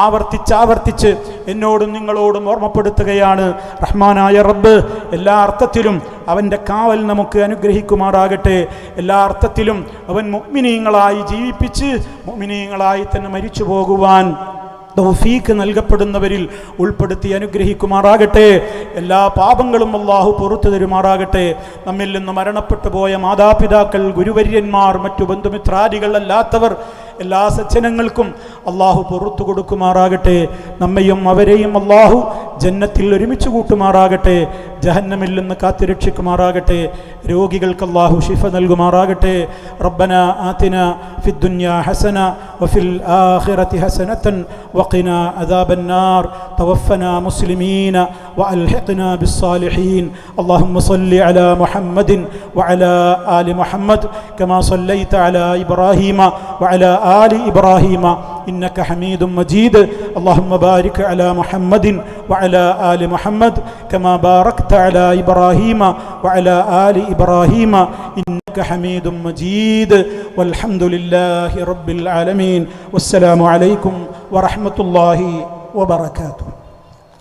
ആവർത്തിച്ച് എന്നോടും നിങ്ങളോടും ഓർമ്മപ്പെടുത്തുകയാണ്. റഹ്മാനായ റബ്ബ് എല്ലാ അർത്ഥത്തിലും അവൻ്റെ കാവൽ നമുക്ക് അനുഗ്രഹിക്കുമാറാകട്ടെ. എല്ലാ അർത്ഥത്തിലും അവൻ മുഅ്മിനീങ്ങളായി ജീവിപ്പിച്ച് മുഅ്മിനീങ്ങളായി തന്നെ മരിച്ചു പോകുവാൻ തൗഫീഖ് നൽകപ്പെടുന്നവരിൽ ഉൾപ്പെടുത്തി അനുഗ്രഹിക്കുമാറാകട്ടെ. എല്ലാ പാപങ്ങളും അല്ലാഹു പുറത്തു തരുമാറാകട്ടെ. നമ്മിൽ നിന്ന് മരണപ്പെട്ടു പോയ മാതാപിതാക്കൾ, ഗുരുവര്യന്മാർ, മറ്റു ബന്ധുമിത്രാദികൾ അല്ലാത്തവർ എല്ലാ സജ്ജനങ്ങൾക്കും അല്ലാഹു പുറത്തു കൊടുക്കുമാറാകട്ടെ. നമ്മയും അവരെയും അല്ലാഹു ജന്നത്തിൽ ഒരുമിച്ച് കൂട്ടുമാറാകട്ടെ. ജഹന്നമിൽ നിന്ന് കാത്തുരക്ഷിക്കുമാറാകട്ടെ. രോഗികൾക്ക് അല്ലാഹു ശിഫ നൽകുമാറാകട്ടെ. റബ്ബന ആതിന ഫിദ്ദുനിയ ഹസന വഫിൽ ആഖിറതി ഹസനതൻ വഖിനാ അദാബന്നാർ. തവഫനാ മുസ്ലിമീന വഅൽഹിഖ്നാ ബിസ്സാലിഹീൻ. اللهم صل على محمد وعلى آل محمد كما صليت على إبراهيم وعلى آل إبراهيم إنك حميد مجيد. اللهم بارك على محمد وعلى آل محمد كما باركت على إبراهيم وعلى آل إبراهيم إنك حميد مجيد. والحمد لله رب العالمين. والسلام عليكم ورحمة الله وبركاته.